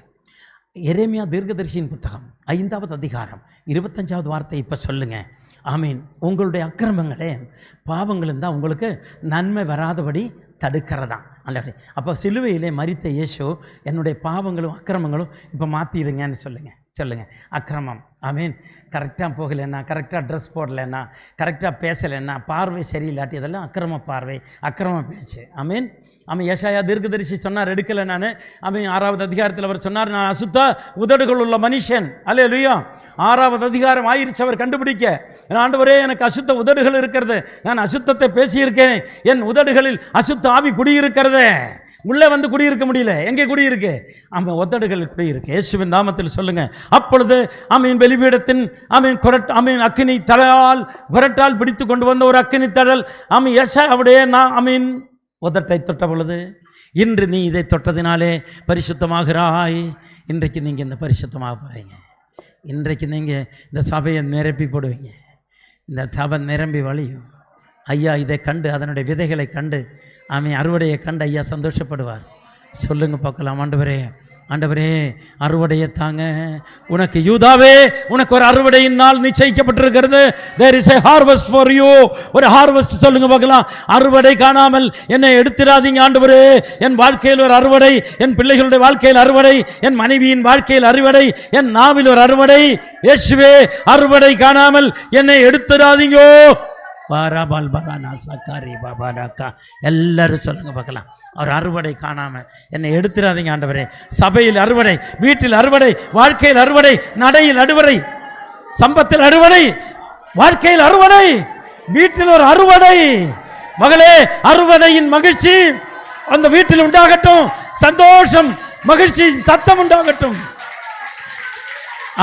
எரேமியா தீர்க்கதரிசியின் புத்தகம் 5வது அதிகாரம் 25வது வார்த்தை இப்போ சொல்லுங்கள். ஆமீன். உங்களுடைய அக்கிரமங்களே பாவங்கள் இருந்தால் உங்களுக்கு நன்மை வராதபடி தடுக்கிறதான். அல்ல, அப்போ சிலுவையிலே மரித்த இயேசு என்னுடைய பாவங்களும் அக்கிரமங்களும் இப்போ மாற்றிடுங்கன்னு சொல்லுங்கள். அக்கிரமம். ஆமீன். கரெக்டாக போகலைன்னா, கரெக்டாக ட்ரெஸ் போடலைன்னா, கரெக்டாக பேசலைன்னா, பார்வை சரியில்லாட்டி இதெல்லாம் அக்கிரம பார்வை, அக்கிரம பேச்சு. ஆமீன். ஏசாயா தீர்க்கதரிசி சொன்னார், எடுக்கலை நான். ஆமீன். 6வது அதிகாரத்தில் அவர் சொன்னார், நான் அசுத்த உதடுகள் உள்ள மனுஷன். அல்லேலூயா. 6வது அதிகாரம் ஆயிடுச்சு அவர் கண்டுபிடிக்க. ஆண்டவரே எனக்கு அசுத்த உதடுகள் இருக்கிறது, நான் அசுத்தத்தை பேசியிருக்கேன், என் உதடுகளில் அசுத்த ஆவி குடியிருக்கிறது. உள்ளே வந்து குடியிருக்க முடியல. எங்கே குடியிருக்கு? உதடுகள் குடியிருக்கு. இயேசுவின் நாமத்தில் சொல்லுங்க. அப்பொழுது ஆமீன் பலிபீடத்தின் அக்கினி தழலால் குரட்டால் பிடித்து கொண்டு வந்த ஒரு அக்கினி தழல் ஏசாயாவுடைய ஆமீன் உதட்டை தொட்ட பொழுது, இன்று நீ இதை தொட்டதினாலே பரிசுத்தமாகிறாய். இன்றைக்கு நீங்கள் இந்த பரிசுத்தமாக போகிறீங்க. இன்றைக்கு நீங்கள் இந்த சபையை நிரப்பி போடுவீங்க. இந்த சபை நிரம்பி வழியும். ஐயா இதை கண்டு அதனுடைய விதைகளை கண்டு அறுவடையை கண்டு ஐயா சந்தோஷப்படுவார். சொல்லுங்க பார்க்கலாம். ஆண்டவரே அறுவடையை தாங்க. உனக்கு யூதாவே, உனக்கு ஒரு அறுவடையின் நாள் நிச்சயிக்கப்பட்டிருக்கிறது. there is a harvest for you. ஒரு ஹார்வெஸ்ட் சொல்லுங்க பார்க்கலாம். அறுவடை காணாமல் என்னை எடுத்துடாதீங்க ஆண்டவரே. என் வாழ்க்கையில் ஒரு அறுவடை, என் பிள்ளைகளுடைய வாழ்க்கையில் அறுவடை, என் மனைவியின் வாழ்க்கையில் அறுவடை, என் நாவில் ஒரு அறுவடை. இயேசுவே அறுவடை காணாமல் என்னை எடுத்துடாதீங்க. எல்லாரும் சொல்லுங்க பார்க்கலாம். அவர் அறுவடை காணாம என்னை எடுத்துடாதீங்க ஆண்டவரே. சபையில் அறுவடை, வீட்டில் அறுவடை, வாழ்க்கையில் அறுவடை, நடையில் அறுவடை, சம்பத்தில் அறுவடை, வாழ்க்கையில் அறுவடை, வீட்டில் ஒரு அறுவடை. மகளே, அறுவடையின் மகிழ்ச்சி அந்த வீட்டில் உண்டாகட்டும். சந்தோஷம், மகிழ்ச்சி சத்தம் உண்டாகட்டும்.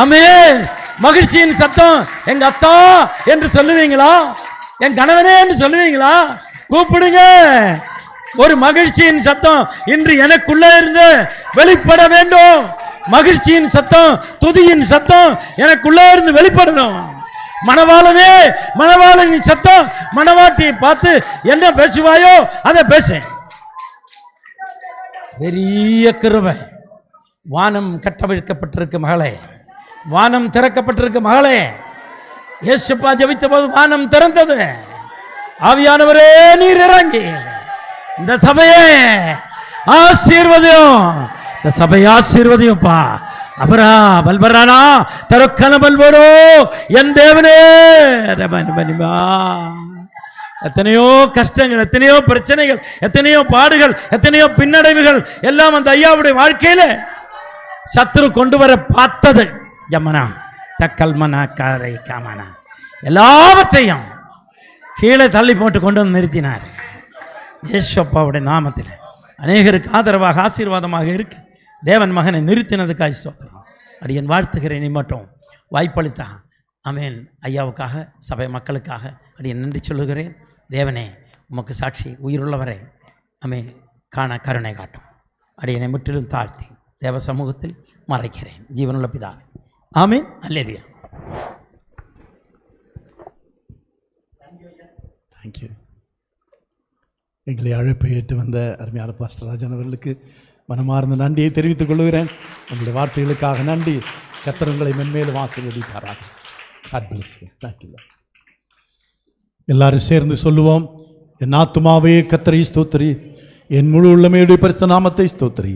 ஆமென். மகிழ்ச்சியின் சத்தம். எங்க அத்தா என்று சொல்லுவீங்களா? என் கணவனே என்று சொல்லுவீங்களா? கூப்பிடுங்க. ஒரு மகிழ்ச்சியின் சத்தம் இன்று எனக்குள்ள இருந்து வெளிப்பட வேண்டும். மகிழ்ச்சியின் சத்தம், துதியின் சத்தம் எனக்குள்ள இருந்து வெளிப்படணும். மணவாளனே, மணவாளனின் சத்தம். மணவாட்டியை பார்த்து என்ன பேசுவாயோ அதை பேச. பெரிய கிருபை. வானம் கட்டவிழ்க்கப்பட்டிருக்கு மகளே, வானம் திறக்கப்பட்டிருக்கு மகளே. இயேசுப்பா ஜெபித்த போது வானம் திறந்தது. ஆவியானவரே நீர் இறங்கி இந்த சபையை ஆசீர்வதியும், இந்த சபையை ஆசீர்வதியும்ப்பா. அபரா பல்பரானா தரக்கன பல்வரோ என் தேவனே. எத்தனையோ கஷ்டங்கள், எத்தனையோ பிரச்சனைகள், எத்தனையோ பாடுகள், எத்தனையோ பின்னடைவுகள் எல்லாம் அந்த ஐயாவுடைய வாழ்க்கையில சத்துரு கொண்டு வர பார்த்தது. ஜமனா தக்கல்மனா காரை காமனா எல்லாவற்றையும் கீழே தள்ளி போட்டு கொண்டு வந்து நிறுத்தினார். இயேசுப்பாவுடைய நாமத்தில் அநேகருக்கு ஆதரவாக ஆசீர்வாதமாக இருக்கு. தேவன் மகனை நிறுத்தினதுக்காக ஸ்தோத்திரம். அடியேன் வாழ்த்துகிறேன். நீ மட்டும் வாய்ப்பளித்தா ஆமென். ஐயாவுக்காக, சபை மக்களுக்காக அடியேன் நன்றி சொல்லுகிறேன். தேவனே உமக்கு சாட்சி உயிருள்ளவரை காண கருணை காட்டும். அடியனை முற்றிலும் தாழ்த்தி தேவ சமூகத்தில் மறைக்கிறேன். ஜீவனுள்ள பிதாவே ஆமென். அல்லேலூயா. தேங்க்யூ. எங்களை அழைப்பை ஏற்று வந்த அருமையான பாஸ்டர் ராஜன் அவர்களுக்கு மனமார்ந்த நன்றியை தெரிவித்துக் கொள்கிறேன். உங்களுடைய வார்த்தைகளுக்காக நன்றி. கர்த்தர் உங்களை மென்மேலும் ஆசீர்வதிப்பாராக. God bless you. தேங்க்யூ. எல்லாரும் சேர்ந்து சொல்லுவோம். என் ஆத்துமாவே கர்த்தரை ஸ்தோத்திரி, என் முழு உள்ளமையுடைய பரிசுத்த நாமத்தை ஸ்தோத்திரி.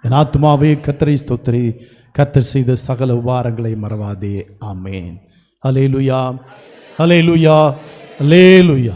என் ஆத்துமாவே கர்த்தரை ஸ்தோத்திரி, கர்த்தர் செய்த சகல உபகாரங்களை மறவாதே. ஆமென். அல்லேலூயா, அல்லேலூயா, அல்லேலூயா.